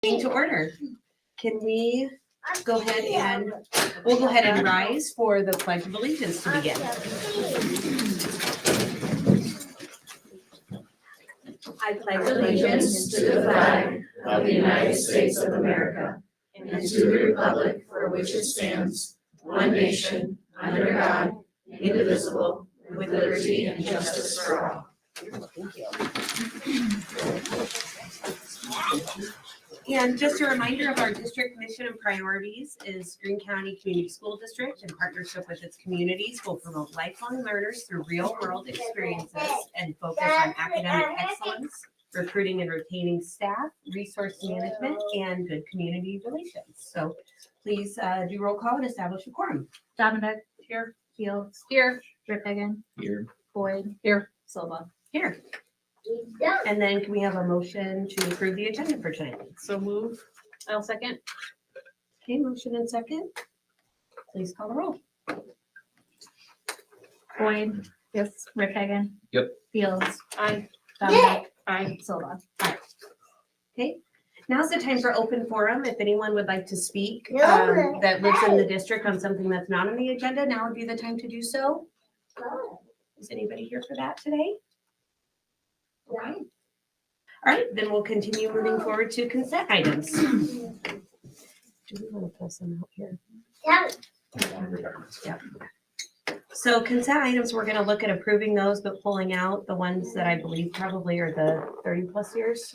To order. Can we go ahead and we'll go ahead and rise for the Pledge of Allegiance to begin. I pledge allegiance to the flag of the United States of America and to the republic for which it stands, one nation, under God, indivisible, with liberty and justice for all. Thank you. And just a reminder of our district mission and priorities is Greene County Community School District, in partnership with its communities, will promote lifelong learners through real-world experiences and focus on academic excellence, recruiting and retaining staff, resource management, and good community relations. So please do roll call and establish a quorum. Dominic. Here. Fields. Here. Riphagen. Here. Boyd. Here. Silva. Here. And then can we have a motion to approve the agenda for tonight? So move. I'll second. Okay, motion and second. Please call the roll. Boyd. Yes. Riphagen. Yep. Fields. Aye. Dominic. Aye. Silva. Okay, now's the time for open forum. If anyone would like to speak that lives in the district on something that's not on the agenda, now would be the time to do so. Is anybody here for that today? Okay. All right, then we'll continue moving forward to consent items. Do we want to pull some out here? Yeah. So consent items, we're going to look at approving those, but pulling out the ones that I believe probably are the 30 plus years.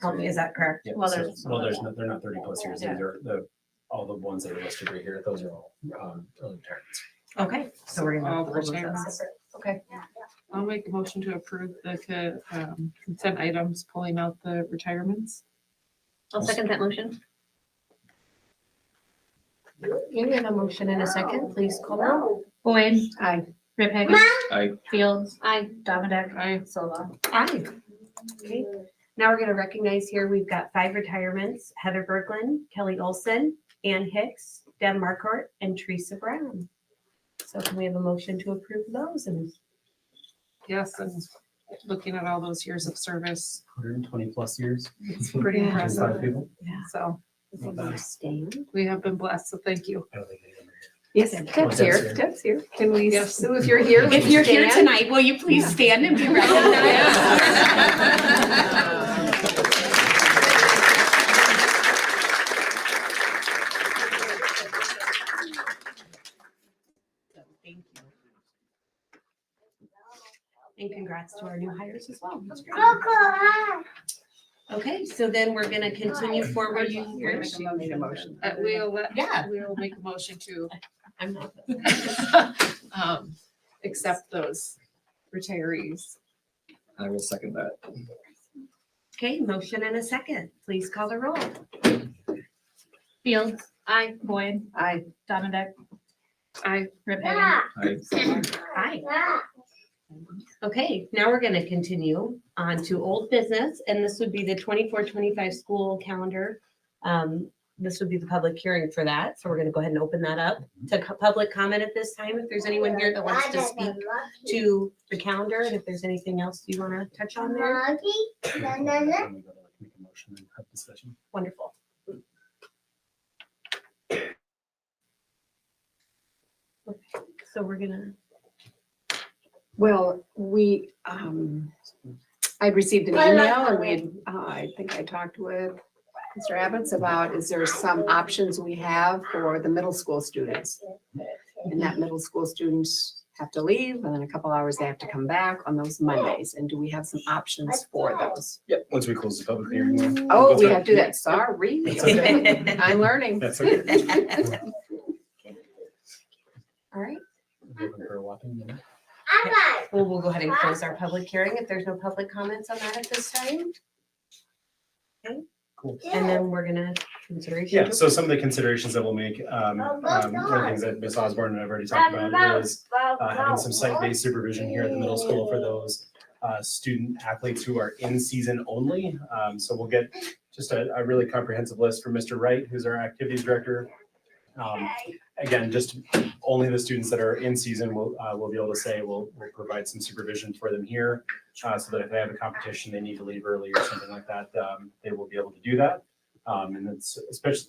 Help me, is that correct? Yeah, Well, they're not 30 plus years. Yeah. They're all the ones that are listed right here. Those are all early retirements. Okay, so we're All gonna. the pull those out retirements. separate. Okay, I'll make a motion to approve the consent items, pulling out the retirements. I'll second that motion. okay, we have a motion in a second, please call roll. Boyd. Aye. Riphagen. Aye. Fields. Aye. Dominic. Aye. Silva. Aye. Okay, now we're gonna recognize here, we've got 5 retirements: Heather Berglund, Kelly Olson, Ann Hicks, Deb Marcourt, and Teresa Brown. So can we have a motion to approve those? And Yes, and looking at all those years of service, 120 plus years. it's pretty Yeah. Just impressive. 5 people. So Not bad. stand. we have been blessed, so thank you. I don't think any of them are here. Yes, Okay. Deb's here. Deb's here. Can we, Yes. so if you're here, If you're here stand? tonight, will you please stand and be recognized? Thank you. And congrats to our new hires as well. That's great. Okay, so then we're gonna continue forward. Need a motion. We'll make a motion to I'm not. accept those retirees. I will second that. Okay, motion and a second. Please call the roll. Fields. Aye. Boyd. Aye. Dominic. Aye. Riphagen. Aye. Silva. Hi. Okay, now we're gonna continue on to old business, and this would be the 24-25 school calendar. This would be the public hearing for that, so we're gonna go ahead and open that up to public comment at this time. If there's anyone here that wants to speak to the calendar, and if there's anything else you wanna touch on there, I'm gonna go to make a motion and have discussion. wonderful. Okay, so we're gonna, Well, I'd received an email and we had, I think I talked with Mr. Abbott's about, is there some options we have for the middle school students? And that middle school students have to leave and then a couple hours they have to come back on those Mondays. And do we have some options for those? Yep, once we close the public hearing. we'll Oh, go we through have it. to do that. Sorry. That's okay. I'm learning. That's okay. all right, We're open for a walking, yeah. well, we'll go ahead and close our public hearing if there's no public comments on that at this time. Cool. And then we're gonna consideration. Yeah, so some of the considerations that we'll make, one of the things that Ms. Osborne and I've already talked about is having some site-based supervision here at the middle school for those student athletes who are in season only. So we'll get just a really comprehensive list from Mr. Wright, who's our activities director. again, just only the students that are in season will be able to say, we'll provide some supervision for them here. So that if they have a competition, they need to leave early or something like that, they will be able to do that. And it's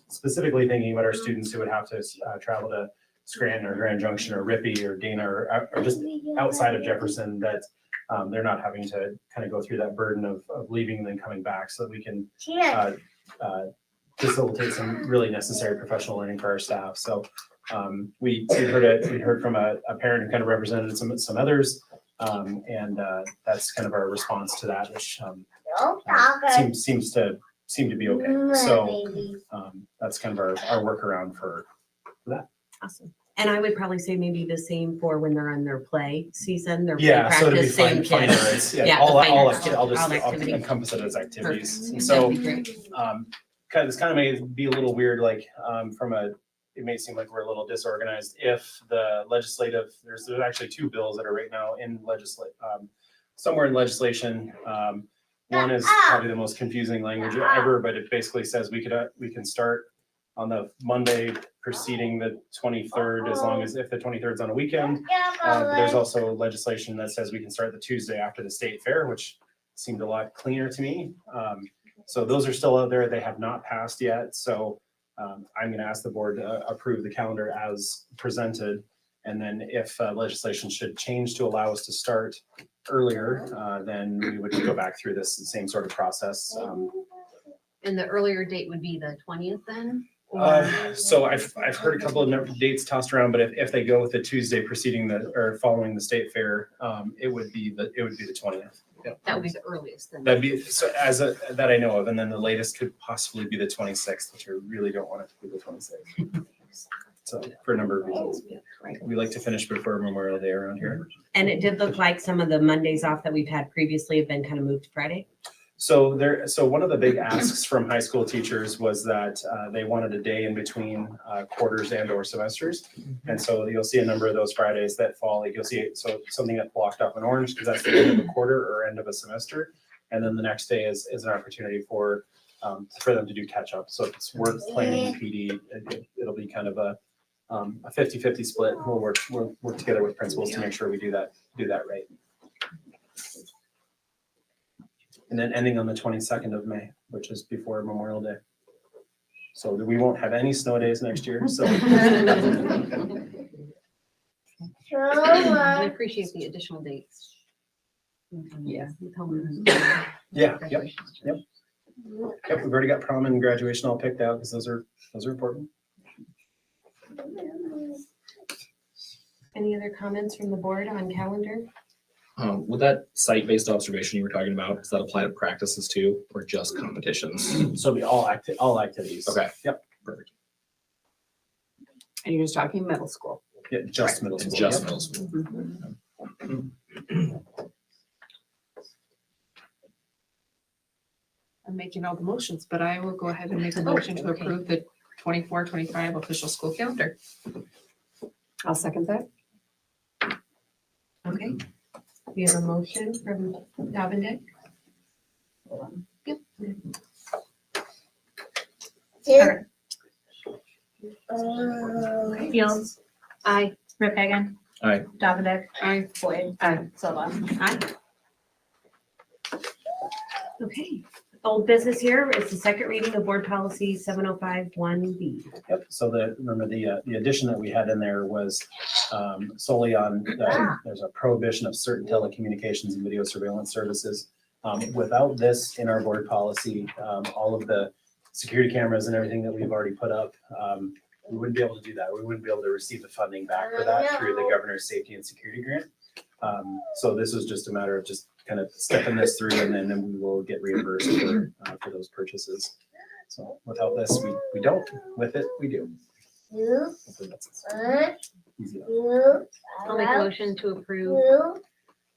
specifically thinking about our students who would have to travel to Scranton or Grand Junction or Rippey or Dana or just outside of Jefferson, that they're not having to kind of go through that burden of leaving and then coming back, so that we can facilitate some really necessary professional learning for our staff. So we heard from a parent who kind of represented some others, and that's kind of our response to that, which seem to be okay. So that's kind of our workaround for that. Awesome. And I would probably say maybe the same for when they're on their play season, their play Yeah, so to be practice, same finer, kids. it's, Yeah, yeah, the all finer activity, stuff, I'll just all activity. encompass it as activities. Perfect. And so, That'd be great. this kind of may be a little weird, like, it may seem like we're a little disorganized if the legislative, there's actually two bills that are right now in somewhere in legislation. One is probably the most confusing language ever, but it basically says we can start on the Monday preceding the 23rd, as long as if the 23rd is on a weekend. But there's also legislation that says we can start the Tuesday after the state fair, which seemed a lot cleaner to me. So those are still out there. They have not passed yet. So I'm going to ask the board to approve the calendar as presented. And then if legislation should change to allow us to start earlier, then we would go back through this same sort of process. And the earlier date would be the 20th then? So I've heard a couple of dates tossed around, but if they go with the Tuesday preceding or following the state fair, it would be the 20th. Yep. That would be the earliest then. That'd be, so that I know of, and then the latest could possibly be the 26th, which I really don't want it to be the 26th. So for a number of reasons. Right. We like to finish before Memorial Day around here. And it did look like some of the Mondays off that we've had previously have been kind of moved to Friday. So one of the big asks from high school teachers was that they wanted a day in between quarters and or semesters. And so you'll see a number of those Fridays that fall, like you'll see something that's blocked off in orange because that's the end of a quarter or end of a semester. And then the next day is an opportunity for them to do catch up. So if it's work, planning, PD, it'll be kind of a 50-50 split. We'll work together with principals to make sure we do that right. And then ending on the 22nd of May, which is before Memorial Day. So we won't have any snow days next year, so. I appreciate the additional dates. Yeah. Yeah, yep. Yep, we've already got prom and graduation all picked out because those are important. Any other comments from the board on calendar? With that site-based observation you were talking about, does that apply to practices too, or just competitions? So it'll be all activities. Okay. Yep. Perfect. And you're just talking middle school. Yeah, just middle school. Just Yep. middle school. I'm making all the motions, but I will go ahead and make a motion to okay. approve the 24-25 official school calendar. I'll second that. Okay. We have a motion from Davinder. Yep. Fields. Aye. Rip Hagan. Aye. Davinder. Aye. Boyd. Aye. Silva. Aye. Okay, old business here is the second reading of board policy 7051B. Yep, so remember the addition that we had in there was solely on, there's a prohibition of certain telecommunications and video surveillance services. Without this in our board policy, all of the security cameras and everything that we've already put up, we wouldn't be able to do that. We wouldn't be able to receive the funding back for that through the governor's safety and security grant. So this was just a matter of just kind of stepping this through, and then we will get reimbursed for those purchases. So without this, we don't. With it, we do. Hopefully that's easy enough. I'll make a motion to approve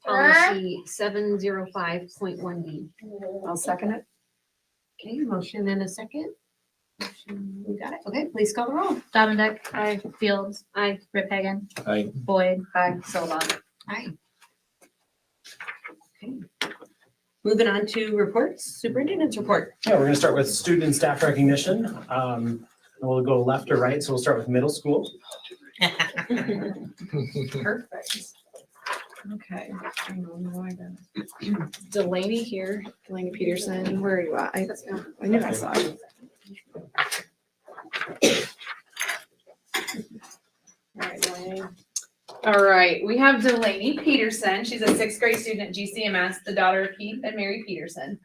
policy 705.1B. I'll second it. Okay, motion and a second. Motion, we got it. Okay, please call the roll. Davinder. Aye. Fields. Aye. Rip Hagan. Aye. Boyd. Aye. Silva. Aye. Okay. Moving on to reports, superintendent's report. Yeah, we're gonna start with student and staff recognition. And we'll go left to right, so we'll start with middle school. Perfect. Okay. Hang on, no, I got it. Delaney here, Delaney Peterson, where are you at? I knew I saw you. All right, Delaney. All right, we have Delaney Peterson. She's a 6th grade student at GCMS, the daughter of Keith and Mary Peterson.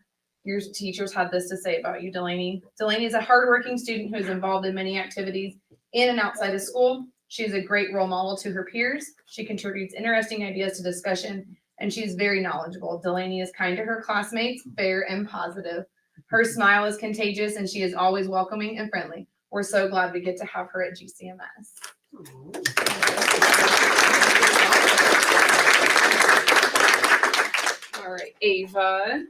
Your teachers had this to say about you, Delaney. Delaney is a hardworking student who is involved in many activities in and outside of school. She is a great role model to her peers. She contributes interesting ideas to discussion, and she's very knowledgeable. Delaney is kind to her classmates, fair and positive. Her smile is contagious, and she is always welcoming and friendly. We're so glad we get to have her at GCMS. All right, Ava.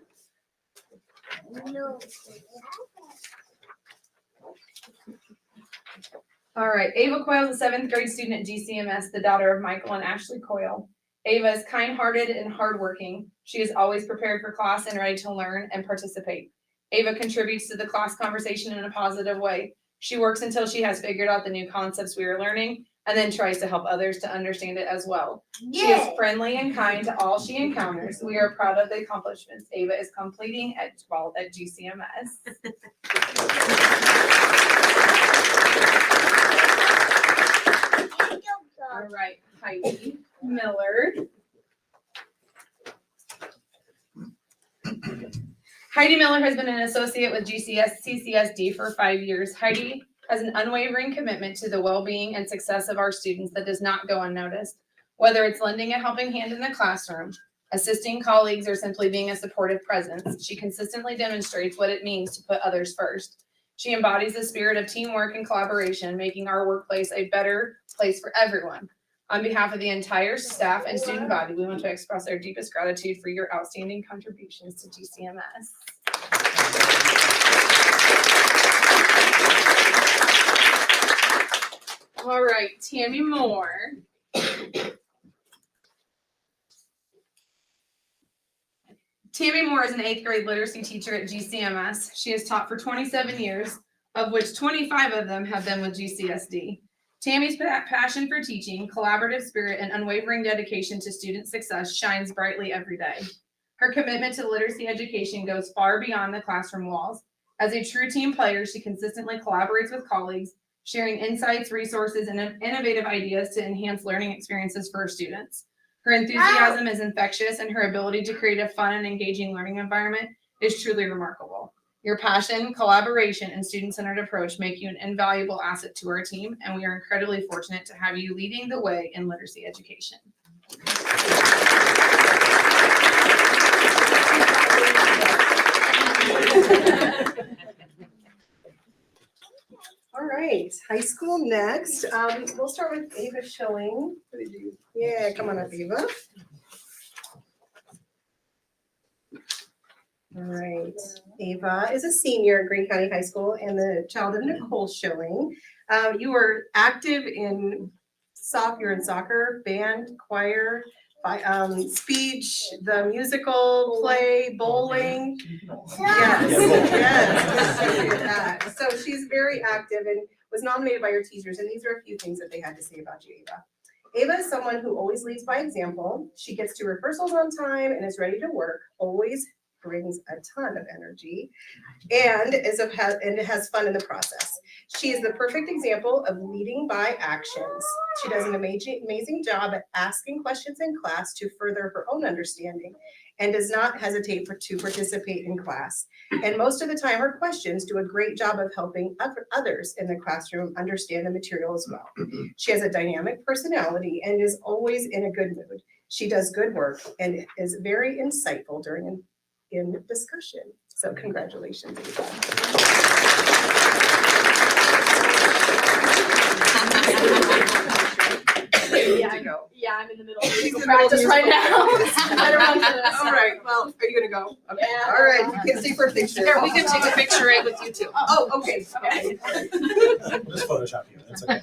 All right, Ava Coyle is a 7th grade student at GCMS, the daughter of Michael and Ashley Coyle. Ava is kind-hearted and hardworking. She is always prepared for class and ready to learn and participate. Ava contributes to the class conversation in a positive way. She works until she has figured out the new concepts we are learning and then tries to help others to understand it as well. She is friendly and kind to all she encounters. We are proud of the accomplishments Ava is completing at GCMS. All right, Heidi Miller. Heidi Miller has been an associate with GCCSD for 5 years. Heidi has an unwavering commitment to the well-being and success of our students that does not go unnoticed. Whether it's lending a helping hand in the classroom, assisting colleagues, or simply being a supportive presence, she consistently demonstrates what it means to put others first. She embodies the spirit of teamwork and collaboration, making our workplace a better place for everyone. On behalf of the entire staff and student body, we want to express our deepest gratitude for your outstanding contributions to GCMS. All right, Tammy Moore. Tammy Moore is an 8th grade literacy teacher at GCMS. She has taught for 27 years, of which 25 of them have been with GCSD. Tammy's passion for teaching, collaborative spirit, and unwavering dedication to student success shines brightly every day. Her commitment to literacy education goes far beyond the classroom walls. As a true team player, she consistently collaborates with colleagues, sharing insights, resources, and innovative ideas to enhance learning experiences for her students. Her enthusiasm is infectious, and her ability to create a fun and engaging learning environment is truly remarkable. Your passion, collaboration, and student-centered approach make you an invaluable asset to our team, and we are incredibly fortunate to have you leading the way in literacy education. All right, high school next. We'll start with Ava Schilling. Yeah, come on up, Ava. All right, Ava is a senior at Greene County High School and the child of Nicole Schilling. You were active in you're in soccer, band, choir, speech, the musical, play, bowling. Yes. So she's very active and was nominated by her teachers, and these are a few things that they had to say about you, Ava. Ava is someone who always leads by example. She gets to rehearsals on time and is ready to work, always brings a ton of energy, and has fun in the process. She is the perfect example of leading by actions. She does an amazing job at asking questions in class to further her own understanding and does not hesitate to participate in class. And most of the time, her questions do a great job of helping others in the classroom understand the material as well. She has a dynamic personality and is always in a good mood. She does good work and is very insightful in discussion. So congratulations, Ava. Yeah, I'm in the middle of practice right now. All right, well, are you gonna go? Okay. Yeah. All right, you can see for a picture. Here, we can take a picture right with you too. Oh, okay. Okay. Just Photoshop you, that's okay.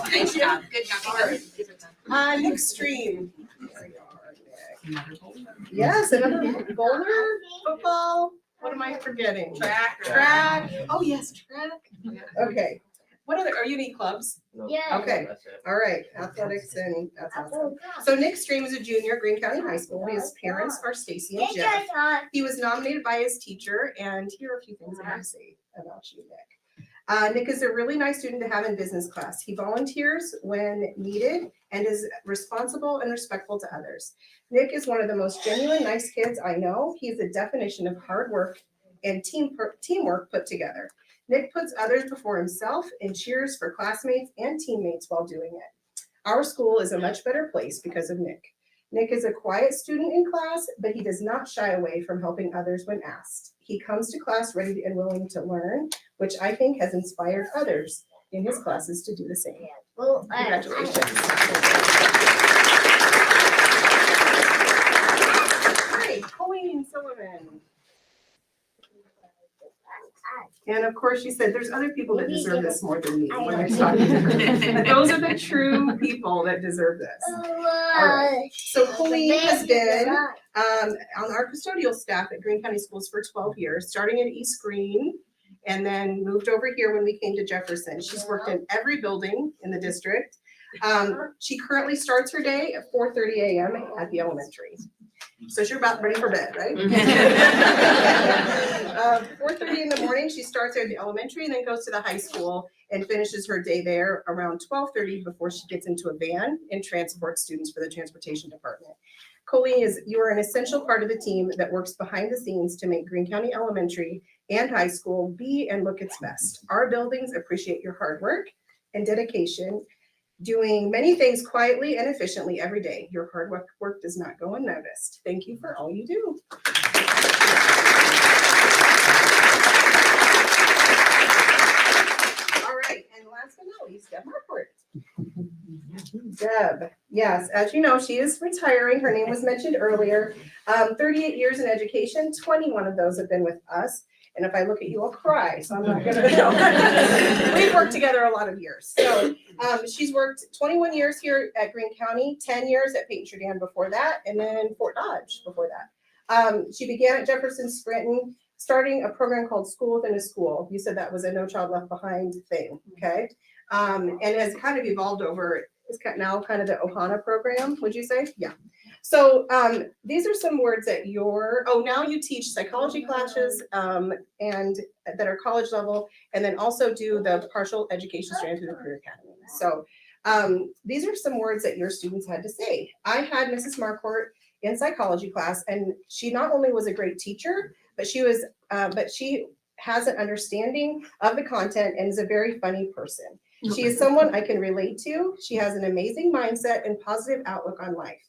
Nice job. Good job. All right. Next stream. Yes, another bowler, football. What am I forgetting? Track. Track. Oh, yes, track. Okay. What other, are you any clubs? Yeah. Okay, all right, athletics and that's awesome. So Nick Stream is a junior at Greene County High School. His parents are Stacy and Jeff. He was nominated by his teacher, and here are a few things I have to say about you, Nick. Nick is a really nice student to have in business class. He volunteers when needed and is responsible and respectful to others. Nick is one of the most genuine, nice kids I know. He's a definition of hard work and teamwork put together. Nick puts others before himself and cheers for classmates and teammates while doing it. Our school is a much better place because of Nick. Nick is a quiet student in class, but he does not shy away from helping others when asked. He comes to class ready and willing to learn, which I think has inspired others in his classes to do the same. Congratulations. All right, Colleen Sullivan. And of course, she said, there's other people that deserve this more than me when I'm talking to her. But those are the true people that deserve this. All right. So Colleen has been on our custodial staff at Greene County Schools for 12 years, starting at East Greene, and then moved over here when we came to Jefferson. She's worked in every building in the district. She currently starts her day at 4:30 a.m. at the elementary. So she's about ready for bed, right? 4:30 in the morning, she starts there at the elementary and then goes to the high school and finishes her day there around 12:30 before she gets into a van and transports students for the transportation department. Colleen, you are an essential part of the team that works behind the scenes to make Greene County Elementary and High School be and look its best. Our buildings appreciate your hard work and dedication, doing many things quietly and efficiently every day. Your hard work does not go unnoticed. Thank you for all you do. All right, and last but not least, Deb Marquardt. Deb, yes, as you know, she is retiring. Her name was mentioned earlier. 38 years in education, 21 of those have been with us. And if I look at you, I'll cry, so I'm not gonna. We've worked together a lot of years. So she's worked 21 years here at Greene County, 10 years at Peyton-Trudon before that, and then Fort Dodge before that. She began at Jefferson Scranton, starting a program called School Within a School. You said that was a No Child Left Behind thing, okay? And has kind of evolved over, it's now kind of the Ohana program, would you say? Yeah. So these are some words that now you teach psychology classes and that are college level, and then also do the partial education strand through the Career Academy. So these are some words that your students had to say. I had Mrs. Marquardt in psychology class, and she not only was a great teacher, but she has an understanding of the content and is a very funny person. She is someone I can relate to. She has an amazing mindset and positive outlook on life.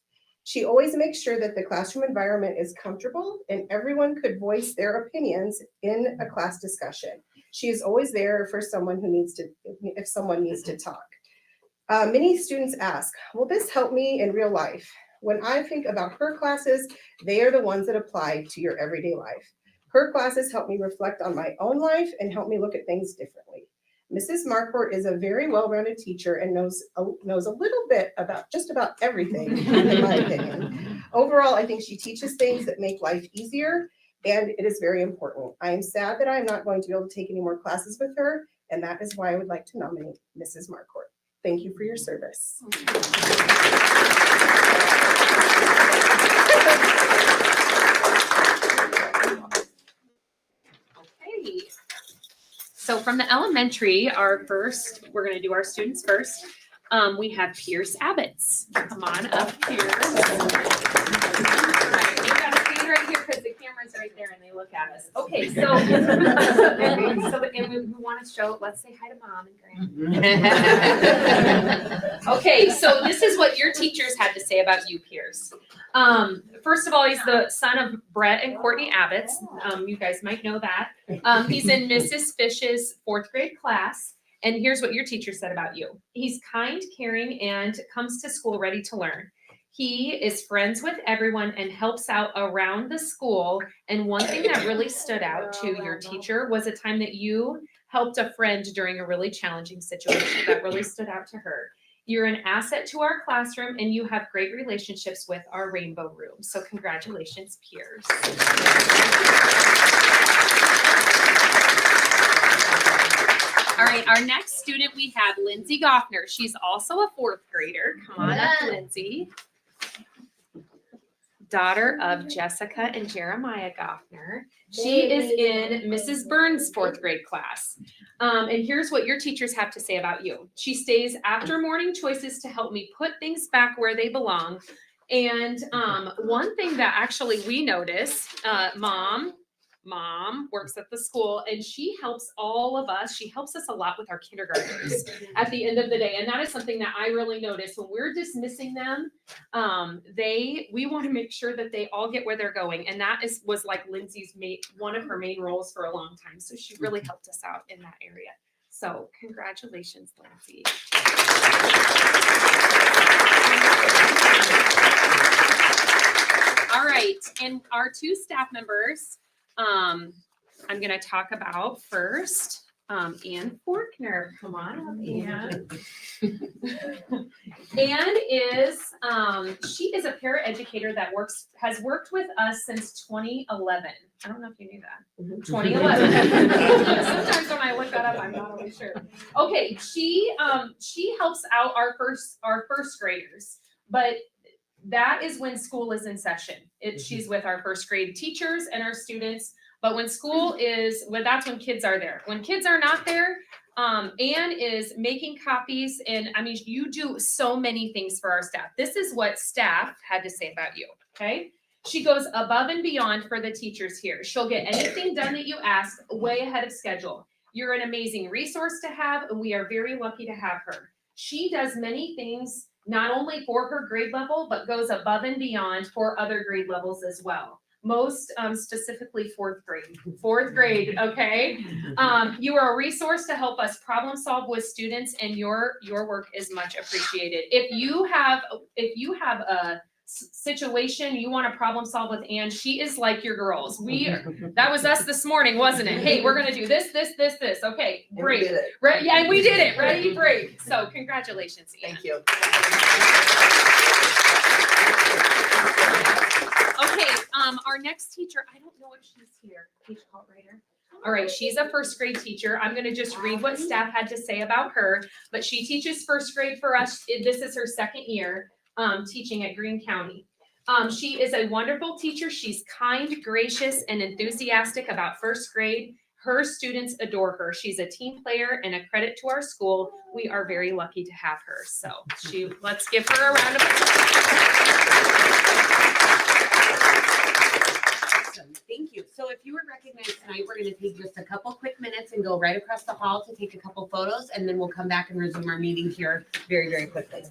She always makes sure that the classroom environment is comfortable and everyone could voice their opinions in a class discussion. She is always there for someone if someone needs to talk. Many students ask, will this help me in real life? When I think about her classes, they are the ones that apply to your everyday life. Her classes help me reflect on my own life and help me look at things differently. Mrs. Marquardt is a very well-rounded teacher and knows a little bit about just about everything, in my opinion. Overall, I think she teaches things that make life easier, and it is very important. I am sad that I'm not going to be able to take any more classes with her, and that is why I would like to nominate Mrs. Marquardt. Thank you for your service. Okay. So from the elementary, we're going to do our students first. We have Pierce Abbots. Come on up, Pierce. You got to stand right here because the camera's right there and they look at us. Okay, so we want to show. Let's say hi to Mom and Grandma. Okay, so this is what your teachers had to say about you, Pierce. First of all, he's the son of Brett and Courtney Abbots. You guys might know that. He's in Mrs. Fish's 4th grade class. And here's what your teacher said about you. He's kind, caring, and comes to school ready to learn. He is friends with everyone and helps out around the school. And one thing that really stood out to your teacher was a time that you helped a friend during a really challenging situation that really stood out to her. You're an asset to our classroom and you have great relationships with our Rainbow Room. So congratulations, Pierce. All right, our next student we have Lindsay Goffner. She's also a fourth grader. Come on up, Lindsay. Daughter of Jessica and Jeremiah Goffner. She is in Mrs. Burns' fourth grade class. And here's what your teachers have to say about you. She stays after morning choices to help me put things back where they belong. And one thing that actually we notice, mom works at the school and she helps all of us. She helps us a lot with our kindergartners at the end of the day. And that is something that I really notice when we're dismissing them. We want to make sure that they all get where they're going. And that was like Lindsay's one of her main roles for a long time. So she really helped us out in that area. So congratulations, Lindsay. All right, and our two staff members, I'm gonna talk about first, Ann Forkner. Come on up, Ann. Ann she is a paraeducator that has worked with us since 2011. I don't know if you knew that. 2011. Sometimes when I look that up, I'm not always sure. Okay, she helps out our first graders, but that is when school is in session. She's with our first grade teachers and our students. But when school is, that's when kids are there. When kids are not there, Ann is making copies. And I mean, you do so many things for our staff. This is what staff had to say about you, okay? She goes above and beyond for the teachers here. She'll get anything done that you ask way ahead of schedule. You're an amazing resource to have, and we are very lucky to have her. She does many things, not only for her grade level, but goes above and beyond for other grade levels as well. Most specifically fourth grade, okay? You are a resource to help us problem solve with students, and your work is much appreciated. If you have a situation you want to problem solve with Ann, she is like your girls. That was us this morning, wasn't it? Hey, we're gonna do this. Okay, great. Yeah, and we did it. Ready, break. So congratulations, Ann. Thank you. Okay, our next teacher, I don't know if she's here. Page call writer. All right, she's a first grade teacher. I'm gonna just read what staff had to say about her, but she teaches first grade for us. This is her second year teaching at Greene County. She is a wonderful teacher. She's kind, gracious, and enthusiastic about first grade. Her students adore her. She's a team player and a credit to our school. We are very lucky to have her. So let's give her a round of applause. Awesome. Thank you. So if you were recognized tonight, we're going to take just a couple quick minutes and go right across the hall to take a couple photos, and then we'll come back and resume our meeting here very, very quickly.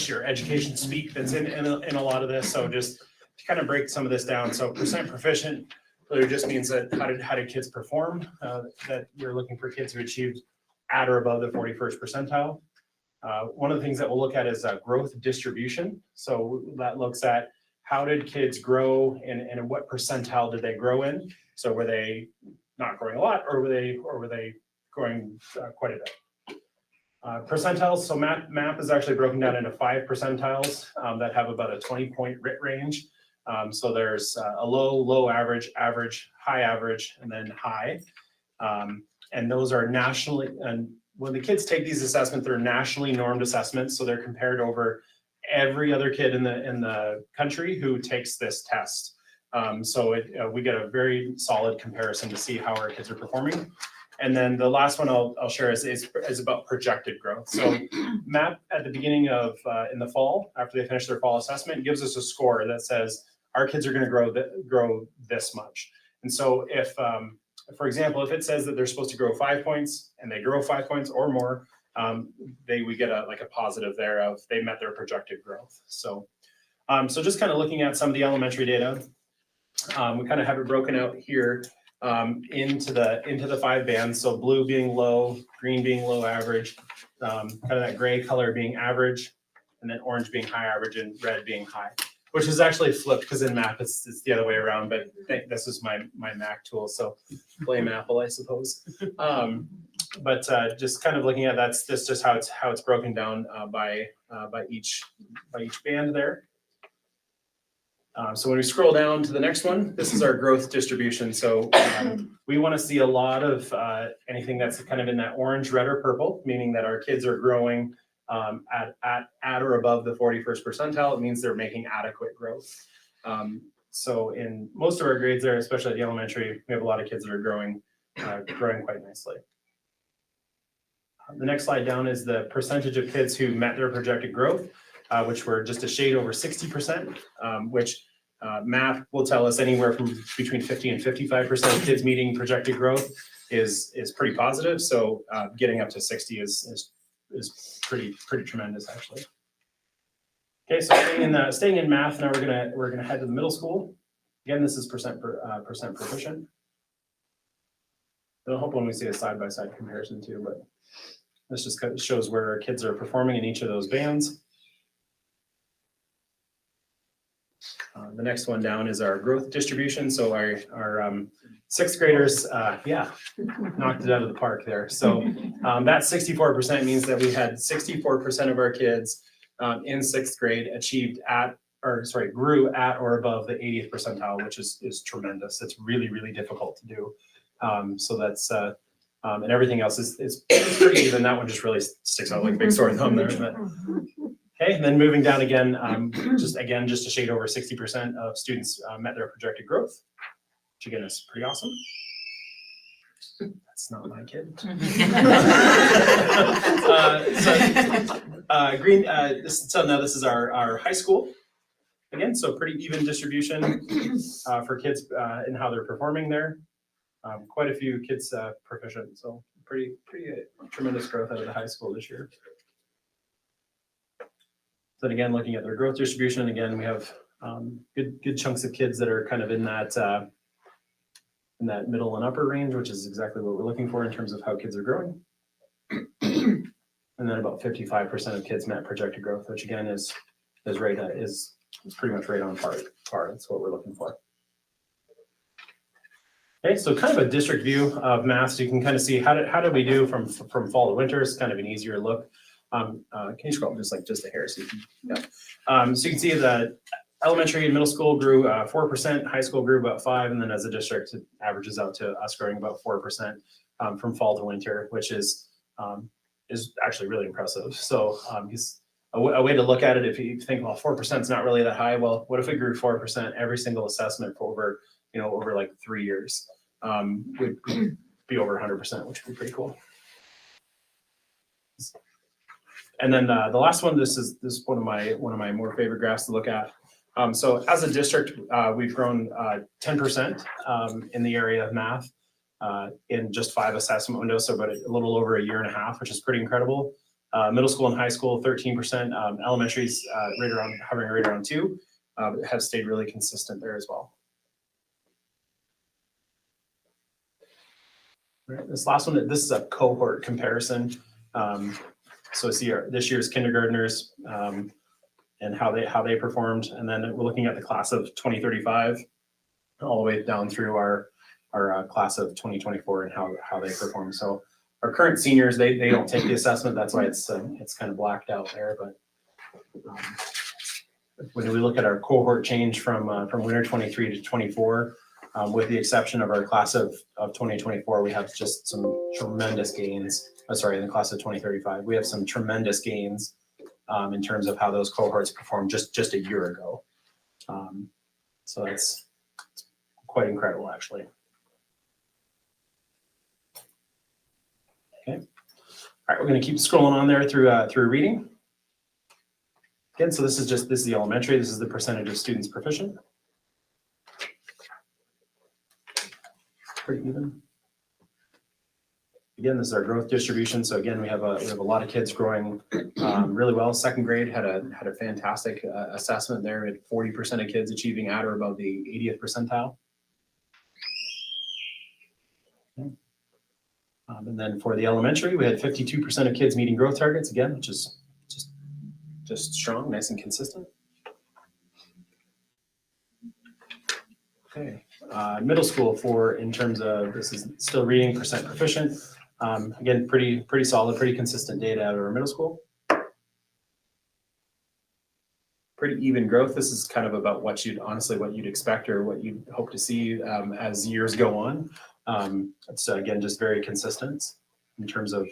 your education speak that's in a lot of this. So just to kind of break some of this down. So percent proficient really just means that how did kids perform? That you're looking for kids who achieved at or above the 41st percentile. One of the things that we'll look at is growth distribution. So that looks at how did kids grow and what percentile did they grow in? So were they not growing a lot, or were they growing quite a bit? Percentiles, so MAP is actually broken down into 5 percentiles that have about a 20-point RIT range. So there's a low average, high average, and then high. And those are nationally, and when the kids take these assessments, they're nationally normed assessments. So they're compared over every other kid in the country who takes this test. So we get a very solid comparison to see how our kids are performing. And then the last one I'll share is about projected growth. So MAP at the beginning of, in the fall, after they finish their fall assessment, gives us a score that says our kids are going to grow this much. And so if, for example, if it says that they're supposed to grow 5 points and they grow 5 points or more, we get a positive there of they met their projected growth. So, so just kind of looking at some of the elementary data, we kind of have it broken out here into the 5 bands. So blue being low, green being low average, kind of that gray color being average, and then orange being high average and red being high, which is actually flipped because in MAP it's the other way around, but this is my Mac tool, so blame Apple, I suppose. But just kind of looking at that's just how it's broken down by each band there. So when we scroll down to the next one, this is our growth distribution. So we want to see a lot of anything that's kind of in that orange, red, or purple, meaning that our kids are growing at or above the 41st percentile. It means they're making adequate growth. So in most of our grades there, especially at the elementary, we have a lot of kids that are growing quite nicely. The next slide down is the percentage of kids who met their projected growth, which were just a shade over 60%, which MAP will tell us anywhere from between 50 and 55% of kids meeting projected growth is pretty positive. So getting up to 60 is pretty tremendous, actually. Okay, so staying in math, now we're gonna head to the middle school. Again, this is percent proficient. I hope when we see a side-by-side comparison too, but this just shows where our kids are performing in each of those bands. The next one down is our growth distribution. So our 6th graders, knocked it out of the park there. So that 64% means that we had 64% of our kids in 6th grade grew at or above the 80th percentile, which is tremendous. It's really, really difficult to do. So that's, and everything else is pretty even. That one just really sticks out like a big sore thumb there. But. Okay, and then moving down again, just a shade over 60% of students met their projected growth, which again is pretty awesome. That's not my kid. Greene, so now this is our high school. Again, so pretty even distribution for kids and how they're performing there. Quite a few kids proficient, so pretty tremendous growth out of the high school this year. Then again, looking at their growth distribution, again, we have good chunks of kids that are kind of in that middle and upper range, which is exactly what we're looking for in terms of how kids are growing. And then about 55% of kids met projected growth, which again is pretty much right on par. That's what we're looking for. Okay, so kind of a district view of math, so you can kind of see how did we do from fall to winter. It's kind of an easier look. Can you scroll just a hair so you can, yeah. So you can see that elementary and middle school grew 4%, high school grew about 5%, and then as a district, it averages out to us growing about 4% from fall to winter, which is actually really impressive. So a way to look at it, if you think, well, 4% is not really that high. Well, what if we grew 4% every single assessment for over like 3 years? Would be over 100%, which would be pretty cool. And then the last one, this is one of my more favorite graphs to look at. So as a district, we've grown 10% in the area of math in just 5 assessment windows, so about a little over a year and a half, which is pretty incredible. Middle school and high school, 13%. Elementary's hovering right around 2. But have stayed really consistent there as well. All right, this last one, this is a cohort comparison. So see this year's kindergartners and how they performed, and then we're looking at the class of 2035 all the way down through our class of 2024 and how they perform. So our current seniors, they don't take the assessment. That's why it's kind of blacked out there. But when we look at our cohort change from winter 23 to 24, with the exception of our class of 2024, we have just some tremendous gains. In the class of 2035, we have some tremendous gains in terms of how those cohorts performed just a year ago. So it's quite incredible, actually. Okay. All right, we're going to keep scrolling on there through reading. Again, so this is the elementary. This is the percentage of students proficient. Pretty even. Again, this is our growth distribution. So again, we have a lot of kids growing really well. Second grade had a fantastic assessment there. We had 40% of kids achieving at or above the 80th percentile. Okay. And then for the elementary, we had 52% of kids meeting growth targets again, which is just strong, nice and consistent. Okay, middle school in terms of, this is still reading percent proficient. Again, pretty solid, pretty consistent data out of our middle school. Pretty even growth. This is kind of about what you'd expect or what you'd hope to see as years go on. It's again, just very consistent in terms of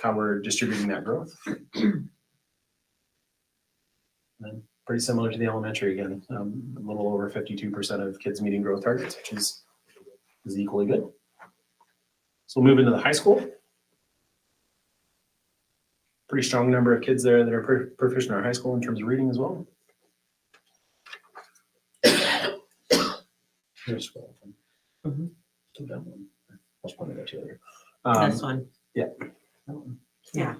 how we're distributing that growth. And pretty similar to the elementary again, a little over 52% of kids meeting growth targets, which is equally good. So we'll move into the high school. Pretty strong number of kids there that are proficient in our high school in terms of reading as well. Here's scroll. That one. I'll point it out to you later. This one. Yeah. That one. Yeah.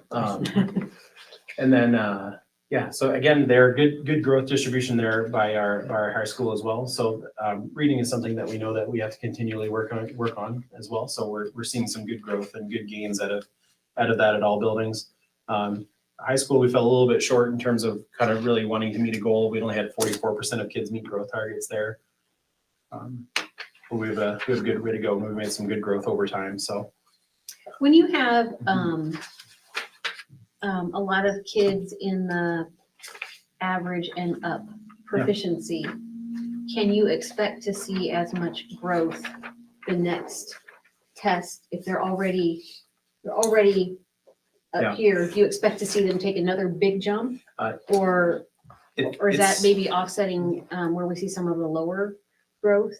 And then, yeah, so again, there are good growth distribution there by our high school as well. So reading is something that we know that we have to continually work on as well. So we're seeing some good growth and good gains out of that at all buildings. High school, we fell a little bit short in terms of kind of really wanting to meet a goal. We only had 44% of kids meet growth targets there. But we have a good way to go. We've made some good growth over time. So when you have a lot of kids in the average and up proficiency, can you expect to see as much growth the next test if they're already up here? Do you expect to see them take another big jump, or is that maybe offsetting where we see some of the lower growth?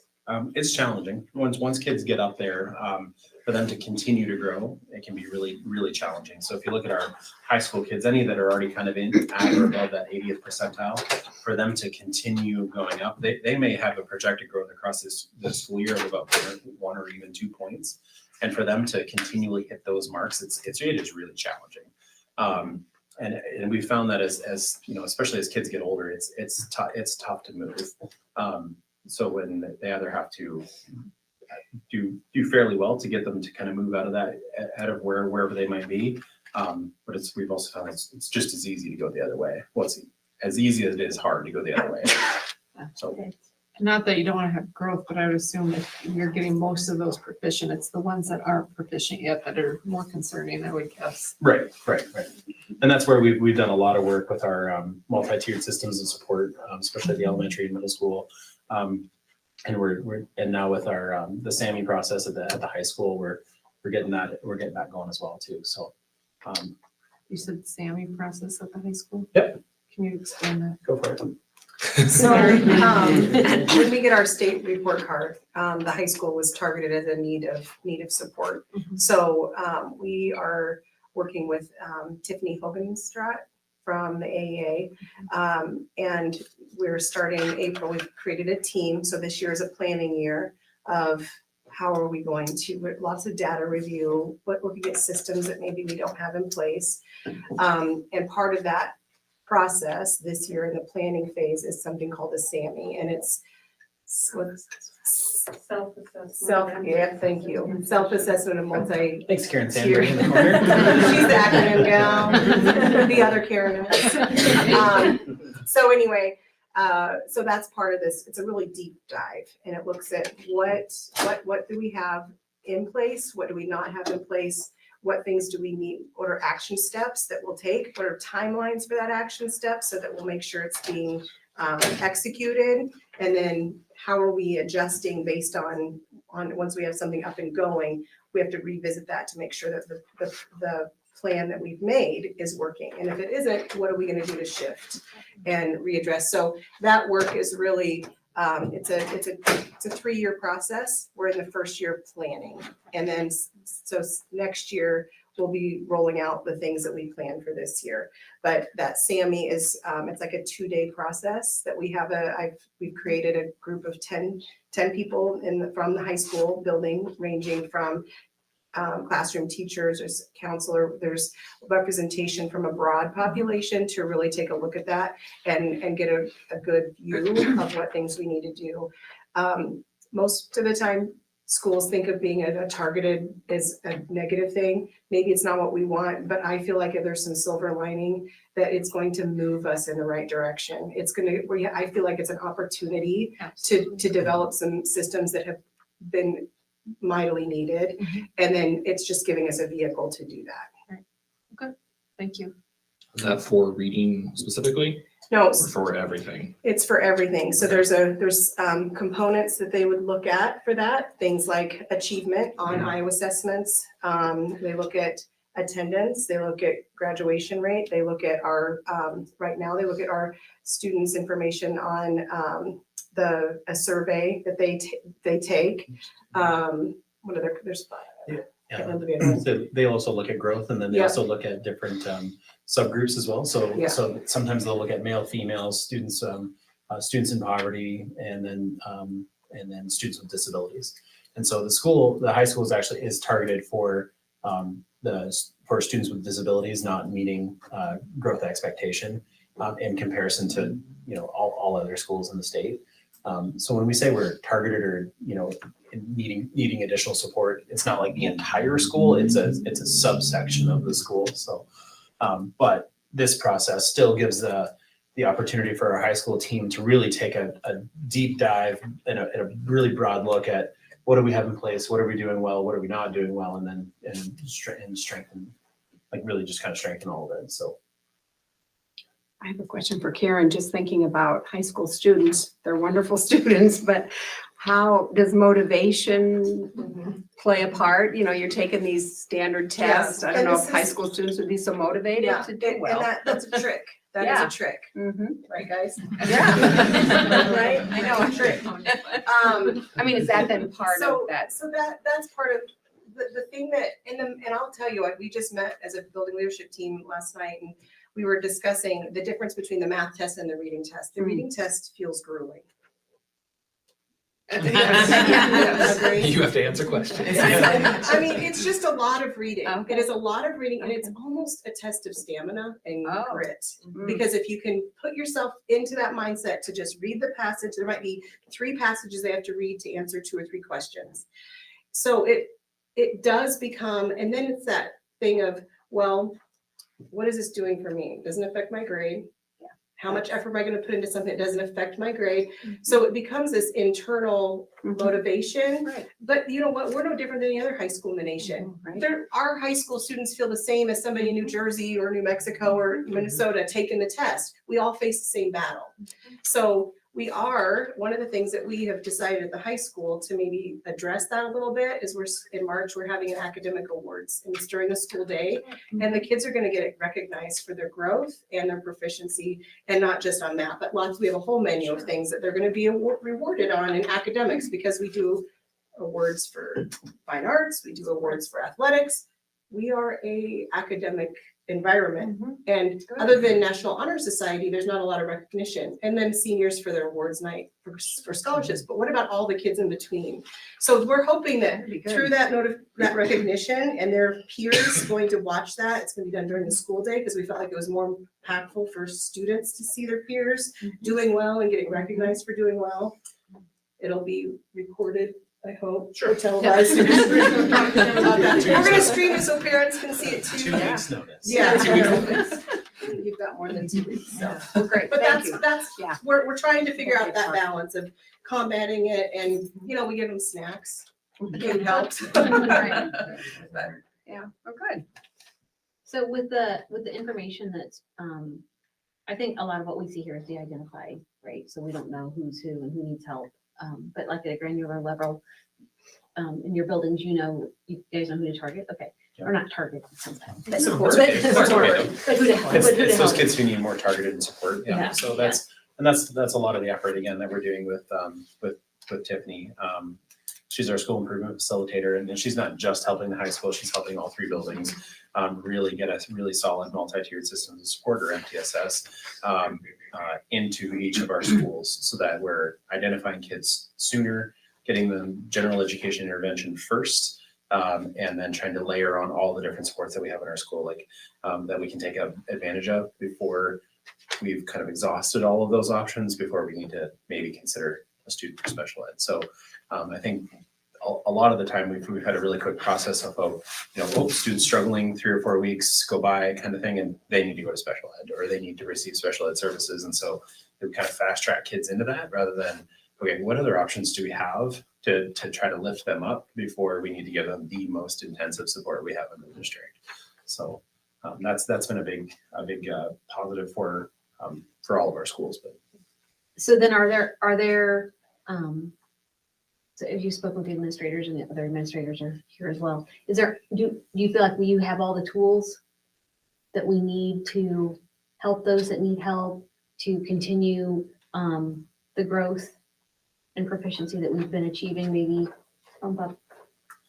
It's challenging. Once kids get up there, for them to continue to grow, it can be really, really challenging. So if you look at our high school kids, any that are already kind of at or above that 80th percentile, for them to continue going up, they may have a projected growth across this school year of about 1 or even 2 points. And for them to continually hit those marks, it is really challenging. And we found that as you know, especially as kids get older, it's tough to move. So when they either have to do fairly well to get them to kind of move out of wherever they might be, but we've also found it's just as easy to go the other way. Well, it's as easy as it is hard to go the other way. So. Not that you don't want to have growth, but I would assume that you're getting most of those proficient. It's the ones that aren't proficient yet that are more concerning, I would guess. Right. And that's where we've done a lot of work with our multi-tiered systems of support, especially the elementary and middle school. And we're now with our the SAMI process at the high school, we're getting that going as well too. So You said SAMI process at the high school? Yep. Can you explain that? Go for it. So when we get our state report card, the high school was targeted as a need of support. So we are working with Tiffany Hogenstraat from the AEA, and we're starting April. We've created a team. So this year is a planning year of how are we going to, lots of data review, looking at systems that maybe we don't have in place. And part of that process this year in the planning phase is something called a SAMI, and it's thank you. Self-assessment of multi. Thanks, Karen Tier. Sandberg in the corner. She's the acronym gal. The other Karen is. So anyway, so that's part of this. It's a really deep dive, and it looks at what do we have in place? What do we not have in place? What things do we need? What are action steps that we'll take? What are timelines for that action step so that we'll make sure it's being executed? And then how are we adjusting based on once we have something up and going, we have to revisit that to make sure that the plan that we've made is working. And if it isn't, what are we gonna do to shift and readdress? So that work is really, it's a 3-year process. We're in the first year of planning. And then, so next year, we'll be rolling out the things that we planned for this year. But that SAMI is, it's like a 2-day process that we have we've created a group of 10 people from the high school building, ranging from classroom teachers, there's counselor, there's representation from a broad population to really take a look at that and get a good view of what things we need to do. Most of the time, schools think of being a targeted as a negative thing. Maybe it's not what we want, but I feel like if there's some silver lining, that it's going to move us in the right direction. I feel like it's an opportunity to develop some systems that have been mightily needed. And then it's just giving us a vehicle to do that. Okay, thank you. Is that for reading specifically No, or for everything? it's for everything. So there's components that they would look at for that. Things like achievement on Iowa assessments. They look at attendance. They look at graduation rate. They look at our, right now, they look at our students' information on a survey that they take. What other, there's can't remember the other ones. So they also look at growth, and then they Yeah. also look at different subgroups as well. So Yeah. so sometimes they'll look at male, female students, students in poverty, and then students with disabilities. And so the high school is targeted for for students with disabilities not meeting growth expectation in comparison to all other schools in the state. So when we say we're targeted or needing additional support, it's not like the entire school, it's a subsection of the school. So but this process still gives the opportunity for our high school team to really take a deep dive and a really broad look at what do we have in place, what are we doing well, what are we not doing well, and then strengthen, like really just kind of strengthen all of it. So I have a question for Karen, just thinking about high school students. They're wonderful students, but how does motivation play a part? You're taking these standard tests. I don't and know this if high is- school students would be so motivated Yeah, to do and well. that's a trick. That is Yeah. a trick, Mhm. right, guys? Yeah. Right? I know, a trick. I mean, is that then part of that? So that's part of the thing that, and I'll tell you what, we just met as a building leadership team last night, and we were discussing the difference between the math test and the reading test. The reading test feels grueling. Agree? You have to answer questions. I mean, it's just a lot of reading. Okay. It is a lot of reading, and it's Okay. almost a test of stamina and Oh. grit. Mhm. Because if you can put yourself into that mindset to just read the passage, there might be 3 passages they have to read to answer 2 or 3 questions. So it does become, and then it's that thing of, well, what is this doing for me? It doesn't affect my grade. How much effort am I going to put into something that doesn't affect my grade? So it becomes this internal motivation. Right. But you know what? We're no different than any other high school in the nation. Right. Our high school students feel the same as somebody in New Jersey or New Mexico or Minnesota taking the test. We all face the same battle. So one of the things that we have decided at the high school to maybe address that a little bit is in March, we're having an academic awards, and it's during the school day. And the kids are going to get recognized for their growth and their proficiency, and not just on math, but we have a whole menu of things that they're going to be rewarded on in academics, because we do awards for fine arts, we do awards for athletics. We are a academic environment. And other than National Honor Society, there's not a lot of recognition. And then seniors for their awards night for scholarships. But what about all the kids in between? So we're hoping that through that that recognition and their peers going to watch that, it's going to be done during the school day because we felt like it was more impactful for students to see their peers doing well and getting recognized for doing well. It'll be recorded, I hope. Sure. Televised. We're gonna stream it so parents can see it too. 2 weeks notice. Yeah. 2 weeks notice. You've got more than 2 weeks, so, well, great, But thank you. that's, Yeah. we're trying to figure out Okay, that sorry. balance of combating it and, we give them snacks. Food helps. Right. Yeah, oh, good. So with the information that's, I think a lot of what we see here is de-identified, right? So we don't know who's who and who needs help. But like at a granular level, in your buildings, you guys know who to target, okay, or not target. But Support. but- It's okay. but who to help, It's, but who to it's those help. kids who need more targeted support, Yeah. yeah, so that's a lot of the effort again that we're doing with Tiffany. She's our school improvement facilitator, and she's not just helping the high school, she's helping all 3 buildings really get a really solid multi-tiered system to support our MTSS into each of our schools so that we're identifying kids sooner, getting them general education intervention first, and then trying to layer on all the different supports that we have in our school, like that we can take advantage of before we've kind of exhausted all of those options before we need to maybe consider a student for special ed. So I think a lot of the time we've had a really quick process of, students struggling 3 or 4 weeks go by kind of thing, and they need to go to special ed or they need to receive special ed services. And so we kind of fast track kids into that rather than, okay, what other options do we have to try to lift them up before we need to give them the most intensive support we have in the district. So that's been a big positive for all of our schools. But So then are there, so if you spoke with the administrators and the other administrators are here as well, do you feel like you have all the tools that we need to help those that need help to continue the growth and proficiency that we've been achieving, maybe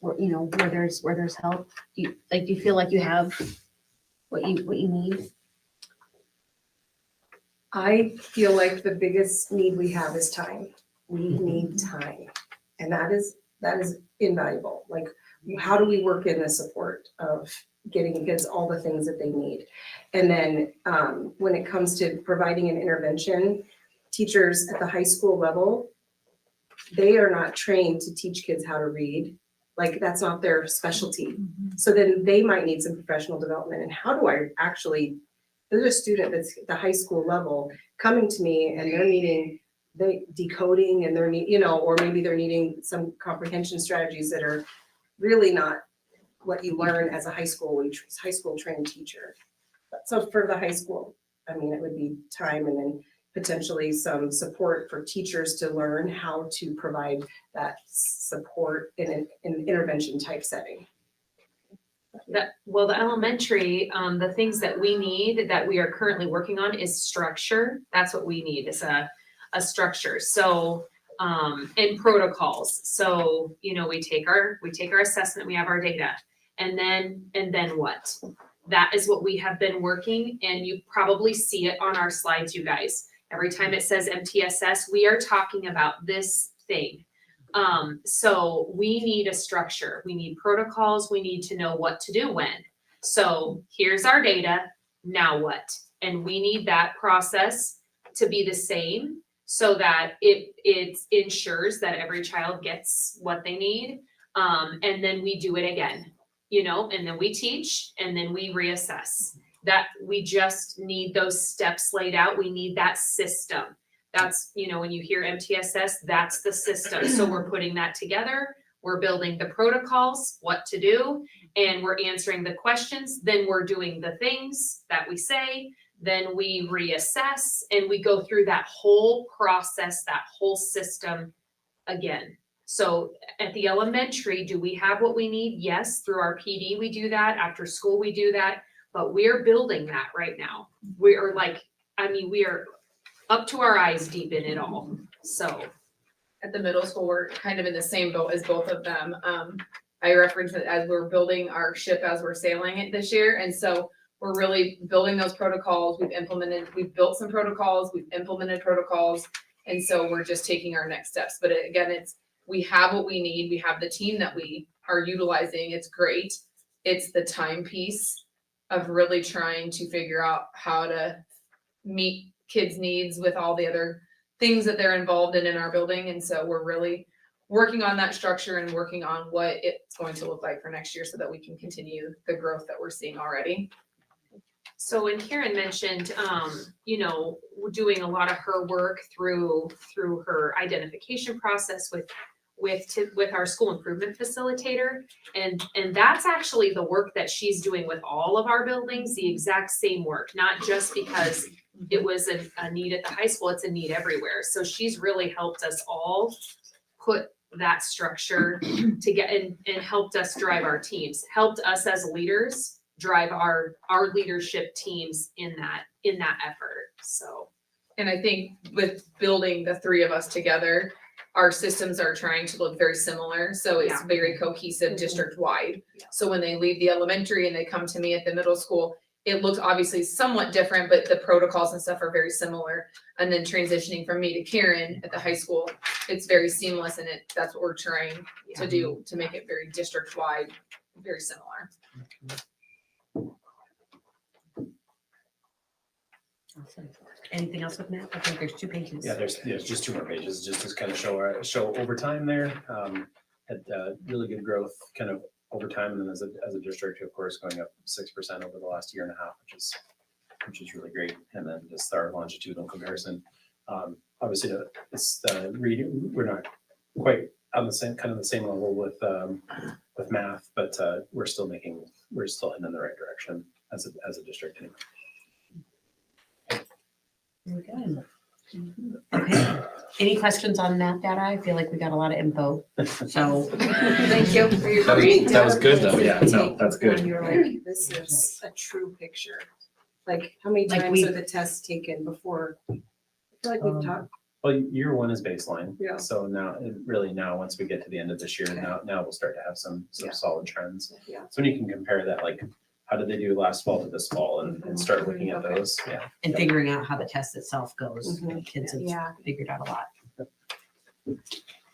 where there's help? Do you feel like you have what you need? I feel like the biggest need we have is time. We need time. And that is invaluable. Like, how do we work in the support of getting kids all the things that they need? And then when it comes to providing an intervention, teachers at the high school level, they are not trained to teach kids how to read. Like, that's not their specialty. So then they might need some professional development. And how do I actually, there's a student that's at the high school level coming to me and they're needing decoding and or maybe they're needing some comprehension strategies that are really not what you learn as a high school trained teacher. So for the high school, it would be time and then potentially some support for teachers to learn how to provide that support in an intervention type setting. The elementary, the things that we need that we are currently working on is structure. That's what we need, is a structure. So, and protocols. So, we take our assessment, we have our data, and then what? That is what we have been working, and you probably see it on our slides, you guys. Every time it says MTSS, we are talking about this thing. So we need a structure, we need protocols, we need to know what to do when. So here's our data, now what? And we need that process to be the same so that it ensures that every child gets what they need. And then we do it again, and then we teach and then we reassess. That we just need those steps laid out. We need that system. That's, when you hear MTSS, that's the system. So we're putting that together. We're building the protocols, what to do, and we're answering the questions. Then we're doing the things that we say. Then we reassess and we go through that whole process, that whole system again. So at the elementary, do we have what we need? Yes, through our PD, we do that. After school, we do that. But we're building that right now. We are we are up to our eyes deep in it all. So At the middle school, we're kind of in the same boat as both of them. I reference it as we're building our ship as we're sailing it this year. And so we're really building those protocols. We've built some protocols, we've implemented protocols. And so we're just taking our next steps. But again, we have what we need. We have the team that we are utilizing. It's great. It's the time piece of really trying to figure out how to meet kids' needs with all the other things that they're involved in our building. And so we're really working on that structure and working on what it's going to look like for next year so that we can continue the growth that we're seeing already. So when Karen mentioned, you know, we're doing a lot of her work through her identification process with our school improvement facilitator. And that's actually the work that she's doing with all of our buildings, the exact same work, not just because it was a need at the high school, it's a need everywhere. So she's really helped us all put that structure to get and helped us drive our teams, helped us as leaders drive our leadership teams in that effort. So, and I think with building the three of us together, our systems are trying to look very similar. So it's very cohesive district wide. So when they leave the elementary and they come to me at the middle school, it looks obviously somewhat different, but the protocols and stuff are very similar. And then transitioning from me to Karen at the high school, it's very seamless, and that's what we're trying to do to make it very district wide, very similar. Awesome. Anything else with Matt? I think there's 2 pages. Yeah, there's just 2 more pages, just to kind of show over time there. Had really good growth kind of over time, and then as a district, of course, going up 6% over the last year and a half, which is really great. And then just our longitudinal comparison. Obviously, it's reading. We're not quite on the same level with math, but we're still heading in the right direction as a district anyway. Very good. Okay. Any questions on math data? I feel like we got a lot of info. So Thank you for your That was good though, yeah, no, that's good. You're like, this is a true picture. Like, how many Like times are the tests taken before? I feel like we've talked. Well, year 1 is baseline. Yeah. So now, once we get to the end of this year, now we'll start to have some solid trends. Yeah. So when you can compare that, like, how did they do last fall to this fall, and start looking at those? Yeah. and figuring out how the test itself goes. Mhm. Kids have Yeah. figured out a lot.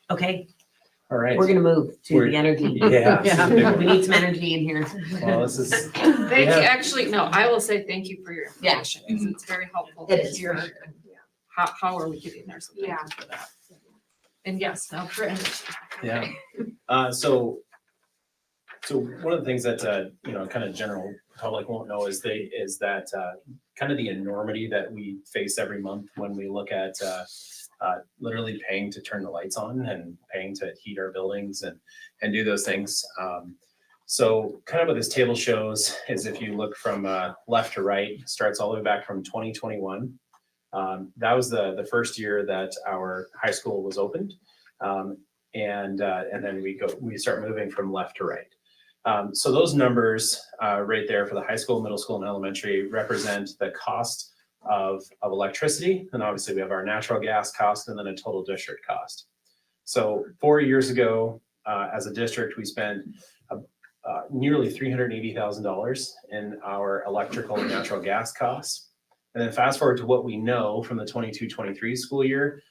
Okay, All right. we're gonna move to the energy. Yeah. this is a big one. We need some energy in here. Well, this is. Thank you, Yeah. actually, no, I will say thank you for your Yeah. information, because it's very helpful It to is, hear for sure. how are we getting there, so thank you for that. And yes, now for energy. Yeah. So one of the things that kind of general public won't know is that kind of the enormity that we face every month when we look at literally paying to turn the lights on and paying to heat our buildings and do those things. So kind of what this table shows is, if you look from left to right, starts all the way back from 2021. That was the first year that our high school was opened. And then we start moving from left to right. So those numbers right there for the high school, middle school, and elementary represent the cost of electricity. And obviously we have our natural gas cost and then a total district cost. So 4 years ago, as a district, we spent nearly $380,000 in our electrical and natural gas costs. And then fast forward to what we know from the 22-23 school year,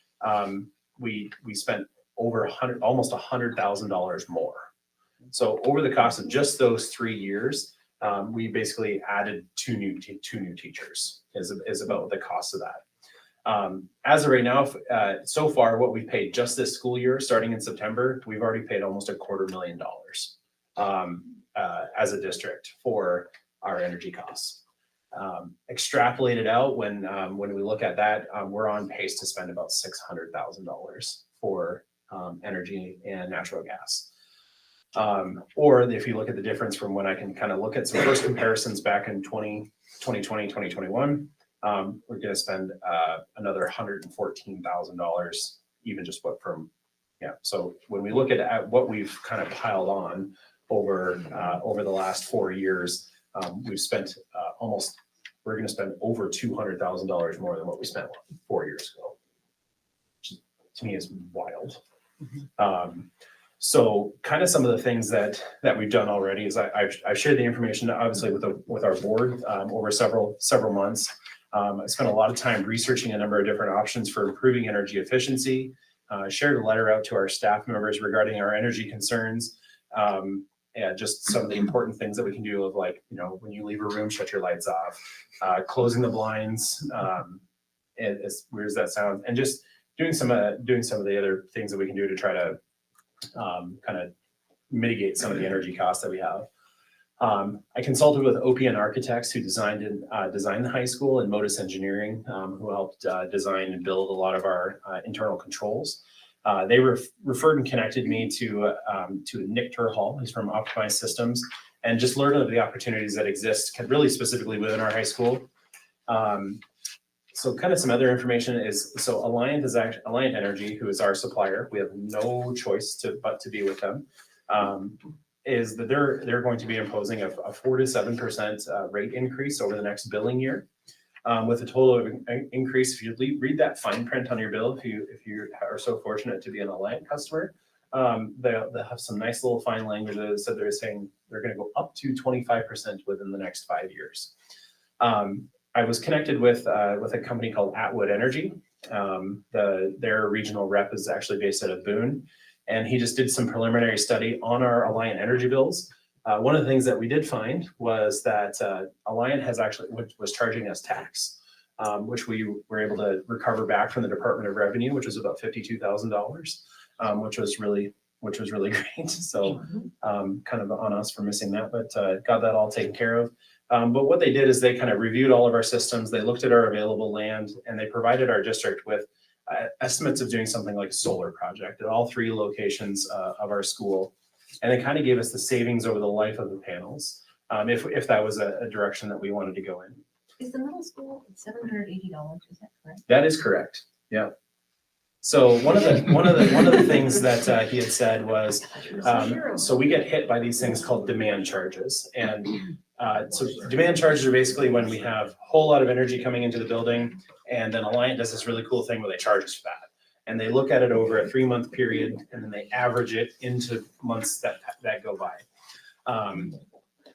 we spent over almost $100,000 more. So over the cost of just those 3 years, we basically added two new teachers is about the cost of that. As of right now, so far, what we paid just this school year, starting in September, we've already paid almost $250,000 as a district for our energy costs. Extrapolated out, when we look at that, we're on pace to spend about $600,000 for energy and natural gas. Or if you look at the difference from when I can kind of look at some first comparisons back in 2020, 2021, we're going to spend another $114,000, even just so when we look at what we've kind of piled on over the last 4 years, we've spent we're going to spend over $200,000 more than what we spent 4 years ago, which to me is wild. So kind of some of the things that we've done already is I've shared the information obviously with our board over several months. I spent a lot of time researching a number of different options for improving energy efficiency. Shared a letter out to our staff members regarding our energy concerns. And just some of the important things that we can do of like, you know, when you leave a room, shut your lights off, closing the blinds, as weird as that sounds, and just doing some of the other things that we can do to try to kind of mitigate some of the energy costs that we have. I consulted with OPN Architects who designed the high school, and Modus Engineering, who helped design and build a lot of our internal controls. They referred and connected me to Nick Turhall, who's from Optimized Systems, and just learned of the opportunities that exist really specifically within our high school. So kind of some other information is, so Alliant Energy, who is our supplier, we have no choice but to be with them, is that they're going to be imposing a 4 to 7% rate increase over the next billing year, with a total of increase. If you read that fine print on your bill, if you are so fortunate to be an Alliant customer, they'll have some nice little fine language that said they're saying they're going to go up to 25% within the next 5 years. I was connected with a company called Atwood Energy. Their regional rep is actually based out of Boone, and he just did some preliminary study on our Alliant energy bills. One of the things that we did find was that Alliant was charging us tax, which we were able to recover back from the Department of Revenue, which was about $52,000, which was really great. So kind of on us for missing that, but got that all taken care of. But what they did is they kind of reviewed all of our systems. They looked at our available land, and they provided our district with estimates of doing something like a solar project at all 3 locations of our school. And they kind of gave us the savings over the life of the panels, if that was a direction that we wanted to go in. Is the middle school $780? Is that correct? That is correct. Yeah. So one of the things that he had said was, so we get hit by these things called demand charges, and so demand charges are basically when we have a whole lot of energy coming into the building, and then Alliant does this really cool thing where they charge us for that. And they look at it over a 3-month period, and then they average it into months that go by.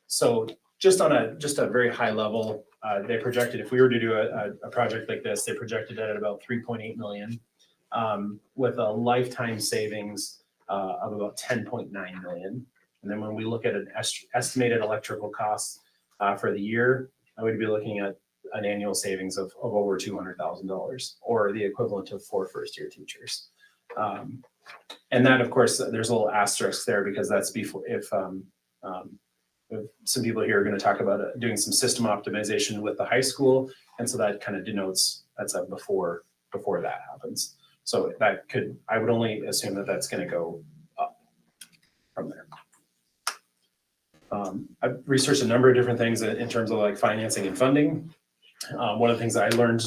So just on a very high level, they projected if we were to do a project like this, they projected it at about 3.8 million, with a lifetime savings of about 10.9 million. And then when we look at an estimated electrical costs for the year, I would be looking at an annual savings of over $200,000, or the equivalent of 4 first-year teachers. And that, of course, there's a little asterisk there because that's before if some people here are going to talk about doing some system optimization with the high school, and so that kind of denotes that's a before that happens. So I would only assume that that's going to go up from there. I've researched a number of different things in terms of like financing and funding. One of the things that I learned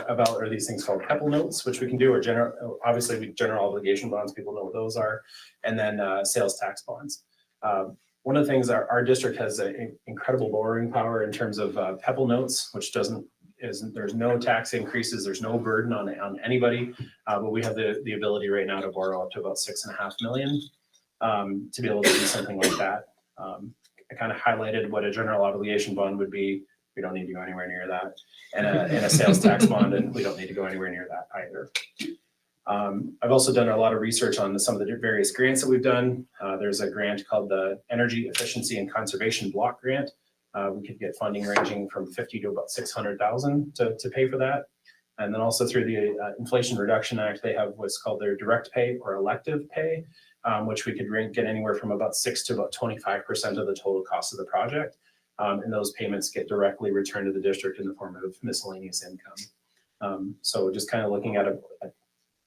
about are these things called PEPL notes, which we can do, or general obligation bonds, people know what those are, and then sales tax bonds. One of the things our district has an incredible borrowing power in terms of PEPL notes, which there's no tax increases, there's no burden on anybody, but we have the ability right now to borrow up to about $6.5 million to be able to do something like that. I kind of highlighted what a general obligation bond would be. We don't need to go anywhere near that, and a sales tax bond, and we don't need to go anywhere near that either. I've also done a lot of research on some of the various grants that we've done. There's a grant called the Energy Efficiency and Conservation Block Grant. We could get funding ranging from $50,000 to about $600,000 to pay for that. And then also through the Inflation Reduction Act, they have what's called their direct pay or elective pay, which we could get anywhere from about 6 to about 25% of the total cost of the project. And those payments get directly returned to the district in the form of miscellaneous income. So just kind of looking at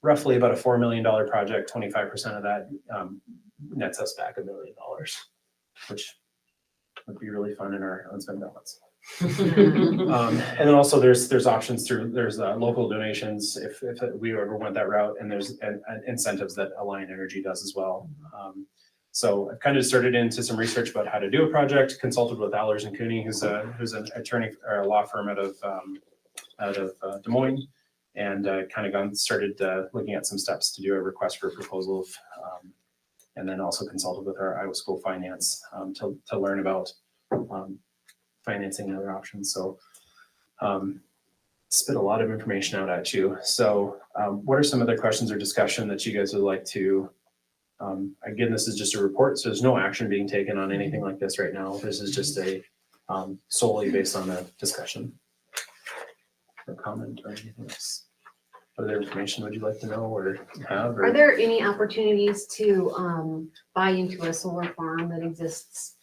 roughly about a $4 million project, 25% of that nets us back $1 million, which would be really fun in our unspent balance. And then also there's options there's local donations if we ever went that route, and there's incentives that Alliant Energy does as well. So I've kind of started into some research about how to do a project, consulted with Allers and Cooney, who's an attorney or a law firm out of Des Moines, and kind of started looking at some steps to do a request for proposal and then also consulted with our Iowa School Finance to learn about financing and other options. So spit a lot of information out at you. So what are some other questions or discussion that you guys would like to, again, this is just a report, so there's no action being taken on anything like this right now. This is just a solely based on the discussion or comment or anything else. What other information would you like to know or have? Or? Are there any opportunities to buy into a solar farm that exists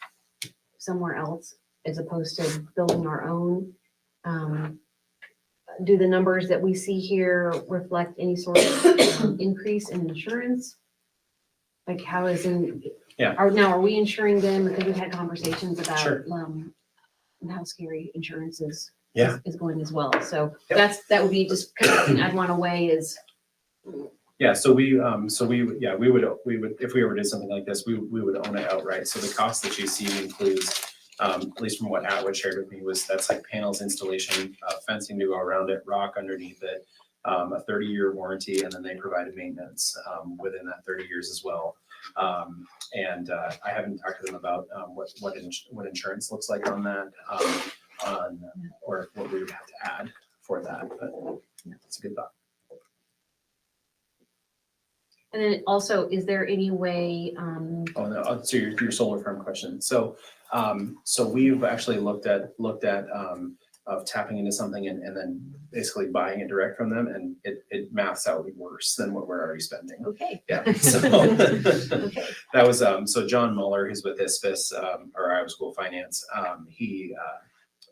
somewhere else as opposed to building our own? Do the numbers that we see here reflect any sort of increase in insurance? Like how is in, Yeah. Are we insuring them? Because we've had conversations about Sure. how scary insurance is. Yeah. Is going as well. So Yep. that would be just kind of thing I'd want to weigh is. Yeah, so we would, if we ever did something like this, we would own it outright. So the cost that you see includes, at least from what Atwood shared with me, was that's like panels installation, fencing to go around it, rock underneath it, a 30-year warranty, and then they provided maintenance within that 30 years as well. And I haven't talked to them about what insurance looks like on that, or what we would have to add for that, but it's a good thought. And then also, is there any way, Oh, no, so your solar farm question. So we've actually looked at of tapping into something and then basically buying it direct from them, and it maths out worse than what we're already spending. okay. Yeah. So Okay. that was so John Muller, who's with ISFIS, or Iowa School Finance.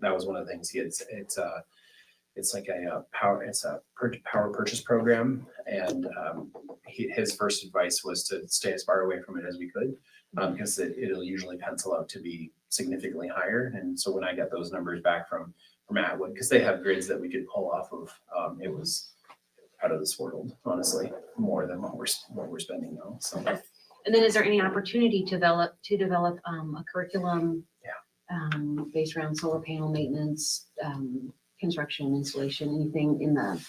That was one of the things he had. It's like a power purchase program, and his first advice was to stay as far away from it as we could, because it'll usually pencil out to be significantly higher. And so when I got those numbers back from Atwood, because they have grids that we could pull off of, it was out of this world, honestly, more than what we're spending now. So. And then is there any opportunity to develop a curriculum? Based around solar panel maintenance, construction, installation, anything in the.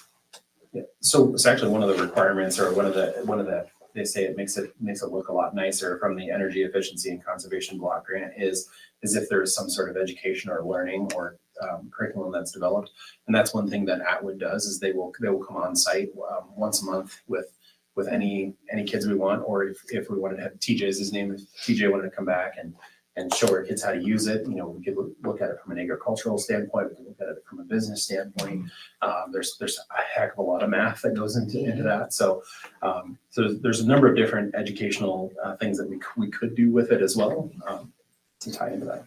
Yeah. So it's actually one of the requirements, or one of the they say it makes it look a lot nicer from the energy efficiency and conservation block grant is if there is some sort of education or learning or curriculum that's developed. And that's one thing that Atwood does is they will come on site once a month with any kids we want, or if we wanted to have TJ's his name, if TJ wanted to come back and show our kids how to use it. You know, we could look at it from an agricultural standpoint, we could look at it from a business standpoint. There's a heck of a lot of math that goes into that. So there's a number of different educational things that we could do with it as well to tie into that.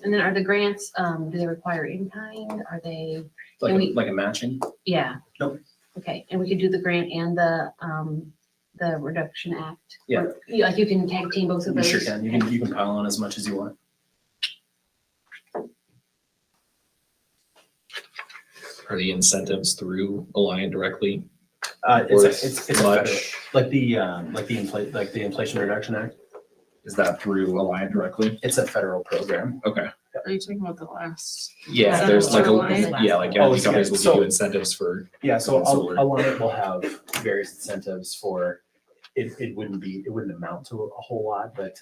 And then are the grants, do they require in kind? Are they? Like a matching? Yeah. Nope. Okay, and we could do the grant and the Reduction Act? Yeah. Or, like you can tag team both of You those? sure can. You can pile on as much as you want. Are the incentives through Alliant directly? It's a much? federal, like the Inflation Reduction Act. Is that through Alliant directly? It's a federal program. Okay. Are you talking about the last? Yeah, Yeah. there's like Alliant. yeah, like Oh, energy companies will so- give you incentives for. Yeah, so Solar. Alliant will have various incentives for, it wouldn't amount to a whole lot, but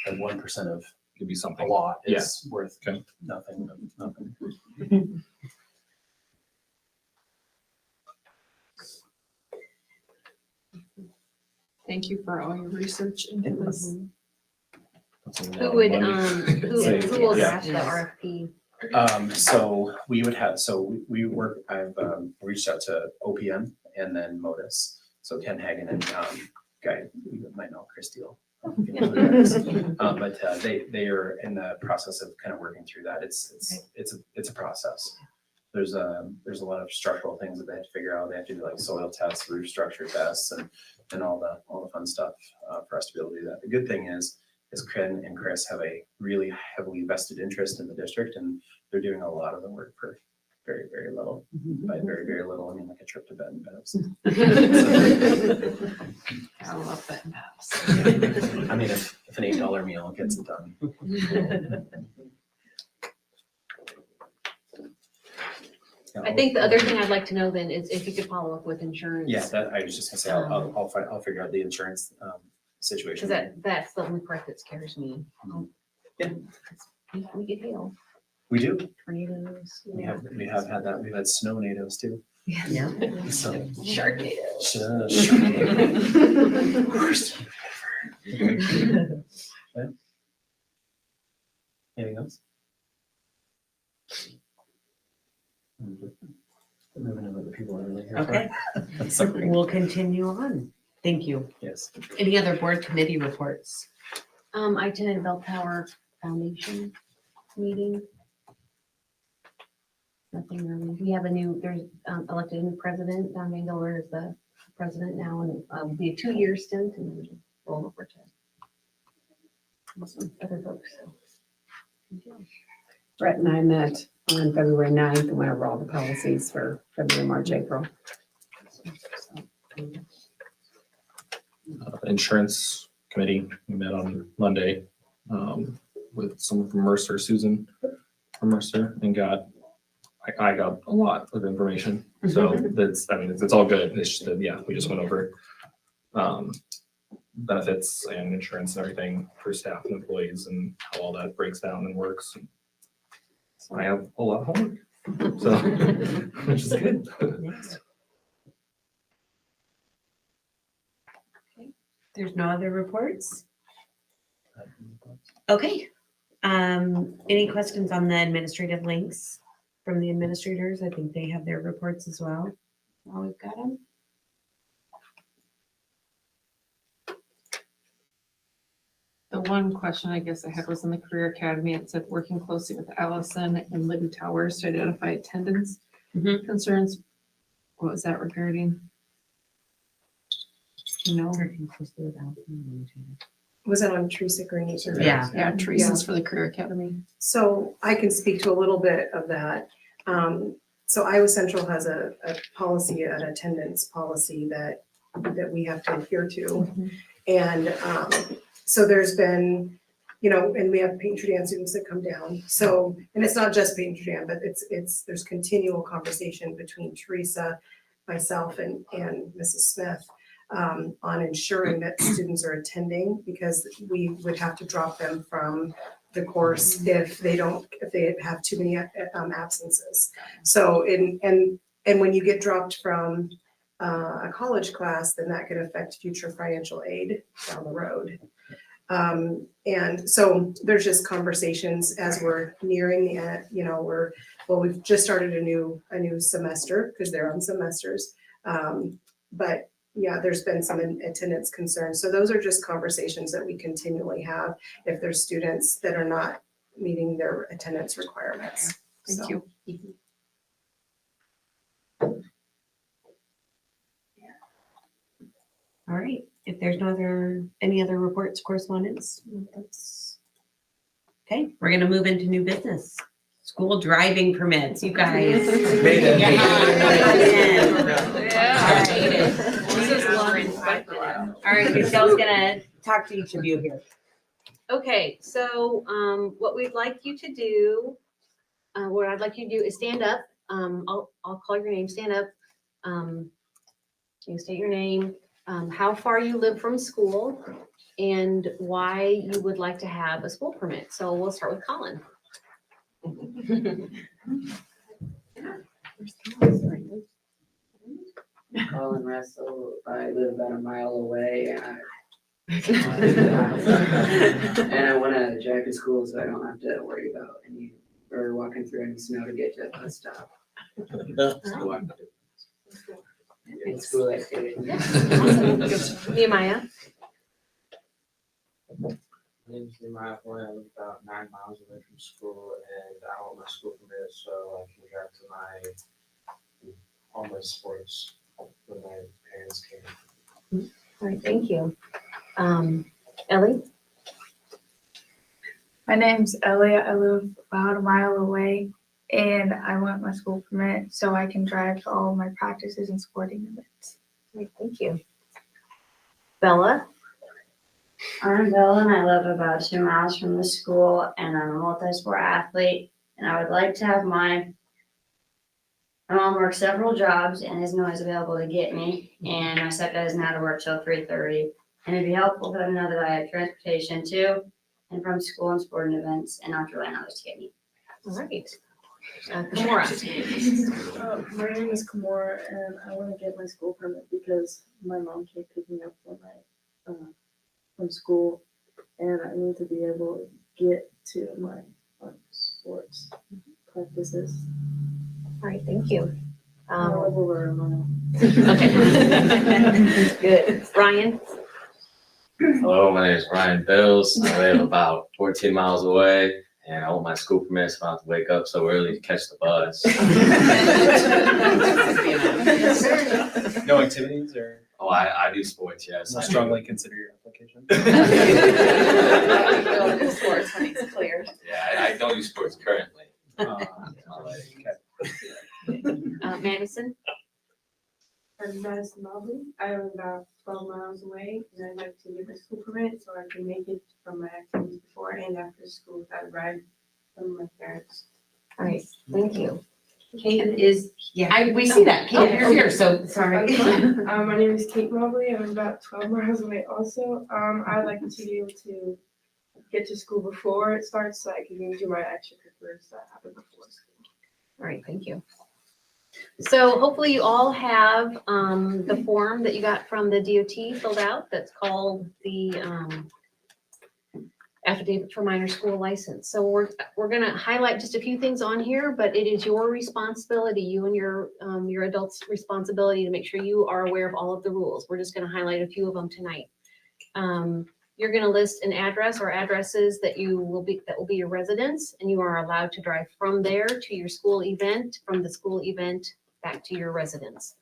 1% of Could be a something. lot is worth Okay. nothing. Thank you for all your research into this. Who would, who will Yeah. draft the RFP? So we would have, we work, I've reached out to OPM and then Modus. So Ken Hagen and guy, you might know Chris Steele. But they are in the process of kind of working through that. It's a process. There's a lot of structural things that they have to figure out. They have to do like soil tests, roof structure tests, and all the fun stuff for us to be able to do that. The good thing is Ken and Chris have a really heavily vested interest in the district, and they're doing a lot of the work for very, very little. By very, very little, I mean like a trip to bed and Bev's. I love that maps. I mean, if an $8 meal gets it done. I think the other thing I'd like to know then is if you could follow up with insurance. Yeah, that, I was just gonna say, I'll figure out the insurance, situation. Because that's the only part that scares me. Yeah. We get hail, We do, tornadoes. we have had that, we've had snow nados too. Yeah. So. Sharknado. Shush. Worst ever. Yeah. Anything else? Moving on to the people that are really here. Okay, Sorry. we'll continue on. Thank you. Yes. Any other board committee reports? I attended Bell Tower Foundation meeting. Nothing really. We have there's elected a new president. Don Mangler is the president now, and will be a 2-year stint and then roll over to some other folks. So. Brett and I met on February 9th and went over all the policies for February, March, April. Insurance committee, we met on Monday, with someone from Mercer, Susan from Mercer, and I got a lot of information. So that's, I mean, it's all good. It's just that, yeah, we just went over, benefits and insurance and everything for staff and employees and how all that breaks down and works. So I have a lot of homework, so, which is good. There's no other reports? Okay. Any questions on the administrative links from the administrators? I think they have their reports as well. While we've got them. The one question I guess I had was in the Career Academy. It said working closely with Allison and Libby Towers to identify attendance concerns. What was that regarding? No. Was that on Teresa Greene? Yeah. Yeah, Teresa's for the Career Academy. So I can speak to a little bit of that. So Iowa Central has a policy, an attendance policy that we have to adhere to. And so there's been, and we have paint dance students that come down. So, and it's not just paint dance, but there's continual conversation between Teresa, myself, and Mrs. Smith on ensuring that students are attending, because we would have to drop them from the course if they have too many absences. So, and when you get dropped from a college class, then that could affect future financial aid down the road. And so there's just conversations as we're nearing the end, we've just started a new semester because they're on semesters. But yeah, there's been some attendance concerns. So those are just conversations that we continually have if there's students that are not meeting their attendance requirements. Thank you. All right. If there's any other reports, correspondence, that's okay. We're gonna move into new business. School driving permits, you guys. Made it. All right, Michelle's gonna talk to each of you here. Okay, so what we'd like you to do, what I'd like you to do is stand up. I'll call your name, stand up. You state your name, how far you live from school, and why you would like to have a school permit. So we'll start with Colin. Colin Russell, I live about a mile away and I want to drive to school so I don't have to worry about walking through any snow to get to a bus stop. It's school activity. Awesome. Nehemiah. My name's Nehemiah Floyd. I live about 9 miles away from school and I want my school permit so I can drive to all my sports when my parents came. All right, thank you. Ellie? My name's Ellie. I live about a mile away and I want my school permit so I can drive to all my practices and sporting events. All right, thank you. Bella? I'm Bill and I live about 2 miles from the school and I'm a multi-sport athlete and I would like to have my My mom works several jobs and isn't always available to get me, and my stepdad isn't out of work till 3:30. And it'd be helpful if I know that I have transportation to and from school and sporting events, and not to rely on others to get me. All right. Kimura. My name is Kamora, and I want to get my school permit because my mom can't pick me up from school, and I need to be able to get to my sports practices. All right, thank you. I live over a mile. Okay. Good. Ryan? Hello, my name is Ryan Bills. I live about 14 miles away, and I want my school permit, so I don't have to wake up so early to catch the bus. No activities or Oh, I do sports, yes. I do. strongly consider your application? Sports when it's cleared. Yeah, I don't do sports currently. Okay. Madison? I'm Madison Mobley. I live about 12 miles away, and I'd like to get a school permit so I can make it from my activities before and after school without a ride from my parents. All right, thank you. Kate is, we see that. Kate, you're here, so sorry. My name is Kate Mobley. I'm about 12 miles away also. I'd like to be able to get to school before it starts so I can do my extracurriculars that happen before school. All right, thank you. So hopefully you all have the form that you got from the DOT filled out that's called the affidavit for minor school license. So we're gonna highlight just a few things on here, but it is your responsibility, you and your adults' responsibility to make sure you are aware of all of the rules. We're just gonna highlight a few of them tonight. You're gonna list an address or addresses that will be your residence, and you are allowed to drive from there to your school event, from the school event back to your residence.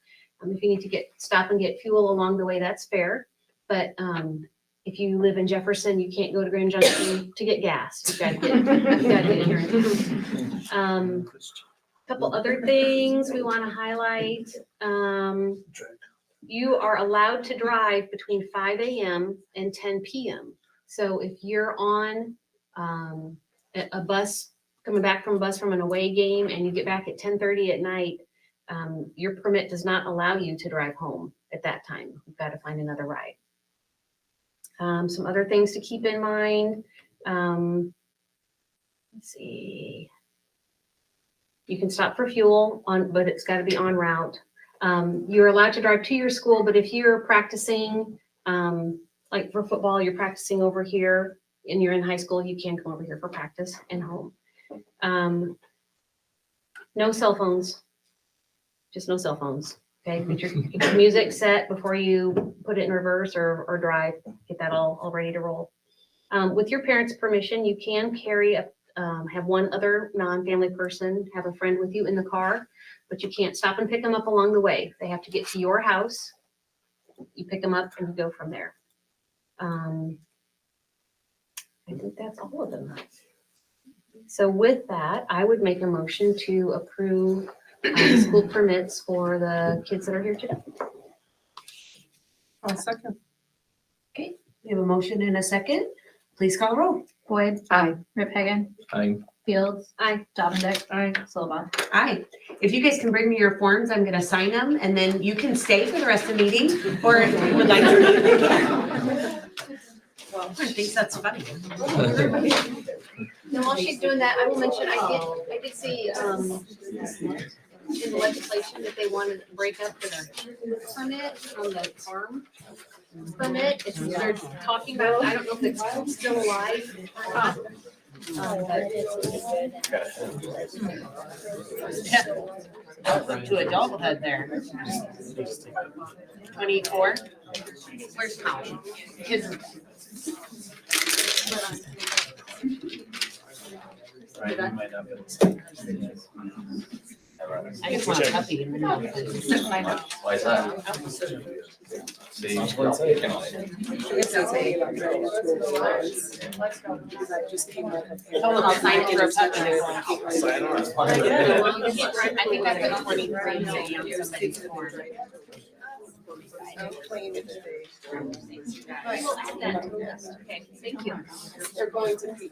If you need to stop and get fuel along the way, that's fair. But if you live in Jefferson, you can't go to Grand Junction to get gas. You gotta get here. Couple other things we want to highlight. You are allowed to drive between 5 a.m. and 10 p.m. So if you're on a bus, coming back from a bus from an away game, and you get back at 10:30 at night, your permit does not allow you to drive home at that time. You've got to find another ride. Some other things to keep in mind. Let's see. You can stop for fuel but it's got to be en route. You're allowed to drive to your school, but if you're practicing, like for football, you're practicing over here and you're in high school, you can come over here for practice and home. No cell phones, just no cell phones. Okay, get your music set before you put it in reverse or drive. Get that all ready to roll. With your parents' permission, you can have one other non-family person, have a friend with you in the car, but you can't stop and pick them up along the way. They have to get to your house. You pick them up and you go from there. I think that's all of them. So with that, I would make a motion to approve school permits for the kids that are here today. I'll second. Okay, we have a motion and a second. Please call the roll. Boyd. Aye. Rip Hagan. I Fields. Aye. Dominic. Aye. Silva. Aye. If you guys can bring me your forms, I'm gonna sign them, and then you can stay for the rest of the meeting, or if you would like to leave, you can. I think that's funny. Now, while she's doing that, I will mention, I did see, in the legislation that they wanted to break up the permit from the farm permit. They're talking about, I don't know if it's still alive or not. To adulthood there. 24. Where's Colin? Kids. Right, you might not be able to see. I just want a puppy. Why is that? See, It's okay. Oh, I'll sign it for a puppy. sign on. I think that's the 23 that you have somebody's form. claim it. Okay, thank you. They're going to be.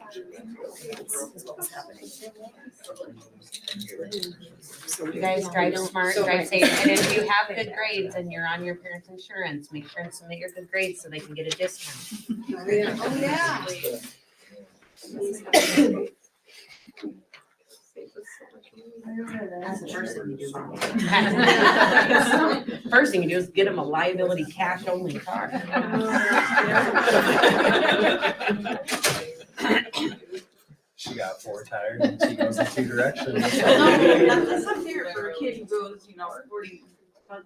You guys drive smart, drive safe, and if you have good grades and you're on your parents' insurance, make sure and submit your good grades so they can get a discount. Oh, yeah. That's the first thing you do. First thing you do is get them a liability cash only car. She got 4 tires and she goes in 2 directions. That's not fair for a kid who goes,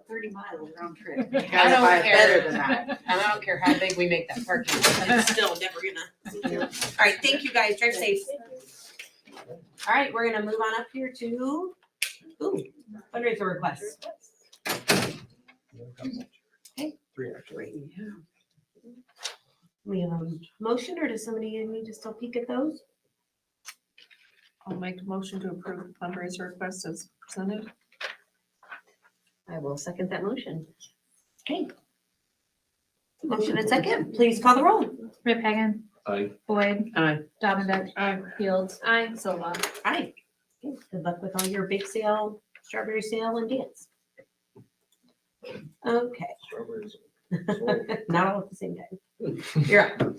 30 miles round trip. I don't care. And I don't care how big we make that parking lot, it's still never gonna. All right, thank you guys, drive safe. All right, we're gonna move on up here to, fundraiser requests. Okay. 3 actually. We have a motion, or does somebody need to still peek at those? I'll make a motion to approve the fundraiser request as presented. I will second that motion. Okay. Motion and second, please call the roll. Rip Hagan, I Boyd, Aye. Donovan, Fields, Aye. Silva. Aye. Okay, good luck with all your bake sale, strawberry sale and dance. Okay. Not all at the same time. You're up.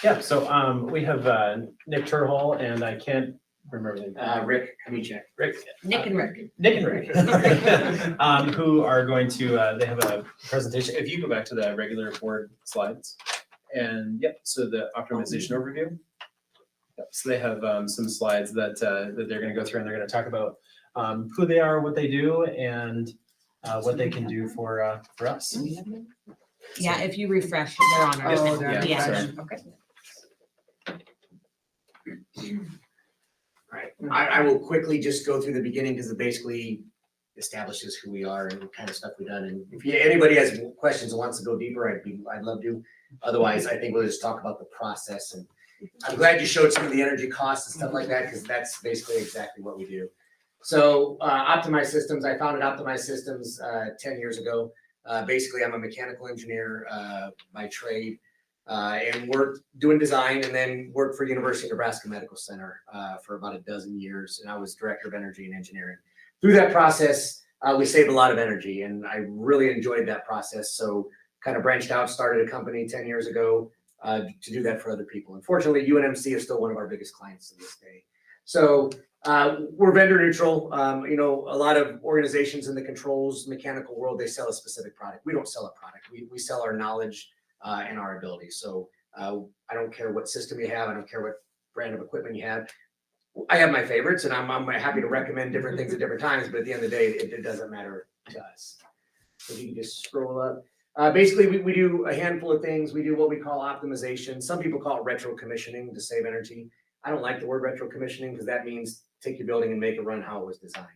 Yeah, so we have Nick Turhall and I can't remember the name. Rick Kamichek. Rick. Nick and Rick. Nick and Rick. Who are going to, they have a presentation. If you go back to the regular board slides. And yep, so the optimization overview. Yep, so they have some slides that they're gonna go through and they're gonna talk about who they are, what they do, and what they can do for us. Yeah, if you refresh, they're on our. Oh, they're on Yeah. sorry. Okay. All right, I will quickly just go through the beginning because it basically establishes who we are and what kind of stuff we've done. And if anybody has questions and wants to go deeper, I'd love to. Otherwise, I think we'll just talk about the process. And I'm glad you showed some of the energy costs and stuff like that because that's basically exactly what we do. So Optimized Systems, I founded Optimized Systems 10 years ago. Basically, I'm a mechanical engineer by trade. And worked doing design and then worked for University of Nebraska Medical Center for about a dozen years. And I was director of energy and engineering. Through that process, we saved a lot of energy and I really enjoyed that process. So kind of branched out, started a company 10 years ago to do that for other people. Unfortunately, UNMC is still one of our biggest clients to this day. So we're vendor neutral. A lot of organizations in the controls mechanical world, they sell a specific product. We don't sell a product. We sell our knowledge and our ability. So I don't care what system you have. I don't care what brand of equipment you have. I have my favorites and I'm happy to recommend different things at different times, but at the end of the day, it doesn't matter to us. So you can just scroll up. Basically, we do a handful of things. We do what we call optimization. Some people call it retro commissioning to save energy. I don't like the word retro commissioning because that means take your building and make it run how it was designed.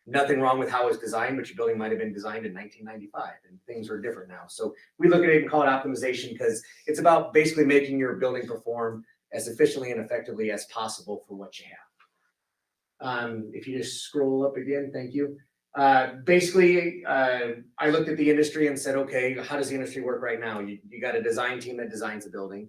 Nothing wrong with how it was designed, but your building might have been designed in 1995 and things are different now. So we look at it and call it optimization because it's about basically making your building perform as efficiently and effectively as possible for what you have. If you just scroll up again, thank you. Basically, I looked at the industry and said, okay, how does the industry work right now? You got a design team that designs a building.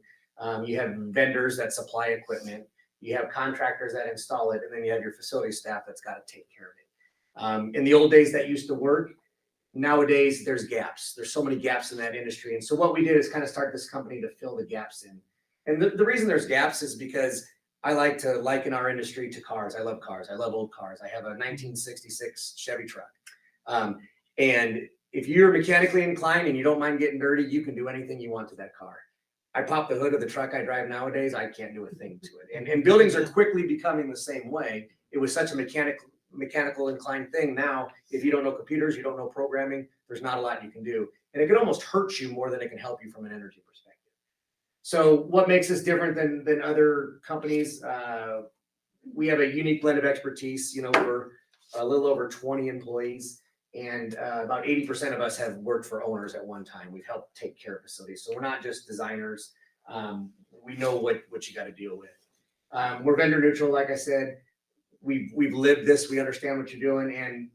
You have vendors that supply equipment. You have contractors that install it, and then you have your facility staff that's got to take care of it. In the old days that used to work. Nowadays, there's gaps. There's so many gaps in that industry. And so what we did is kind of start this company to fill the gaps in. And the reason there's gaps is because I like to liken our industry to cars. I love cars. I love old cars. I have a 1966 Chevy truck. And if you're mechanically inclined and you don't mind getting dirty, you can do anything you want to that car. I pop the hood of the truck I drive nowadays, I can't do a thing to it. And buildings are quickly becoming the same way. It was such a mechanical inclined thing. Now, if you don't know computers, you don't know programming, there's not a lot you can do. And it can almost hurt you more than it can help you from an energy perspective. So what makes us different than other companies? We have a unique blend of expertise. We're a little over 20 employees and about 80% of us have worked for owners at one time. We've helped take care of facilities. So we're not just designers. We know what you got to deal with. We're vendor neutral, like I said. We've lived this. We understand what you're doing. And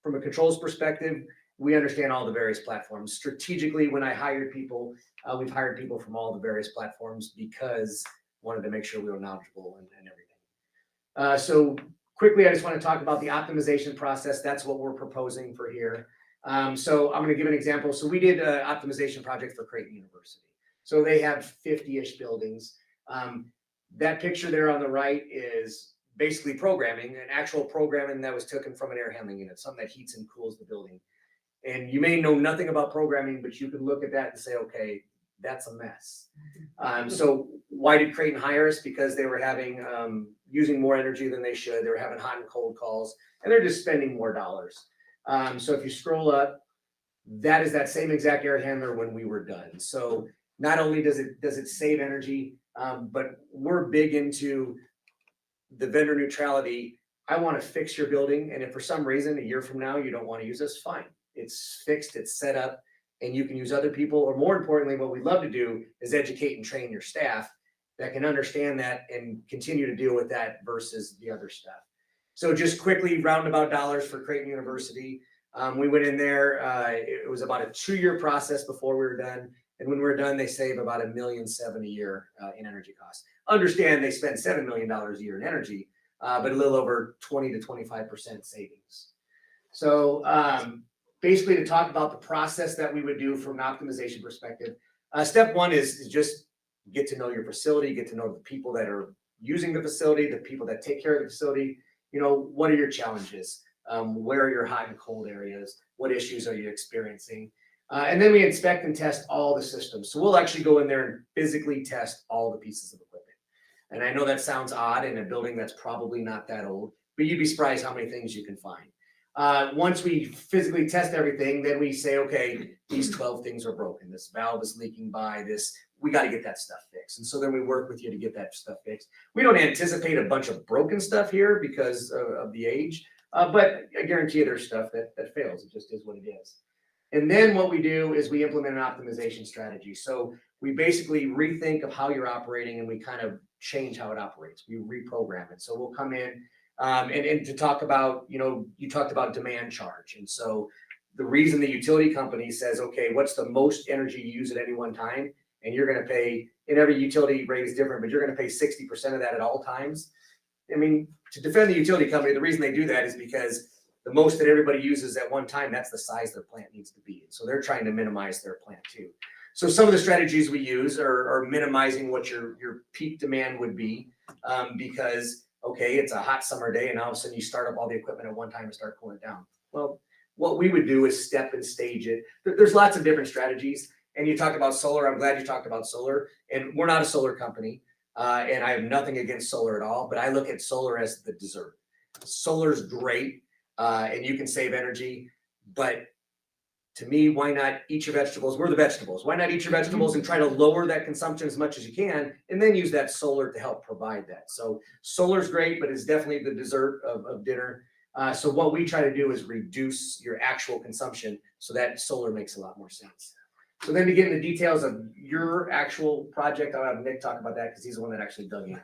from a controls perspective, we understand all the various platforms. Strategically, when I hired people, we've hired people from all the various platforms because wanted to make sure we were knowledgeable and everything. So quickly, I just want to talk about the optimization process. That's what we're proposing for here. So I'm going to give an example. So we did an optimization project for Creighton University. So they have 50-ish buildings. That picture there on the right is basically programming, an actual programming that was taken from an air handling unit, something that heats and cools the building. And you may know nothing about programming, but you could look at that and say, okay, that's a mess. So why did Creighton hire us? Because they were having, using more energy than they should. They were having hot and cold calls, and they're just spending more dollars. So if you scroll up, that is that same exact air handler when we were done. So not only does it save energy, but we're big into the vendor neutrality. I want to fix your building, and if for some reason a year from now you don't want to use us, fine. It's fixed, it's set up, and you can use other people. Or more importantly, what we'd love to do is educate and train your staff that can understand that and continue to deal with that versus the other stuff. So just quickly, roundabout dollars for Creighton University. We went in there, it was about a 2-year process before we were done. And when we were done, they save about $1.7 million a year in energy costs. Understand they spend $7 million a year in energy, but a little over 20 to 25% savings. So basically to talk about the process that we would do from an optimization perspective, step one is just get to know your facility, get to know the people that are using the facility, the people that take care of the facility. You know, what are your challenges? Where are your hot and cold areas? What issues are you experiencing? And then we inspect and test all the systems. So we'll actually go in there and physically test all the pieces of equipment. And I know that sounds odd in a building that's probably not that old, but you'd be surprised how many things you can find. Once we physically test everything, then we say, okay, these 12 things are broken. This valve is leaking by this. We got to get that stuff fixed. And so then we work with you to get that stuff fixed. We don't anticipate a bunch of broken stuff here because of the age, but I guarantee you there's stuff that fails. It just is what it is. And then what we do is we implement an optimization strategy. So we basically rethink of how you're operating and we kind of change how it operates. We reprogram it. So we'll come in and to talk about, you know, you talked about demand charge. And so the reason the utility company says, okay, what's the most energy you use at any one time? And you're going to pay, and every utility rate is different, but you're going to pay 60% of that at all times. I mean, to defend the utility company, the reason they do that is because the most that everybody uses at one time, that's the size their plant needs to be. So they're trying to minimize their plant too. So some of the strategies we use are minimizing what your peak demand would be because, okay, it's a hot summer day and all of a sudden you start up all the equipment at one time and start cooling it down. Well, what we would do is step and stage it. There's lots of different strategies. And you talked about solar. I'm glad you talked about solar. And we're not a solar company. And I have nothing against solar at all, but I look at solar as the dessert. Solar's great. And you can save energy, but to me, why not eat your vegetables? We're the vegetables. Why not eat your vegetables and try to lower that consumption as much as you can, and then use that solar to help provide that. So solar's great, but it's definitely the dessert of dinner. So what we try to do is reduce your actual consumption so that solar makes a lot more sense. So then to get into details of your actual project, I'll have Nick talk about that because he's the one that actually dug in.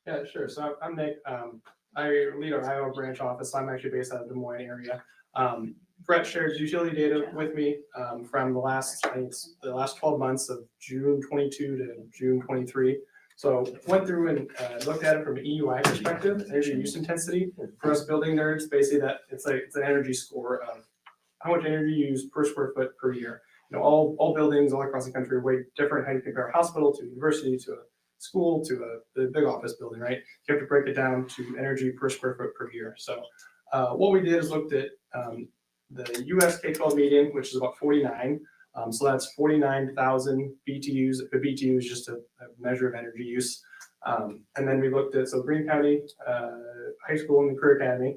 Yeah, sure. So I'm Nick. I lead our Iowa branch office. I'm actually based out of Des Moines area. Brett shares utility data with me from the last 12 months of June 22 to June 23. So went through and looked at it from an EUI perspective, energy use intensity. For us building nerds, basically that it's an energy score of how much energy used per square foot per year. You know, all buildings all across the country are way different. How you compare a hospital to a university to a school to a big office building, right? You have to break it down to energy per square foot per year. So what we did is looked at the US K-12 median, which is about 49. So that's 49,000 BTUs. A BTU is just a measure of energy use. And then we looked at, so Greene County High School and the Career Academy,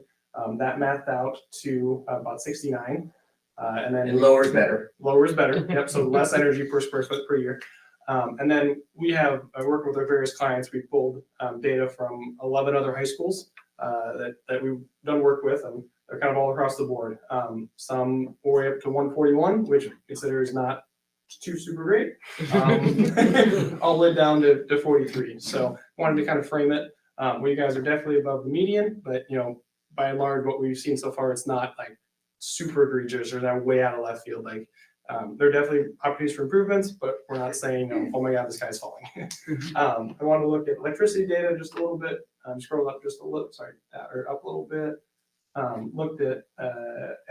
that mathed out to about 69. And then lower is better. Lower is better. Yep. So less energy per square foot per year. And then we have, working with our various clients, we pulled data from 11 other high schools that we've done work with, and they're kind of all across the board. Some all the way up to 141, which considers not too super great, all the way down to 43. So wanted to kind of frame it. Well, you guys are definitely above the median, but you know, by and large, what we've seen so far, it's not like super egregious or they're way out of left field. Like, there are definitely opportunities for improvements, but we're not saying, oh my God, the sky's falling. I want to look at electricity data just a little bit, scroll up just a little, sorry, or up a little bit. Looked at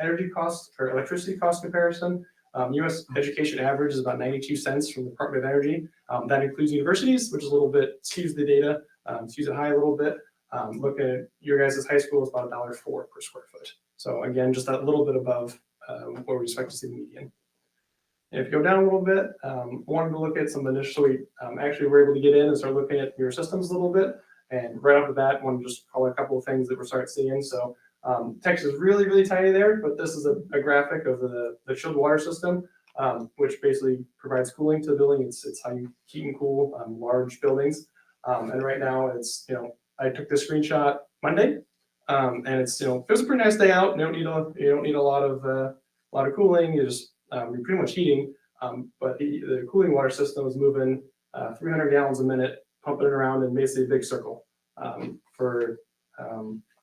energy cost or electricity cost comparison. US education average is about 92 cents from the Department of Energy. That includes universities, which is a little bit, skews the data, skews it high a little bit. Look at your guys' high school, it's about $1.04 per square foot. So again, just that little bit above where we expect to see the median. If you go down a little bit, I wanted to look at some initial, we actually were able to get in and start looking at your systems a little bit. And right off the bat, I want to just call a couple of things that we're starting seeing. So text is really, really tiny there, but this is a graphic of the chilled water system, which basically provides cooling to the building. It's how you heat and cool large buildings. And right now it's, I took this screenshot Monday, and it's, it was a pretty nice day out. You don't need a lot of cooling. You just, you're pretty much heating, but the cooling water system is moving 300 gallons a minute, pumping it around in basically a big circle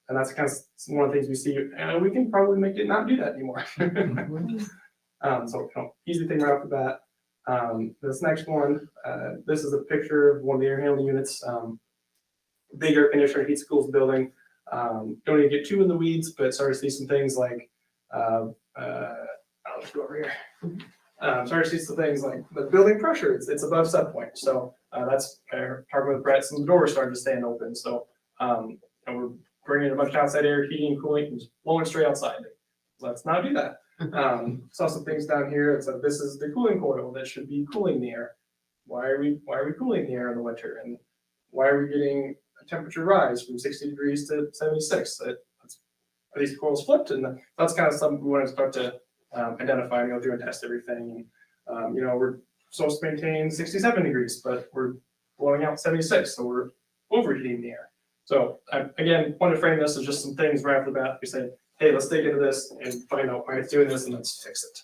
and that's kind of one of the things we see, and we can probably make it not do that anymore. So easy thing right off the bat. This next one, this is a picture of one of the air handling units. Big air conditioner heats cools the building. Don't need to get too in the weeds, but start to see some things like, I'll just go over here. Start to see some things like the building pressure, it's above set point. So that's talking with Brett, some of the doors started to stand open. So and we're bringing a bunch of outside air, heating and cooling, and just blowing straight outside. Let's not do that. Saw some things down here. It's like, this is the cooling coil that should be cooling the air. Why are we cooling the air in the winter? And why are we getting a temperature rise from 60 degrees to 76? Are these coils flipped? And that's kind of something we want to start to identify and go through and test everything. We're supposed to maintain 67 degrees, but we're blowing out 76, so we're overheating the air. So again, want to frame this as just some things right off the bat. We say, hey, let's dig into this and find out why it's doing this, and let's fix it.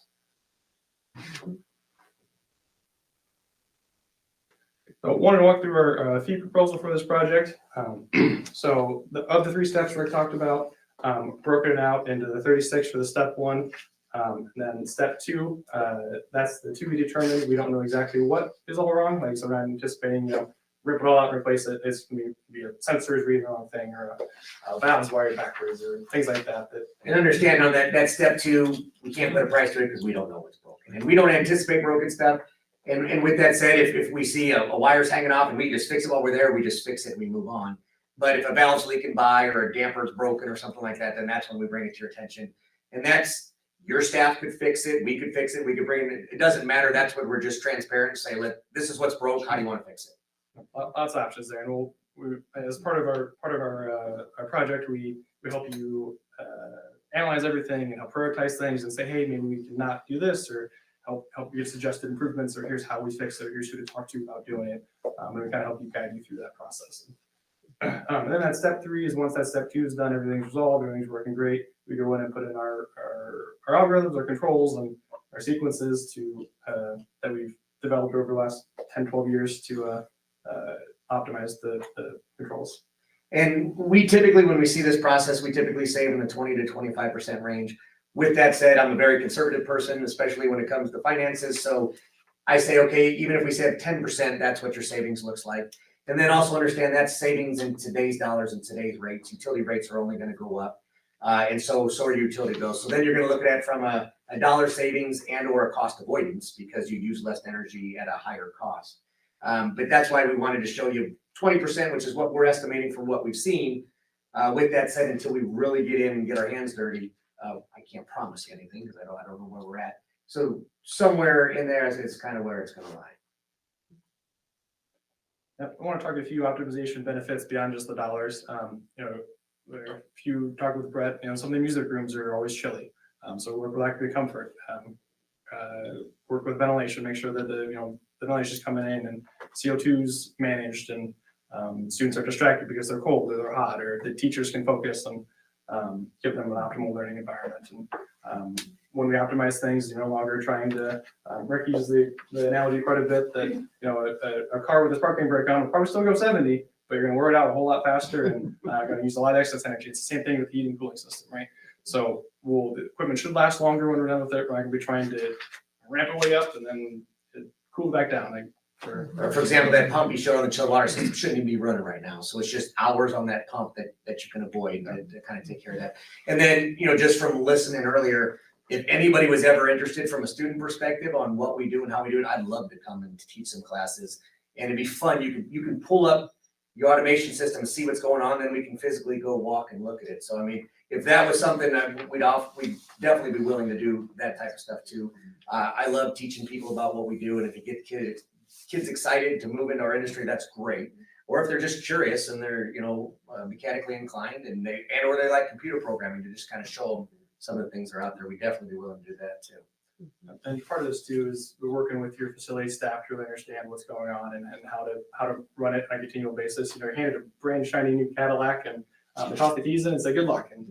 So I wanted to walk through our fee proposal for this project. So of the 3 steps Rick talked about, broken it out into the 36 for the step 1. And then step 2, that's the to be determined. We don't know exactly what is all wrong. Like, so we're not anticipating, rip it all out and replace it. It's going to be a sensors reading the wrong thing, or a valve's wired backwards, or things like that. And understand on that step 2, we can't put a price to it because we don't know what's broken. And we don't anticipate broken stuff. And with that said, if we see a wire's hanging off and we just fix it while we're there, we just fix it and we move on. But if a valve's leaking by or a damper's broken or something like that, then that's when we bring it to your attention. And that's, your staff could fix it, we could fix it, we could bring it. It doesn't matter. That's what we're just transparent and say, this is what's broke. How do you want to fix it? Lots of options there, and we as part of our project, we help you analyze everything and help prioritize things and say, hey, maybe we can not do this, or help you suggested improvements, or here's how we fix it, or here's who to talk to about doing it, and we kind of help you guide you through that process. And then that step 3 is, once that step 2 is done, everything's resolved, everything's working great, we go in and put in our algorithms, our controls, and our sequences that we've developed over the last 10, 12 years to optimize the controls. And we typically, when we see this process, we typically save in the 20 to 25% range. With that said, I'm a very conservative person, especially when it comes to finances. So I say, okay, even if we save 10%, that's what your savings looks like. And then also understand that's savings in today's dollars and today's rates. Utility rates are only going to go up. And so are utility bills. So then you're going to look at it from a dollar savings and or a cost avoidance, because you use less energy at a higher cost. But that's why we wanted to show you 20%, which is what we're estimating from what we've seen. With that said, until we really get in and get our hands dirty, I can't promise you anything because I don't know where we're at. So somewhere in there is kind of where it's going to lie. Yep. I want to target a few optimization benefits beyond just the dollars. If you talk with Brett, some of the music rooms are always chilly. So work with active comfort. Work with ventilation, make sure that the ventilation is coming in and CO2 is managed, and students are distracted because they're cold or they're hot, or the teachers can focus and give them an optimal learning environment. And when we optimize things, you're no longer trying to, Rick uses the analogy quite a bit that, a car with a sparking brake on will probably still go 70, but you're going to wear it out a whole lot faster and going to use a lot of excess energy. It's the same thing with the heating and cooling system, right? So the equipment should last longer when we're done with it. We're not gonna be trying to ramp it way up and then it cool back down, like For example, that pump you showed on the chilled water system shouldn't even be running right now. So it's just hours on that pump that you can avoid to kind of take care of that. And then, just from listening earlier, if anybody was ever interested from a student perspective on what we do and how we do it, I'd love to come and teach some classes. And it'd be fun. You can pull up your automation system and see what's going on, then we can physically go walk and look at it. So I mean, if that was something that we'd definitely be willing to do that type of stuff too. I love teaching people about what we do, and if you get kids excited to move into our industry, that's great. Or if they're just curious and they're mechanically inclined and or they like computer programming, to just kind of show them some of the things that are out there, we definitely be willing to do that too. And part of this too is we're working with your facility staff to really understand what's going on and how to run it on a continual basis. You're handed a brand shiny new Cadillac and they toss the keys in and say good luck. And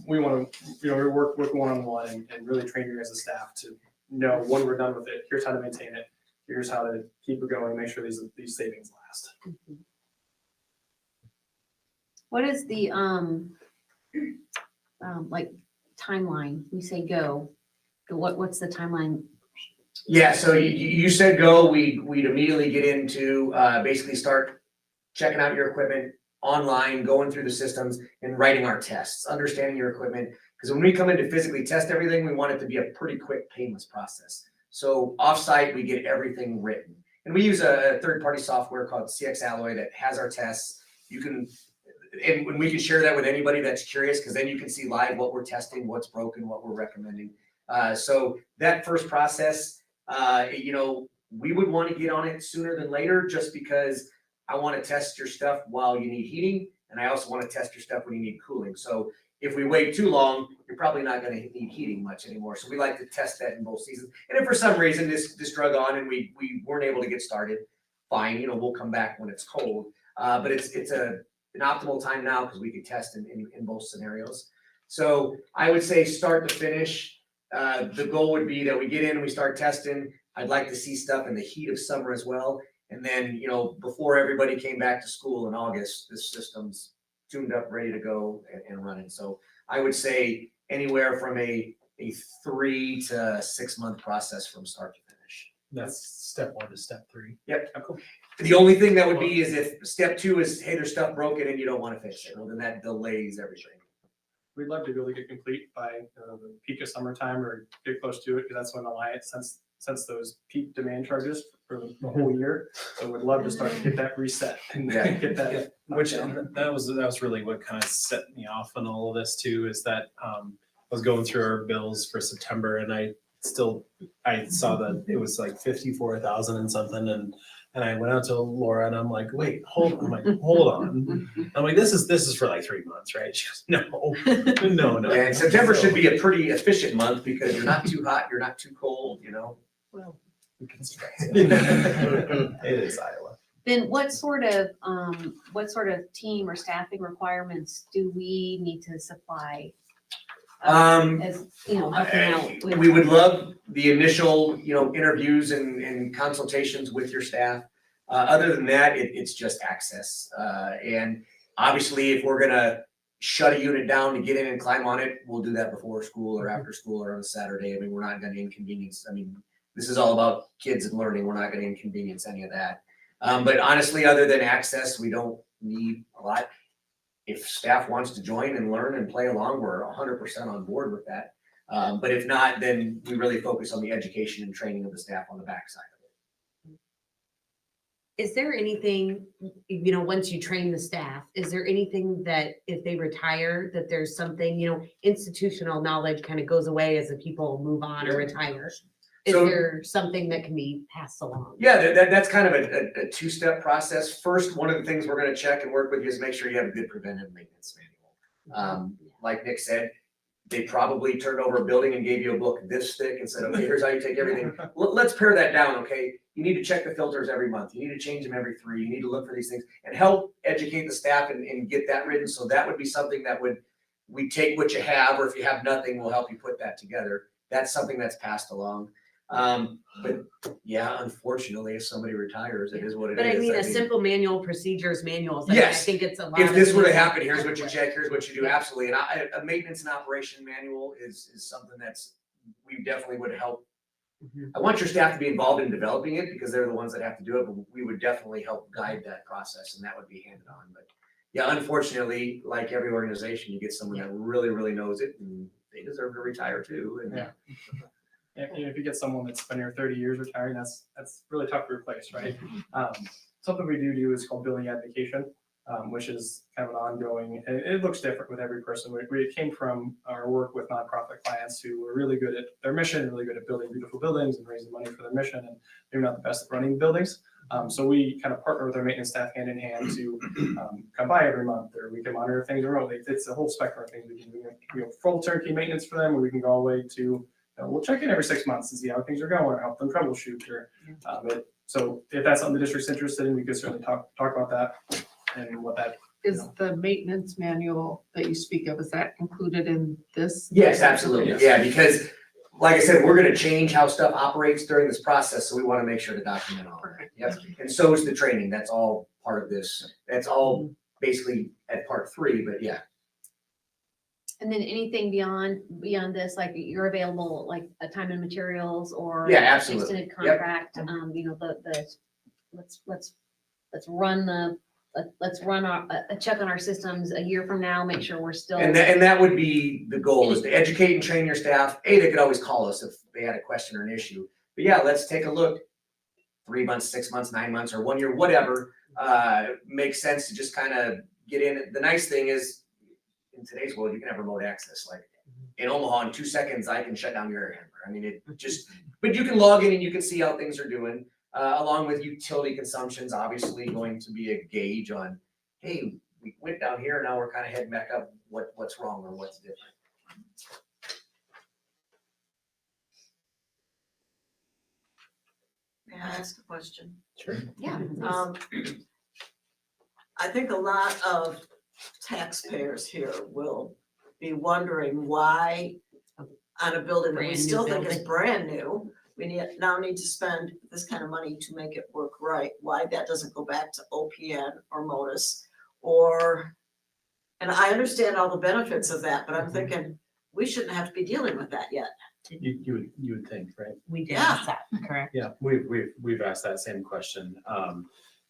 we want to work one-on-one and really train you as a staff to know when we're done with it, here's how to maintain it, here's how to keep it going, make sure these savings last. What is the like timeline? We say go. What's the timeline? Yeah, so you said go, we'd immediately get into basically start checking out your equipment online, going through the systems and writing our tests, understanding your equipment. Because when we come in to physically test everything, we want it to be a pretty quick, painless process. So offsite, we get everything written. And we use a third-party software called CX Alloy that has our tests. And when we can share that with anybody that's curious, because then you can see live what we're testing, what's broken, what we're recommending. So that first process, we would want to get on it sooner than later, just because I want to test your stuff while you need heating, and I also want to test your stuff when you need cooling. So if we wait too long, you're probably not going to need heating much anymore. So we like to test that in both seasons. And if for some reason this drug on and we weren't able to get started, fine, we'll come back when it's cold. But it's an optimal time now because we can test in both scenarios. So I would say start to finish. The goal would be that we get in and we start testing. I'd like to see stuff in the heat of summer as well. And then, before everybody came back to school in August, this system's tuned up, ready to go and running. So I would say anywhere from a 3 to 6 month process from start to finish. That's step 1 to step 3. Yep. Cool. The only thing that would be is if step 2 is, hey, there's stuff broken and you don't want to fix it. Well, then that delays everything. We'd love to be able to get complete by the peak of summertime or get close to it, because that's when Alliance sends those peak demand charges for the whole year. So we'd love to start to get that reset and get that. Which that was really what kind of set me off on all of this too, is that I was going through our bills for September and I saw that it was like 54,000 and something, and I went out to Laura and I'm like, wait, hold on. I'm like, this is for like 3 months, right? She goes, no. Yeah, and September should be a pretty efficient month because you're not too hot, you're not too cold, Well, we can it is Iowa. Then what sort of team or staffing requirements do we need to supply? As helping out with. We would love the initial, interviews and consultations with your staff. Other than that, it's just access. And obviously, if we're gonna shut a unit down to get in and climb on it, we'll do that before school or after school or on a Saturday. I mean, we're not gonna inconvenience. I mean, this is all about kids and learning. We're not gonna inconvenience any of that. But honestly, other than access, we don't need a lot. If staff wants to join and learn and play along, we're 100% on board with that. But if not, then we really focus on the education and training of the staff on the backside of it. Is there anything, once you train the staff, is there anything that if they retire, that there's something, institutional knowledge kind of goes away as the people move on or retire? Is there something that can be passed along? Yeah, that's kind of a two-step process. First, one of the things we're going to check and work with you is make sure you have a good preventive maintenance manual. Like Nick said, they probably turned over a building and gave you a book this thick and said, okay, here's how you take everything. Let's pare that down, okay? You need to check the filters every month. You need to change them every 3. You need to look for these things and help educate the staff and get that written. So that would be something that we take what you have, or if you have nothing, we'll help you put that together. That's something that's passed along. But yeah, unfortunately, if somebody retires, it is what it is. But I mean, a simple manual procedures manuals, I Yes. think it's a lot. If this were to things happen, that here's help what you with. check, here's what you do, absolutely. And a maintenance and operation manual is something that's, we definitely would help. I want your staff to be involved in developing it because they're the ones that have to do it, but we would definitely help guide that process and that would be handed on. But yeah, unfortunately, like every organization, you get someone that really, really knows it and they deserve to retire too. And Yeah. If you get someone that's been here 30 years retiring, that's really tough to replace, right? Something we do is called building advocation, which is kind of an ongoing, and it looks different with every person. We came from our work with nonprofit clients who were really good at their mission, really good at building beautiful buildings and raising money for their mission, and they're not the best at running buildings. So we kind of partner with our maintenance staff hand in hand to come by every month, or we can monitor things remotely. It's a whole spectrum of things we can do. We have full turnkey maintenance for them, or we can go all the way to, we'll check in every 6 months and see how things are going, or help them troubleshoot. Or so if that's something the district's interested in, we could certainly talk about that and what that Is the maintenance manual that you speak of, is that included in this? yes, absolutely. Yeah, because like I said, we're gonna change how stuff operates during this process, so we wanna make sure to document all of that. Yep. And so is the training. That's all part of this. That's all basically at part 3, but yeah. And then anything beyond this, like you're available, like a time and materials or Yeah, absolutely. extended Yep. contract, you know, let's run a check on our systems a year from now, make sure we're still. And that would be the goal, is to educate and train your staff. They could always call us if they had a question or an issue. But yeah, let's take a look. 3 months, 6 months, 9 months, or 1 year, whatever, makes sense to just kind of get in. The nice thing is, in today's world, you can have remote access. Like in Omaha, in 2 seconds, I can shut down your air handler. I mean, it just, but you can log in and you can see how things are doing, along with utility consumptions, obviously going to be a gauge on, hey, we went down here, now we're kind of heading back up, what's wrong or what's different. May I ask a question? Sure. Yeah. I think a lot of taxpayers here will be wondering why on a building that we Brand new still think is building. brand new, we need to spend this kind of money to make it work right, why that doesn't go back to OPN or MODIS and I understand all the benefits of that, but I'm thinking we shouldn't have to be dealing with that yet. You would think, right? We did Yeah. ask that, correct? Yeah, we've asked that same question.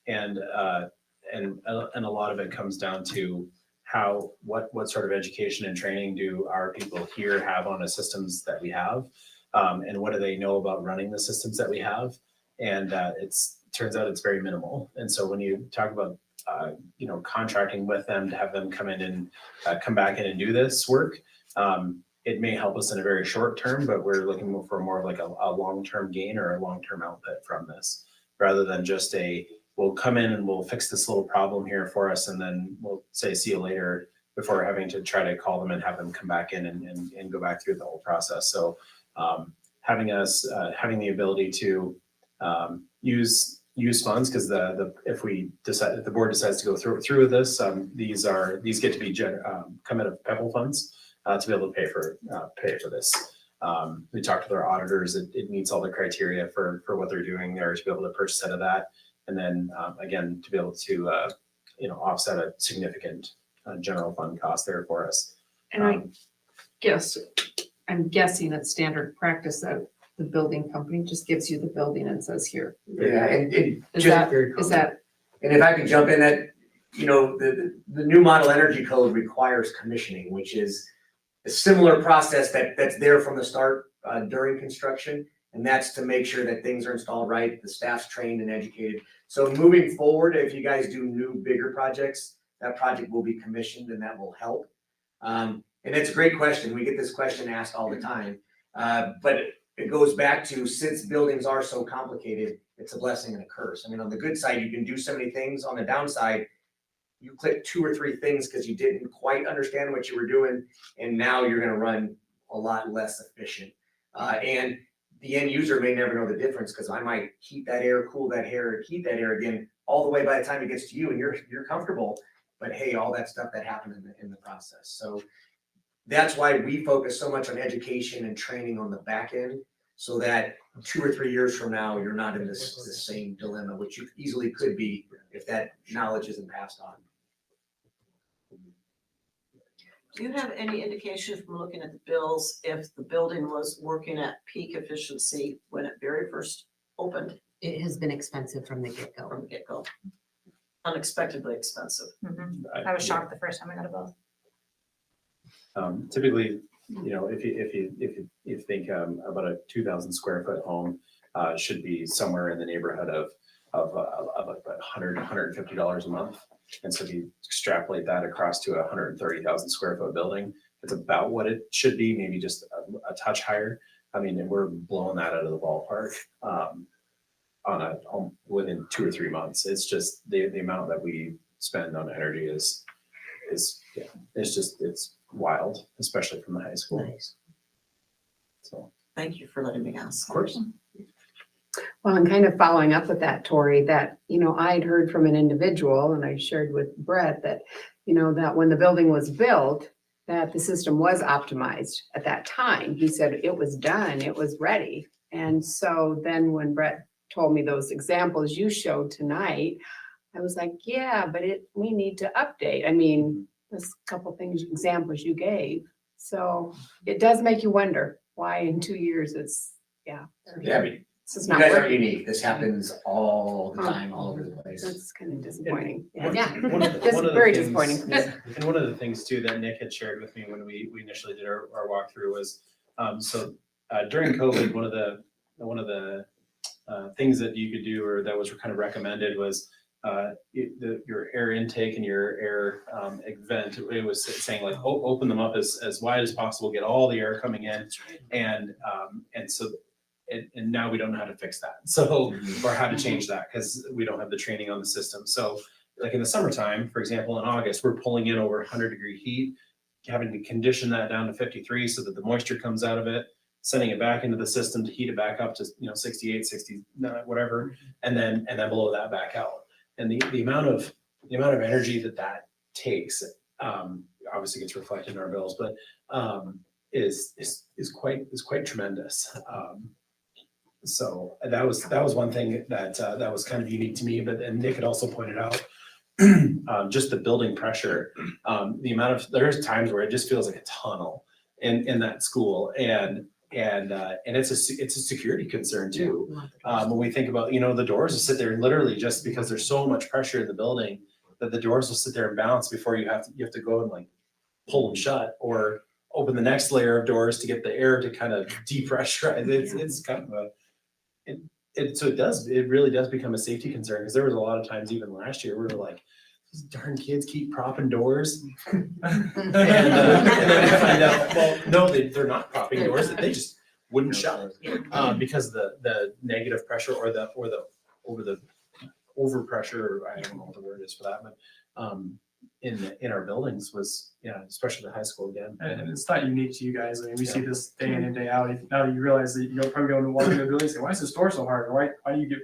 And a lot of it comes down to what sort of education and training do our people here have on the systems that we have? And what do they know about running the systems that we have? And turns out it's very minimal. And so when you talk about contracting with them to have them come in and come back in and do this work, it may help us in a very short term, but we're looking for more of like a long-term gain or a long-term output from this, rather than just we'll come in and we'll fix this little problem here for us, and then we'll say, see you later, before having to try to call them and have them come back in and go back through the whole process. So having the ability to use funds, because if the board decides to go through with this, these get to be come out of Pebble funds to be able to pay for this. We talked with our auditors; it meets all the criteria for what they're doing there to be able to purchase out of that, and then again to be able to offset a significant general fund cost there for us. And I'm guessing it's standard practice that the building company just gives you the building and says here. Yeah, and Is just that, very is that, and if I can jump in, that the new model energy code requires commissioning, which is a similar process that's there from the start during construction, and that's to make sure that things are installed right, the staff's trained and educated. So moving forward, if you guys do new bigger projects, that project will be commissioned and that will help. And it's a great question. We get this question asked all the time, but it goes back to, since buildings are so complicated, it's a blessing and a curse. I mean, on the good side, you can do so many things. On the downside, you click 2 or 3 things because you didn't quite understand what you were doing, and now you're going to run a lot less efficient. And the end user may never know the difference, because I might heat that air, cool that air, heat that air again, all the way by the time it gets to you and you're comfortable. But hey, all that stuff that happened in the process. So that's why we focus so much on education and training on the back end, so that 2 or 3 years from now, you're not in this same dilemma, which you easily could be if that knowledge isn't passed on. Do you have any indication from looking at the bills if the building was working at peak efficiency when it very first opened It has been expensive from the get-go. from the get-go? Unexpectedly expensive. I was shocked the first time I got a bill. Typically, if you think about a 2,000 square foot home, should be somewhere in the neighborhood of about $150 a month. And so if you extrapolate that across to a 130,000 square foot building, it's about what it should be, maybe just a touch higher. I mean, we're blowing that out of the ballpark within 2 or 3 months. It's just the amount that we spend on energy is it's wild, especially from the high school. Nice. So Thank you for letting me ask. of course. Well, and kind of following up with that, Tori, that, I'd heard from an individual and I shared with Brett that, that when the building was built, that the system was optimized at that time. He said it was done, it was ready. And so then when Brett told me those examples you showed tonight, I was like, yeah, but we need to update. I mean, there's a couple things, examples you gave. So it does make you wonder why in 2 years Yeah, I mean, this is you not guys aren't working. unique. This happens all the time, all over the place. That's kind of disappointing. One Yeah, of the very things- disappointing. And one of the things too that Nick had shared with me when we initially did our walkthrough was, during COVID, one of the things that you could do or that was kind of recommended was your air intake and your air vent. It was saying like open them up as wide as possible, get all the air coming in, and now we don't know how to fix that. So or how to change that because we don't have the training on the system. So like in the summertime, for example, in August, we're pulling in over 100-degree heat, having to condition that down to 53 so that the moisture comes out of it, sending it back into the system to heat it back up to 68, 69, whatever, and then blow that back out. And the amount of energy that takes obviously gets reflected in our bills, but is quite tremendous. So that was one thing that was kind of unique to me. And Nick had also pointed out just the building pressure, there's times where it just feels like a tunnel in that school, and it's a security concern too. When we think about, the doors will sit there literally just because there's so much pressure in the building that the doors will sit there and bounce before you have to go and like pull them shut or open the next layer of doors to get the air to kind of depressurize. It's kind of it really does become a safety concern because there was a lot of times even last year we were like, these darn kids keep propping doors. and then we find out, well, no, they're not propping doors, they just wouldn't shut because the negative pressure or the overpressure, I don't know what the word is for that, but in our buildings was, especially the high school again. And it's not unique to you guys. I mean, we see this day in and day out. Now that you realize that you'll probably go into walk into a building and say, why is this door so hard? Or why do you get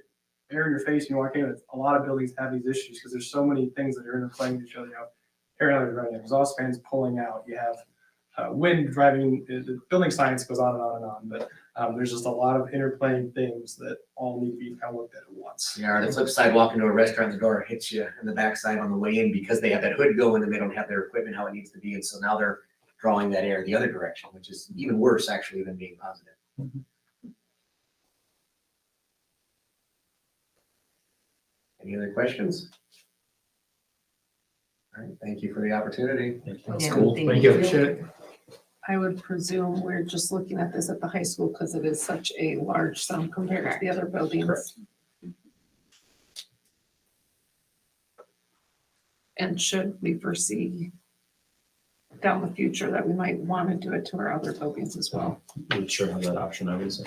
air in your face when you walk in? A lot of buildings have these issues because there's so many things that are interplaying with each other. Air out, running, exhaust fans pulling out. You have wind driving. The building science goes on and on and on. But there's just a lot of interplaying things that all need to be kind of looked at once. Yeah, on the flip side, walking to a restaurant, the door hits you in the backside on the way in because they have that hood going and they don't have their equipment how it needs to be. And so now they're drawing that air the other direction, which is even worse actually than being positive. Any other questions? All right, thank you for the opportunity. That's cool. Thank you. I would presume we're just looking at this at the high school because it is such a large sum compared to the other buildings. Correct. And should we foresee down the future that we might want to do it to our other buildings as well? We'd sure have that option, I would say.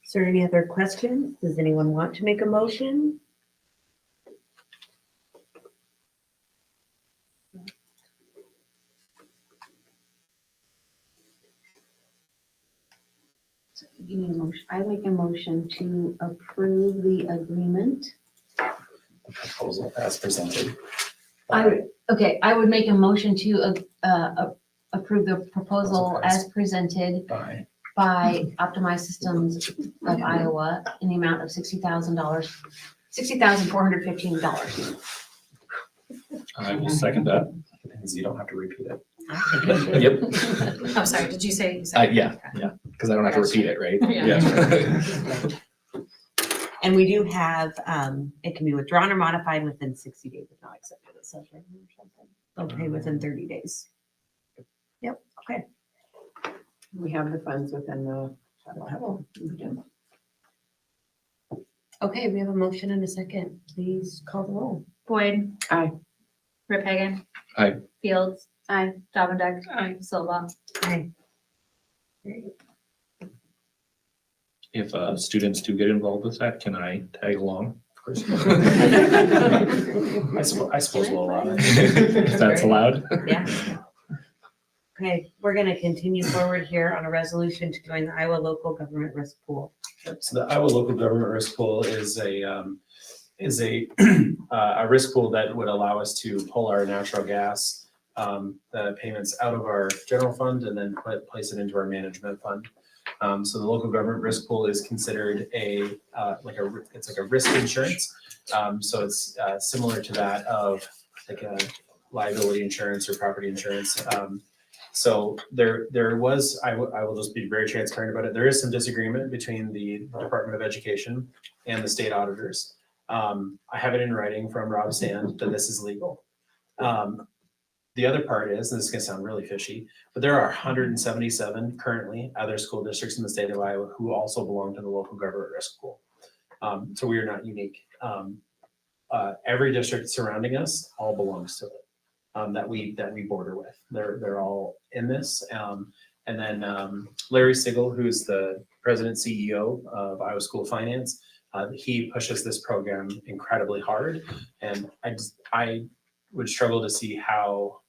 Is there any other questions? Does anyone want to make a motion? You need a motion. I make a motion to approve the agreement Proposal as presented. I would make a motion to approve the proposal as presented Bye. by Optimized Systems of Iowa in the amount of $60,415. I will second that. Because you don't have to repeat it. Yep. Oh, sorry, did you say? Yeah, because I don't have to repeat it, right? Yeah. And we do have, it can be withdrawn or modified within 60 days if not accepted. It says right here or something. They'll pay within 30 days. Yep, okay. We have the funds within the. Okay, we have a motion and a second. Please call the roll. Boyd. Aye. Rip Hagan. Aye. Fields. Aye. Davendek. Aye. Silva. Aye. If students do get involved with that, can I tag along? Of course. I suppose we'll allow it. If that's allowed? Yeah. Okay, we're gonna continue forward here on a resolution to join the Iowa Local Government Risk Pool. So the Iowa Local Government Risk Pool is a a risk pool that would allow us to pull our natural gas payments out of our general fund and then place it into our management fund. So the local government risk pool is considered it's like a risk insurance. So it's similar to that of like a liability insurance or property insurance. So there was, I will just be very transparent about it. There is some disagreement between the Department of Education and the state auditors. I have it in writing from Rob Sand that this is legal. The other part is, and this is gonna sound really fishy, but there are 177 currently other school districts in the state of Iowa who also belong to the local government risk pool. So we are not unique. Every district surrounding us all belongs to it, that we border with. They're all in this. And then Larry Sigel, who's the president CEO of Iowa School of Finance, he pushes this program incredibly hard. And I would struggle to see how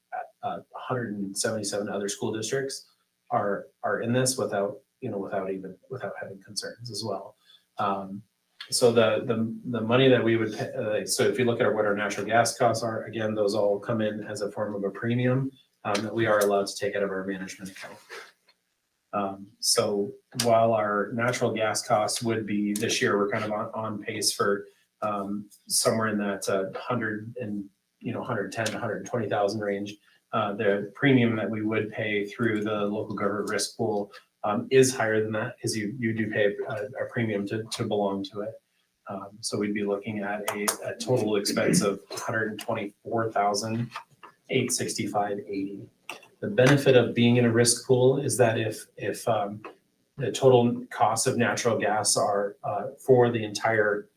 177 other school districts are in this without having concerns as well. So the money that we would pay, so if you look at what our natural gas costs are, again, those all come in as a form of a premium that we are allowed to take out of our management account. So while our natural gas costs would be this year, we're kind of on pace for somewhere in that 110 to 120,000 range. The premium that we would pay through the local government risk pool is higher than that because you do pay a premium to belong to it. So we'd be looking at a total expense of $124,865.80. The benefit of being in a risk pool is that if the total cost of natural gas are for the entire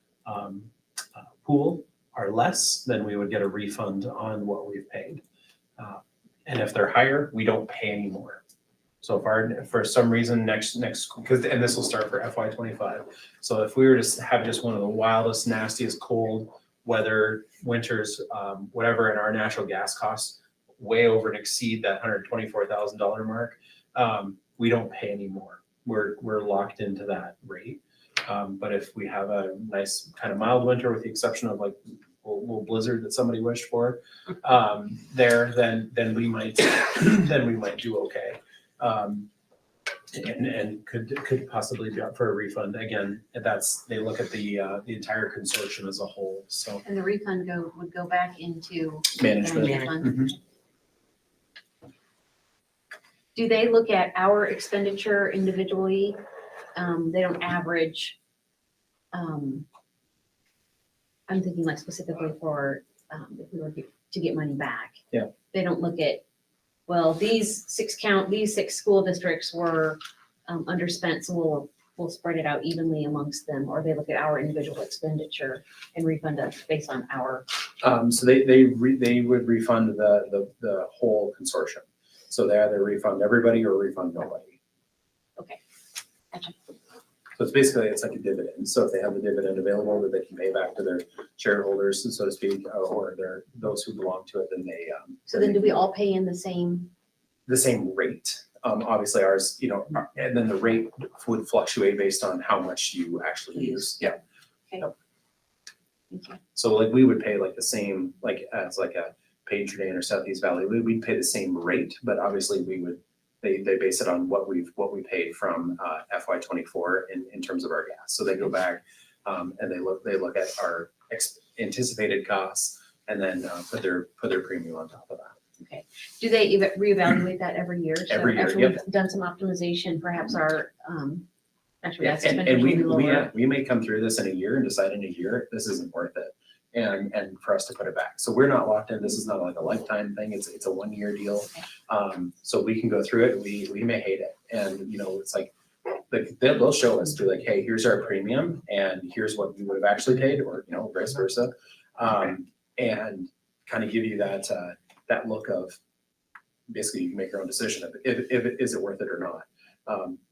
pool are less, then we would get a refund on what we've paid. And if they're higher, we don't pay anymore. So for some reason next, and this will start for FY25. So if we were to have just one of the wildest, nastiest cold weather winters, whatever, and our natural gas costs way over and exceed that $124,000 mark, we don't pay anymore. We're locked into that rate. But if we have a nice kind of mild winter, with the exception of like a little blizzard that somebody wished for, then we might do okay. And could possibly be up for a refund. Again, they look at the entire consortium as a whole. So And the refund would go back into management. fund. Do they look at our expenditure individually? They don't average. I'm thinking like specifically for if we were to get money back. Yeah. They don't look at, well, these six school districts were underspent, so we'll spread it out evenly amongst them, or they look at our individual expenditure and refund us based on our. So they would refund the whole consortium. So they either refund everybody or refund nobody. Okay. Gotcha. So it's like a dividend. So if they have the dividend available that they can pay back to their shareholders, so to speak, or those who belong to it, then they. So then do we all pay in the same? The same rate. Obviously ours, and then the rate would fluctuate based on how much you actually use. Yeah. Okay. Yep. Thank you. So like we would pay like the same, like as like a Patriot or Southeast Valley, we'd pay the same rate, but obviously they base it on what we paid from FY '24 in terms of our gas. So they go back and they look at our anticipated costs and then put their premium on top of that. Okay. Do they reevaluate that every year? So Every year, after yep. we've done some optimization, perhaps our, actually, Yeah, that's and expenditures will be lower. we may come through this in a year and decide in a year, this isn't worth it. And for us to put it back. So we're not locked in. This is not like a lifetime thing. It's a 1-year deal. So we can go through it. We may hate it. And, you know, it's like, they'll show us, be like, hey, here's our premium and here's what we would have actually paid, or, you know, vice versa. And kind of give you that look of, basically you can make your own decision of if is it worth it or not.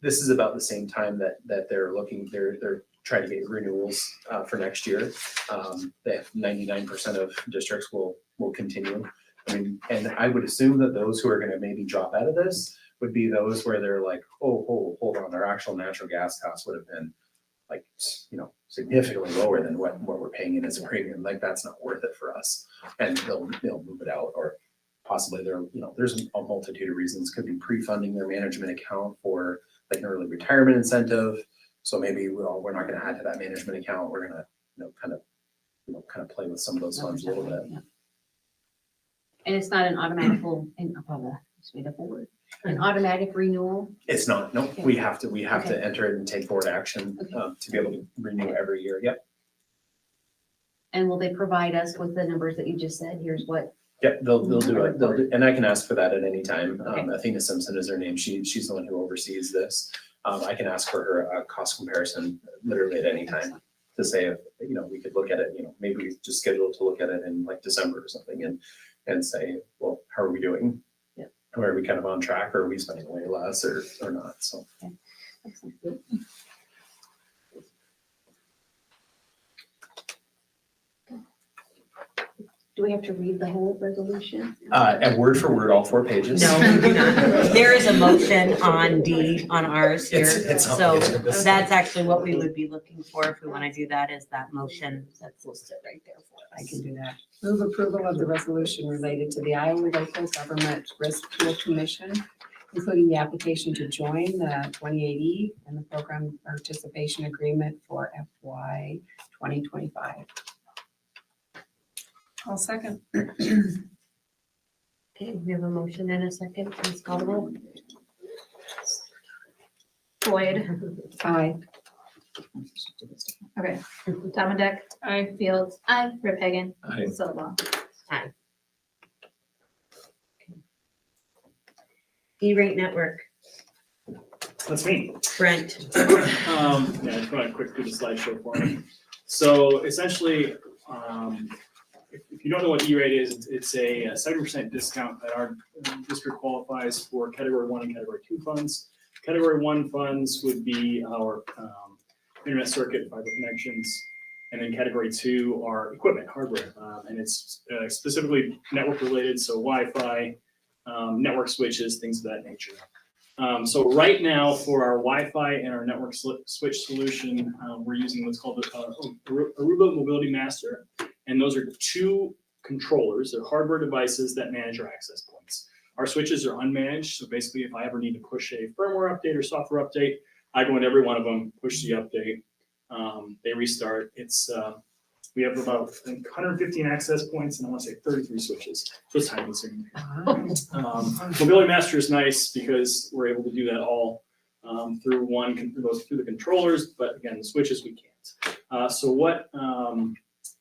This is about the same time that they're trying to get renewals for next year. They have 99% of districts will continue. I mean, and I would assume that those who are gonna maybe drop out of this would be those where they're like, oh, hold on, our actual natural gas costs would have been like, you know, significantly lower than what we're paying in as a premium. Like, that's not worth it for us. And they'll move it out, or possibly there's a multitude of reasons. Could be pre-funding their management account for like an early retirement incentive. So maybe we're not going to add to that management account. We're going to kind of play with some of those funds a little bit. Yeah. And it's not an automatic, an automatic renewal. It's not. No, Okay. we have to Okay. enter it and take board action to be able to renew every year. Yep. And will they provide us with the numbers that you just said? Here's what. Yep, they'll do it. And I can ask for that at any time. Okay. Athena Simpson is her name. She's the one who oversees this. I can ask for her a cost comparison literally at any time to say if, you know, we could look at it, you know, maybe we just schedule to look at it in like December or something and say, well, how are we doing? Yeah. Are we kind of on track, or are we spending way less or not? So. Okay. Excellent. Do we have to read the whole resolution? And word for word, all 4 pages. No, we do not. There is a motion on D on ours here. It's on So the agenda. that's actually what we would be looking for if we want to do that, is that motion that's listed right there for us. I can do that. Move approval of the resolution related to the Iowa Local Government Risk Pool Commission, including the application to join the 28E and the program participation agreement for FY 2025. I'll second. Okay, we have a motion and a second. Please call the roll. Boyd, Aye. okay, Dominic, Aye. Fields, Aye. Rip Hagan, Aye. Silva. E-rate network, That's me. Brent. Yeah, just want to quick do the slideshow for me. So essentially, if you don't know what E-rate is, it's a 7% discount that our district qualifies for Category 1 and Category 2 funds. Category 1 funds would be our internet circuit and fiber connections. And then Category 2 are equipment, hardware, and it's specifically network related, so Wi-Fi, network switches, things of that nature. So right now for our Wi-Fi and our network switch solution, we're using what's called Aruba Mobility Master. And those are 2 controllers. They're hardware devices that manage our access points. Our switches are unmanaged. So basically, if I ever need to push a firmware update or software update, I go into every one of them, push the update, they restart. We have about 115 access points, and I want to say 33 switches. So it's time consuming. Mobility Master is nice because we're able to do that all through the controllers, but again, the switches we can't. So what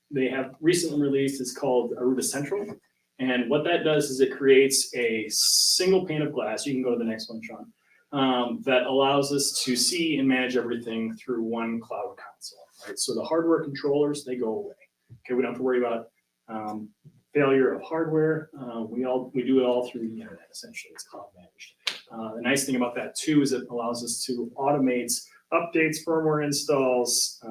they have recently released is called Aruba Central. And what that does is it creates a single pane of glass. You can go to the next one, Sean. That allows us to see and manage everything through one cloud console. Right? So the hardware controllers, they go away. Okay, we don't have to worry about failure of hardware. We do it all through the internet, essentially. It's cloud managed. The nice thing about that too is it allows us to automate updates, firmware installs,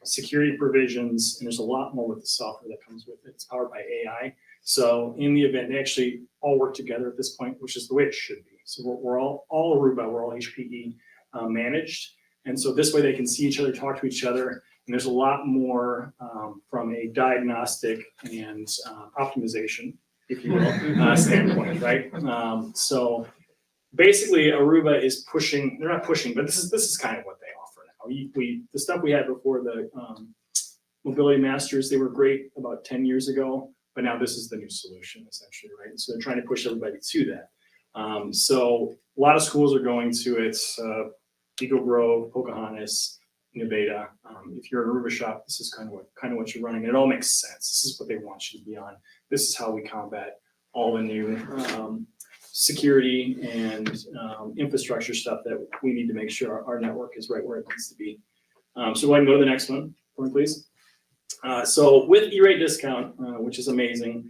security provisions, and there's a lot more with the software that comes with it. It's powered by AI. So in the event, they actually all work together at this point, which is the way it should be. So we're all Aruba, we're all HPE managed. And so this way they can see each other, talk to each other. And there's a lot more from a diagnostic and optimization if you will, standpoint, right? So basically Aruba is pushing, they're not pushing, but this is kind of what they offer now. The stuff we had before the Mobility Masters, they were great about 10 years ago, but now this is the new solution essentially, right? So they're trying to push everybody to that. So a lot of schools are going to it, Eagle Grove, Pocahontas, Nevada. If you're an Aruba shop, this is kind of what you're running. And it all makes sense. This is what they want you to be on. This is how we combat all the new security and infrastructure stuff that we need to make sure our network is right where it needs to be. So go ahead and go to the next one, please. So with E-rate discount, which is amazing,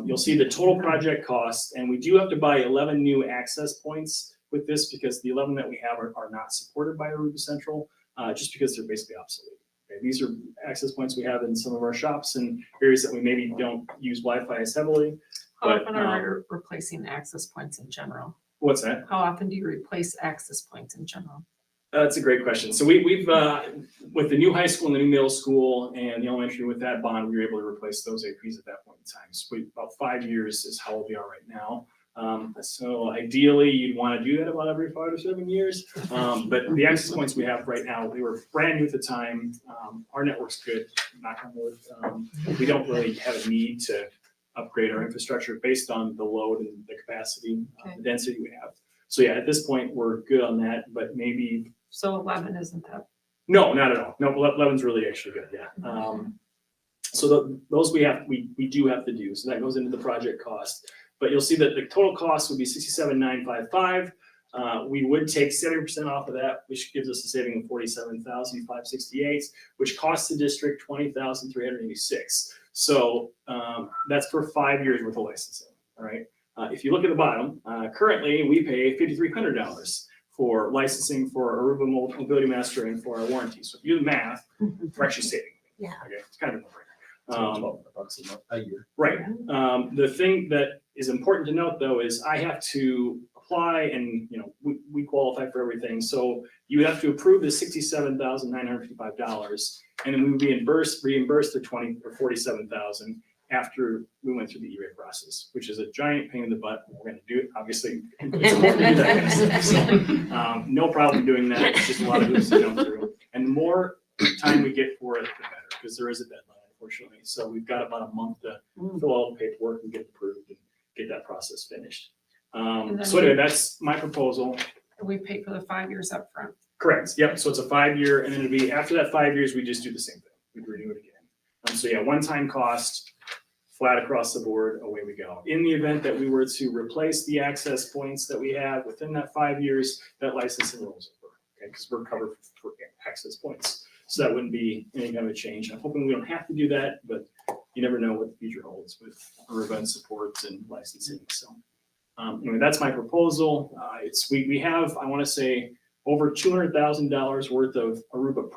you'll see the total project cost, and we do have to buy 11 new access points with this because the 11 that we have are not supported by Aruba Central, just because they're basically obsolete. Okay, these are access points we have in some of our shops and areas that we maybe don't use Wi-Fi as heavily. How But, often are you replacing access points in general? What's that? How often do you replace access points in general? That's a great question. So we've with the new high school and the new middle school and the elementary, with that bond, we were able to replace those APs at that point in time. So about 5 years is how old we are right now. So ideally, you'd want to do that about every 5 or 7 years. But the access points we have right now, they were brand new at the time. Our network's good, knock on wood. We don't really have a need to upgrade our infrastructure based on the load and the capacity, the density we have. So yeah, at this point, we're good on that, but maybe. So 11 isn't that? No, not at all. No, 11's really actually good, yeah. So those we do have to do. So that goes into the project cost. But you'll see that the total cost would be $67,955. We would take 70% off of that, which gives us a saving of $47,568, which costs the district $20,386. So that's for 5 years worth of licensing, all right? If you look at the bottom, currently we pay $5,300 for licensing for Aruba Mobility Master and for our warranty. So if you do the math, we're actually saving. Yeah. Okay, it's kind of a $12 a year. right. The thing that is important to note though is I have to apply and we qualify for everything. So you have to approve the $67,955 and then we reimburse the $20,000 or $47,000 after we went through the E-rate process, which is a giant pain in the butt. We're going to do it, obviously. It's important to do that. So, no problem doing that. It's just a lot of hoops to jump through. And the more time we get for it, the better, because there is a deadline, unfortunately. So we've got about a month to fill all the paperwork and get approved and get that process finished. So anyway, that's my proposal. We pay for the 5 years up front. Correct. Yep. So it's a 5 year, and then it'll be after that 5 years, we just do the same thing. We renew it again. So yeah, one-time cost, flat across the board, away we go. In the event that we were to replace the access points that we have within that 5 years, that licensing rolls over, okay? Because we're covered for access points. So that wouldn't be any kind of a change. I'm hoping we don't have to do that, but you never know what the future holds with Aruba and supports and licensing. So anyway, that's my proposal. We have, I want to say, over $200,000 worth of Aruba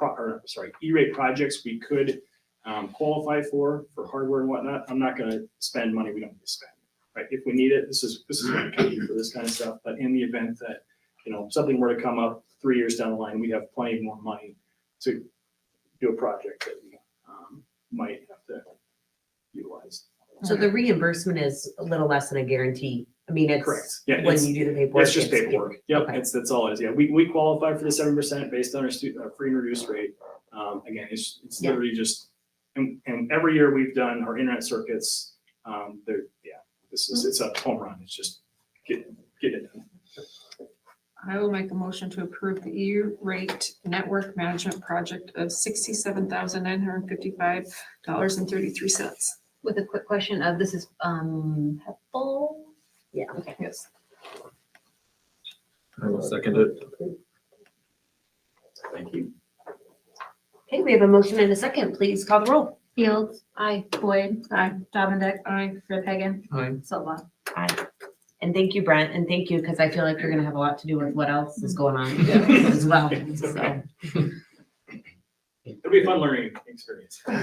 E-rate projects we could qualify for hardware and whatnot. I'm not going to spend money we don't need to spend, right? If we need it, this is what we can do for this kind of stuff. But in the event that something were to come up 3 years down the line, we have plenty more money to do a project that we might have to utilize. So the reimbursement is a little less than a guarantee. I mean, it's correct. Yeah, when you do the paperwork. It's just paperwork. Yep, Okay. that's all it is. Yeah, we qualify for the 7% based on our free and reduced rate. Again, it's literally just. And every year we've done our internet circuits, it's a home run. It's just get it done. I will make a motion to approve the E-rate network management project of $67,955.33. With a quick question of this is helpful. Yeah. Okay. Yes. I will second it. Thank you. Okay, we have a motion and a second. Please call the roll. Fields. Aye. Boyd. Aye. Dominic. Aye. Hagan. Aye. Silva. Aye. And thank you, Brent, and thank you, because I feel like you're gonna have a lot to do with what else is going on as well. So. It'll be a fun learning experience. Yeah.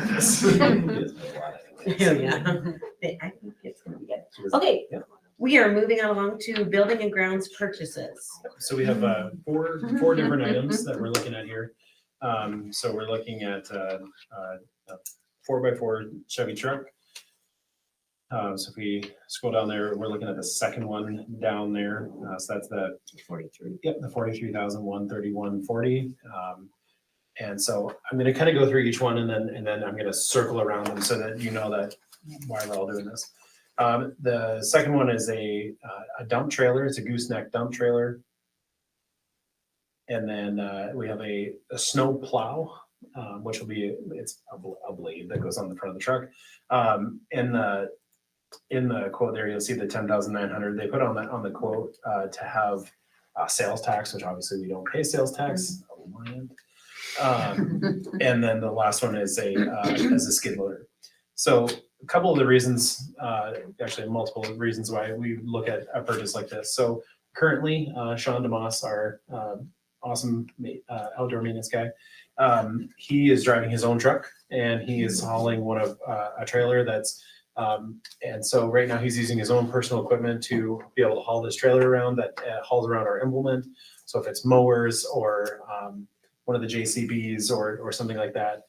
I think it's gonna be good. Okay, we are moving on along to building and grounds purchases. So we have four different items that we're looking at here. So we're looking at a 4x4 Chevy truck, So if we scroll down there, we're looking at the second one down there. So that's the 43. Yep, the 43,131.40. And so I'm going to kind of go through each one and then I'm going to circle around them so that you know that why we're all doing this. The second one is a dump trailer. It's a gooseneck dump trailer. And then we have a snow plow, which will be, it's a blade that goes on the front of the truck. In the quote there, you'll see the 10,900. They put on the quote to have sales tax, which obviously we don't pay sales tax. And then the last one is a skid loader. So a couple of the reasons, actually multiple reasons why we look at a purchase like this. So currently, Sean DeMoss, our awesome outdoor maintenance guy, he is driving his own truck and he is hauling one of a trailer that's and so right now he's using his own personal equipment to be able to haul this trailer around that hauls around our implement. So if it's mowers or one of the JCBs or something like that.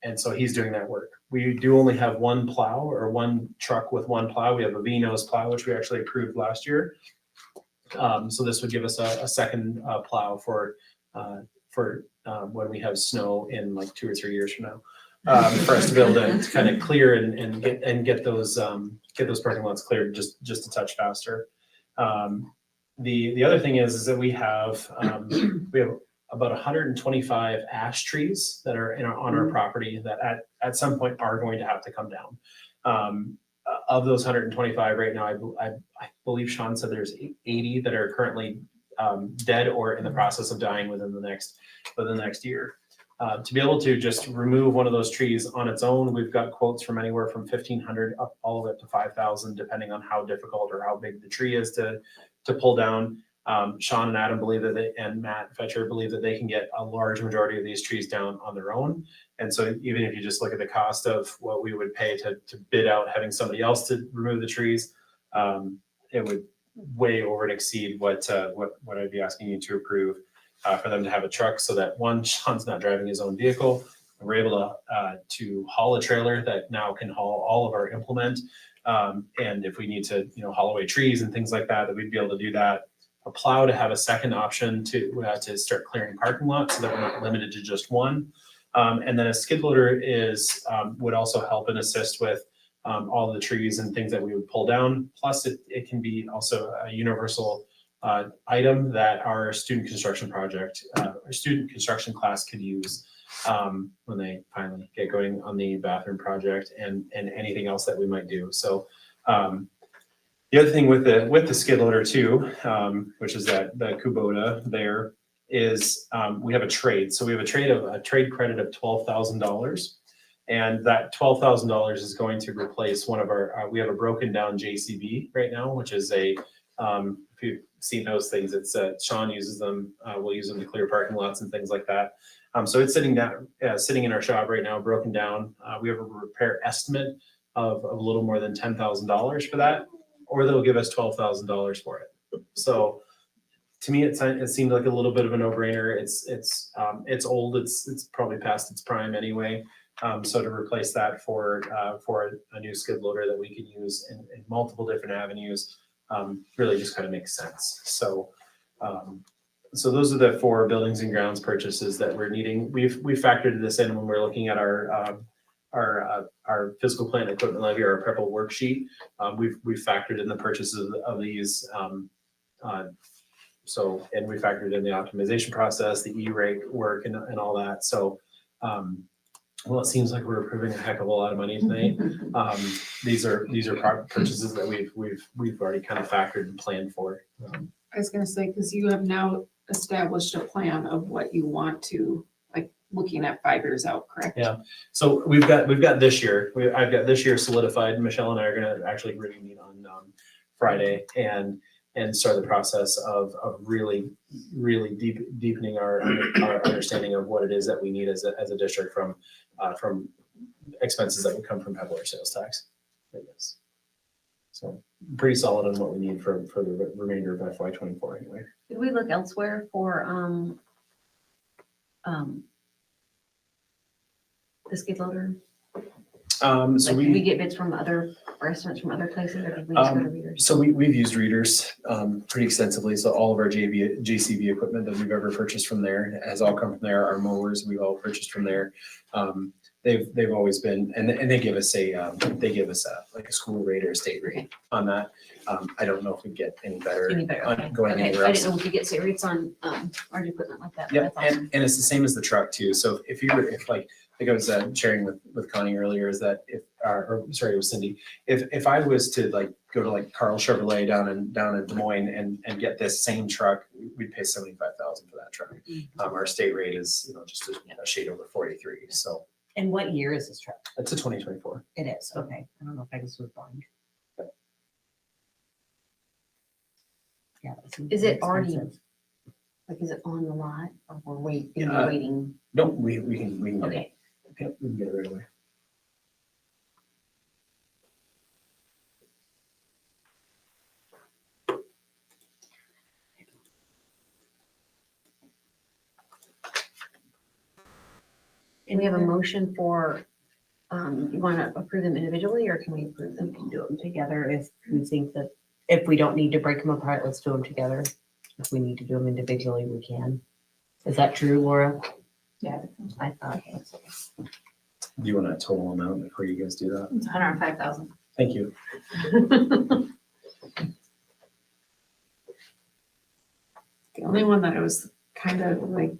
And so he's doing that work. We do only have one plow or one truck with one plow. We have a V-nose plow, which we actually approved last year. So this would give us a second plow for when we have snow in like 2 or 3 years from now. For us to be able to kind of clear and get those parking lots cleared just a touch faster. The other thing is that we have about 125 ash trees that are on our property that at some point are going to have to come down. Of those 125 right now, I believe Sean said there's 80 that are currently dead or in the process of dying within the next year. To be able to just remove one of those trees on its own, we've got quotes from anywhere from 1,500 up all the way up to 5,000, depending on how difficult or how big the tree is to pull down. Sean and Adam believe that and Matt Fetcher believe that they can get a large majority of these trees down on their own. And so even if you just look at the cost of what we would pay to bid out having somebody else to remove the trees, it would way over and exceed what I'd be asking you to approve for them to have a truck, so that one, Sean's not driving his own vehicle. We're able to haul a trailer that now can haul all of our implement. And if we need to, haul away trees and things like that, we'd be able to do that. A plow to have a second option to start clearing parking lots so that we're not limited to just one. And then a skid loader would also help and assist with all of the trees and things that we would pull down. Plus it can be also a universal item that our student construction class could use when they finally get going on the bathroom project and anything else that we might do. So the other thing with the skid loader too, which is that the Kubota there, is we have a trade. So we have a trade credit of $12,000, and that $12,000 is going to replace one of our. We have a broken down JCB right now, which is if you've seen those things, it's Sean uses them. We'll use them to clear parking lots and things like that. So it's sitting in our shop right now, broken down. We have a repair estimate of a little more than $10,000 for that, or they'll give us $12,000 for it. So to me, it seemed like a little bit of a no-brainer. It's old. It's probably past its prime anyway. So to replace that for a new skid loader that we can use in multiple different avenues really just kind of makes sense. So so those are the 4 buildings and grounds purchases that we're needing. We've factored this in when we're looking at our physical plant equipment levy, our PREPA worksheet. We've factored in the purchases of these. And we factored in the optimization process, the E-rate work and all that. So, well, it seems like we're approving a heck of a lot of money tonight. These are purchases that we've already kind of factored and planned for. I was gonna say, because you have now established a plan of what you want to, like, looking at 5 years out, correct? Yeah. So we've got this year. I've got this year solidified. Michelle and I are going to actually really meet on Friday and start the process of really deepening our understanding of what it is that we need as a district from expenses that would come from Pebble sales tax. Yes. So pretty solid on what we need for the remainder of FY24 anyway. Did we look elsewhere for the skid loader? So Like, did we we, get bids from other restaurants from other places, or did we just go to Readers? so we've used Readers, pretty extensively. So all of our JCB equipment that we've ever purchased from there has all come from there. Our mowers, we've all purchased from there. They've always been, and they give us like a school rate or a state rate on that. I don't know if we get any better. Any better, okay. Going Okay, anywhere I else. didn't know we could get state rates on, our equipment like that. but Yeah, that's awesome. and it's the same as the truck too. So if like I was sharing with Connie earlier, is that it was Cindy. If I was to like go to like Carl Chevrolet down in Des Moines and get this same truck, we'd pay $75,000 for that truck. Our state rate is, just a shade over 43. So And what year is this truck? it's a 2024. It is, okay. I don't know if I just was blind. Yeah. Is it already, like, is it on the lot, or we're waiting? No, we can get it. Okay. Yep, we can get it right away. And we have a motion for, you want to approve them individually, or can we approve them? We can do them together if we think that, if we don't need to break them apart, let's do them together. If we need to do them individually, we can. Is that true, Laura? Yeah. I thought. Do you want a total amount before you guys do that? It's 105,000. Thank you. The only one that I was kind of like,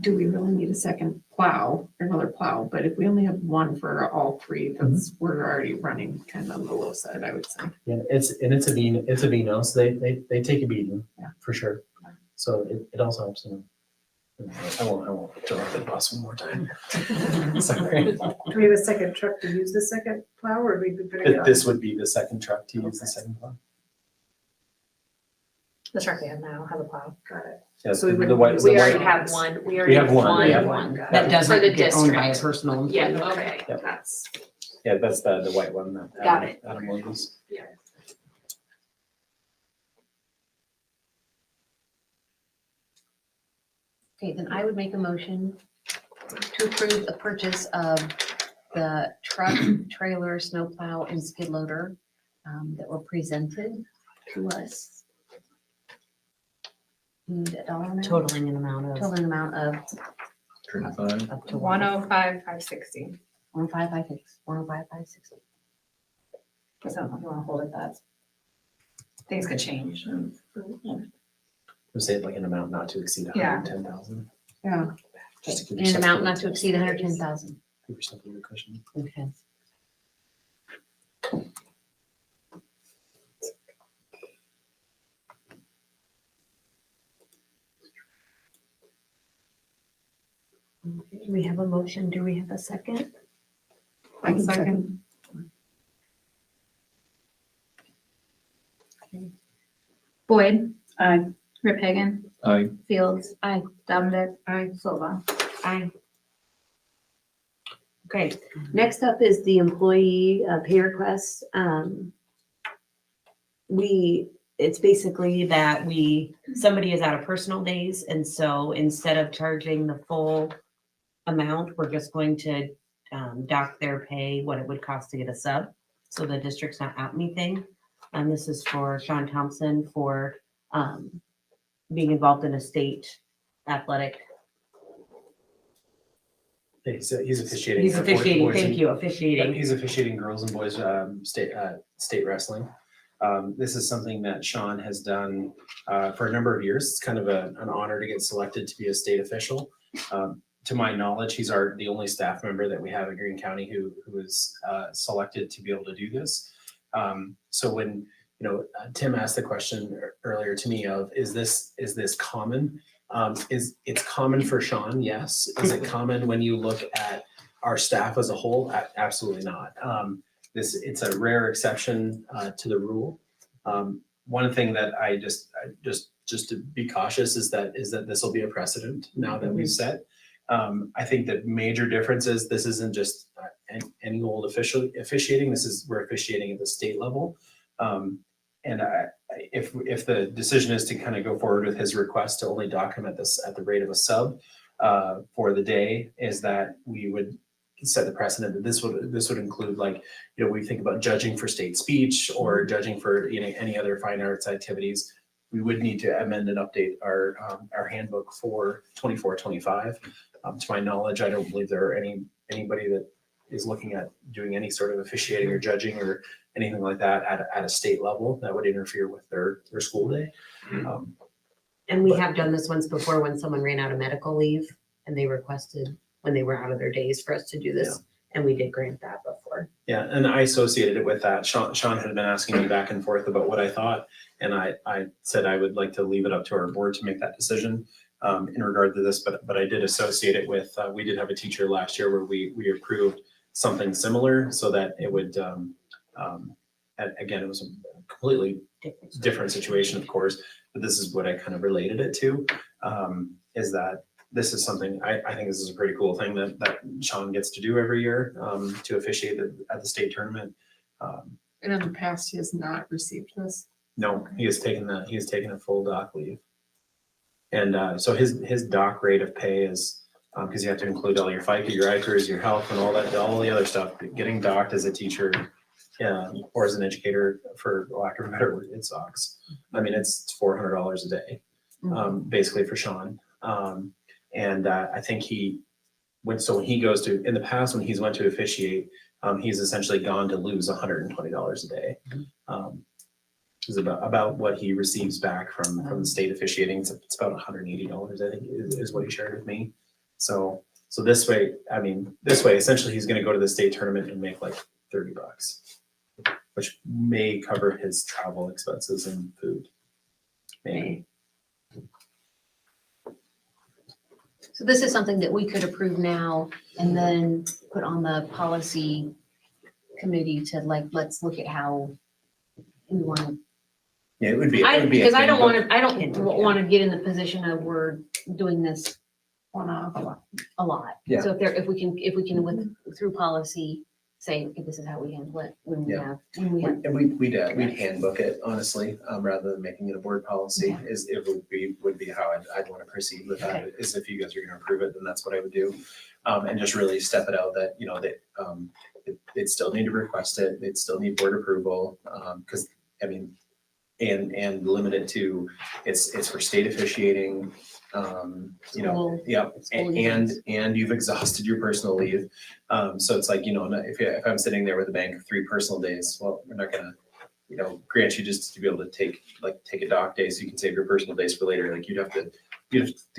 do we really need a second plow, another plow? But if we only have one for all three, we're already running kind of on the low side, I would say. Yeah, it's a Vino, so they take a beating, for sure. So it also helps them. I won't throw out the bus one more time. Sorry. Do we have a second truck to use the second plow, or we be putting it on? This would be the second truck to use the second plow. The truck we have now has a plow. Got it. Yeah, So we the white. wouldn't the We white already one. have one. We We already have one. We have one. one. That doesn't For the get owned by a district. personal. Yeah, employee. okay, Yep. that's, Yeah, that's the white one. That Got it. Adam will use. yeah. Okay, then I would make a motion to approve the purchase of the truck, trailer, snowplow, and skid loader that were presented to us. Need a dollar amount? Totaling an amount of. Totaling amount of 35. Up to 105,560. 105,560, 105,560. So if you want to hold it, that things could change. We'll say like an amount not to exceed Yeah. 110,000. Yeah. Just to give In an yourself amount a- not to exceed 110,000. Give yourself a little cushion. Okay. Okay, we have a motion. Do we have a second? One second. Boyd. Aye. Rip Hagan. Aye. Fields. Aye. Dominic. Aye. Silva. Aye. Okay, next up is the employee pay request. It's basically that somebody is out of personal days, and so instead of charging the full amount, we're just going to dock their pay, what it would cost to get a sub. So the district's not out anything. And this is for Sean Thompson for being involved in a state athletic. He's officiating. He's for officiating, boys thank and- you, officiating. He's officiating girls and boys state wrestling. This is something that Sean has done for a number of years. It's kind of an honor to get selected to be a state official. To my knowledge, he's the only staff member that we have in Greene County who is selected to be able to do this. So when Tim asked the question earlier to me of is this common? It's common for Sean, yes. Is it common when you look at our staff as a whole? Absolutely not. It's a rare exception to the rule. One thing that I just to be cautious is that this will be a precedent now that we've set. I think the major difference is this isn't just any old officiating. We're officiating at the state level. And if the decision is to kind of go forward with his request to only dock him at the rate of a sub for the day, is that we would set the precedent that this would include, like, you know, we think about judging for state speech or judging for, you know, any other fine arts activities. We would need to amend and update our handbook for 24-25. To my knowledge, I don't believe there are anybody that is looking at doing any sort of officiating or judging or anything like that at a state level that would interfere with their school day. And we have done this once before when someone ran out of medical leave and they requested when they were out of their days for us to do this. And we did grant that before. Yeah, and I associated it with that. Sean had been asking me back and forth about what I thought. And I said I would like to leave it up to our board to make that decision in regard to this. But I did associate it with, we did have a teacher last year where we approved something similar so that it would, again, it was a completely different situation, of course. But this is what I kind of related it to, is that this is something, I think this is a pretty cool thing that Sean gets to do every year, to officiate at the state tournament. And in the past, he has not received this. No, he has taken a full doc leave. And so his doc rate of pay is, because you have to include all your FICA, your ICRs, your health and all the other stuff. Getting docked as a teacher or as an educator, for lack of a better word, it sucks. I mean, it's $400 a day, basically for Sean. And I think when he goes to, in the past, when he's went to officiate, he's essentially gone to lose $120 a day. Is about what he receives back from the state officiating. It's about $180, I think, is what he shared with me. So this way, essentially he's going to go to the state tournament and make like $30, which may cover his travel expenses and food. Maybe. So this is something that we could approve now and then put on the policy committee to let's look at how we want to. Yeah, it would be. Because I don't want to get in the position of we're doing this a lot. Yeah. So if we can through policy say, okay, this is how we handle it when we have. And we'd handbook it, honestly, rather than making it a board policy. Would be how I'd want to proceed with that. Is if you guys are going to approve it, then that's what I would do, and just really step it out that they'd still need to request it. They'd still need board approval, because and limit it to it's for state officiating. And you've exhausted your personal leave. So it's like, if I'm sitting there with a bank of 3 personal days, well, we're not gonna, grant you just to be able to take a doc day so you can save your personal days for later. Like you'd have to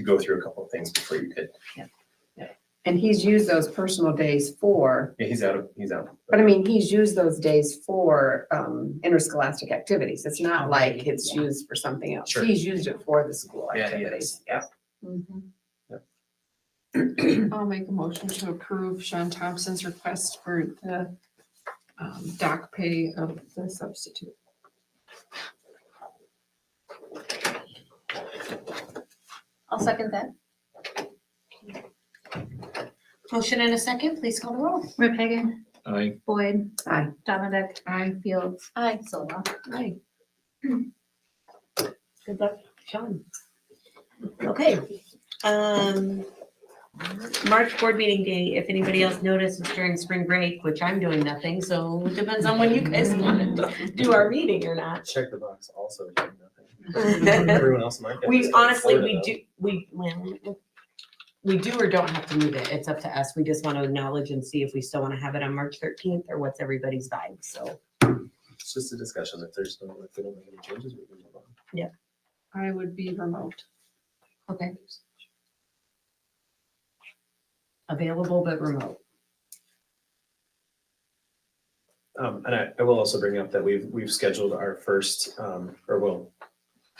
go through a couple of things before you could. Yeah. And he's used those personal days for. Yeah, he's out. But I mean, he's used those days for interscholastic activities. It's not like it's used for something else. Sure. He's used it for the school activities. Yeah. I'll make a motion to approve Sean Thompson's request for the doc pay of the substitute. I'll second that. Motion and a second, please call the roll. Rip Hagan, Aye. Boyd, Aye. Dominic, Fields. Aye. Silva. Aye. Good luck, Sean. Okay. March board meeting day, if anybody else noticed, it's during spring break, which I'm doing nothing, so it depends on when you guys want to do our meeting or not. Check the box also. Everyone else might. We honestly, we do or don't have to move it. It's up to us. We just want to acknowledge and see if we still want to have it on March 13th or what's everybody's vibe, so. It's just a discussion. If they don't make any changes, we can move on. Yeah. I would be remote. Okay. Available but remote. And I will also bring up that we've scheduled our first,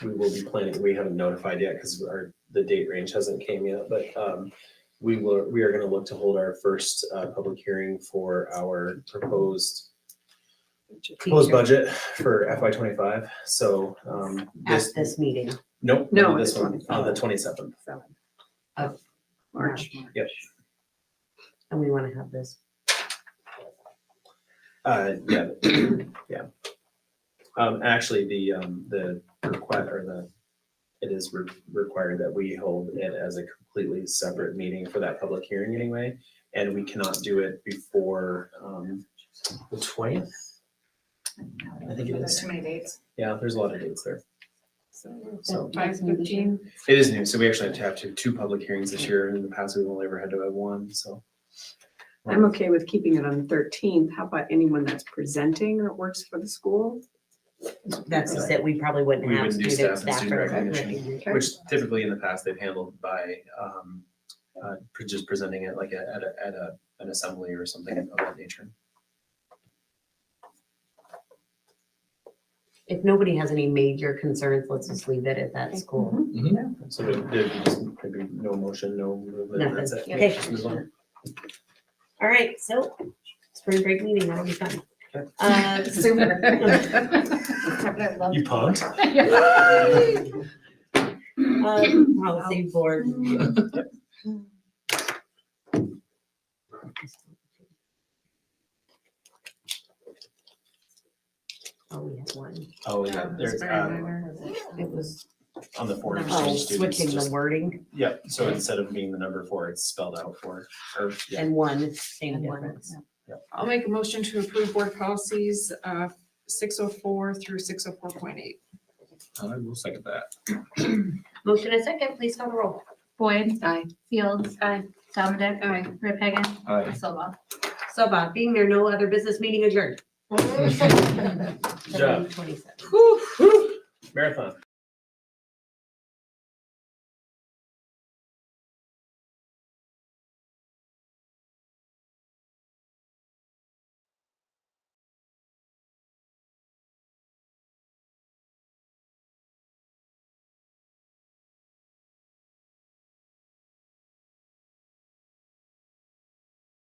we will be planning, we haven't notified yet because the date range hasn't came yet, but we are going to look to hold our first public hearing for our proposed budget for FY25. So At this meeting. Nope. No, this one on the 27th. Of March. Yep. And we want to have this. Yeah. Actually, the request or it is required that we hold it as a completely separate meeting for that public hearing anyway. and we cannot do it before, the 20th. I think it There's is. too many dates. Yeah, there's a lot of dates there. So 5:15. it is new, so we actually have to have two public hearings this year. In the past, we've only ever had to have one, so. I'm okay with keeping it on the 13th. How about anyone that's presenting that works for the school? That's just it. We probably wouldn't We have wouldn't do student staff and staff student or recognition, which typically in the past they've handled by, just presenting it like at an assembly or something of that nature. If nobody has any major concerns, let's just leave it at that school. So there'd be just maybe no motion, no movement, that's it. Okay. Just move on. All right, so spring break meeting, that'll be fun. Super. You pumped? Policy board. Oh, we have one. Oh, yeah, there's, It was, on the foreign oh, exchange students. switching the just- wording Yep, so instead of being the number 4, it's spelled out for, or, yeah. and one, same difference. I'll make a motion to approve board policies, 604 through 604.8. I will second that. Motion and second, please call the roll. Boyd. Aye. Fields. Aye. Dominic. Aye. Rick Hagan. Aye. Silva. So Bob, being there, no other business meeting adjourned. Good job. 7:27. Marathon.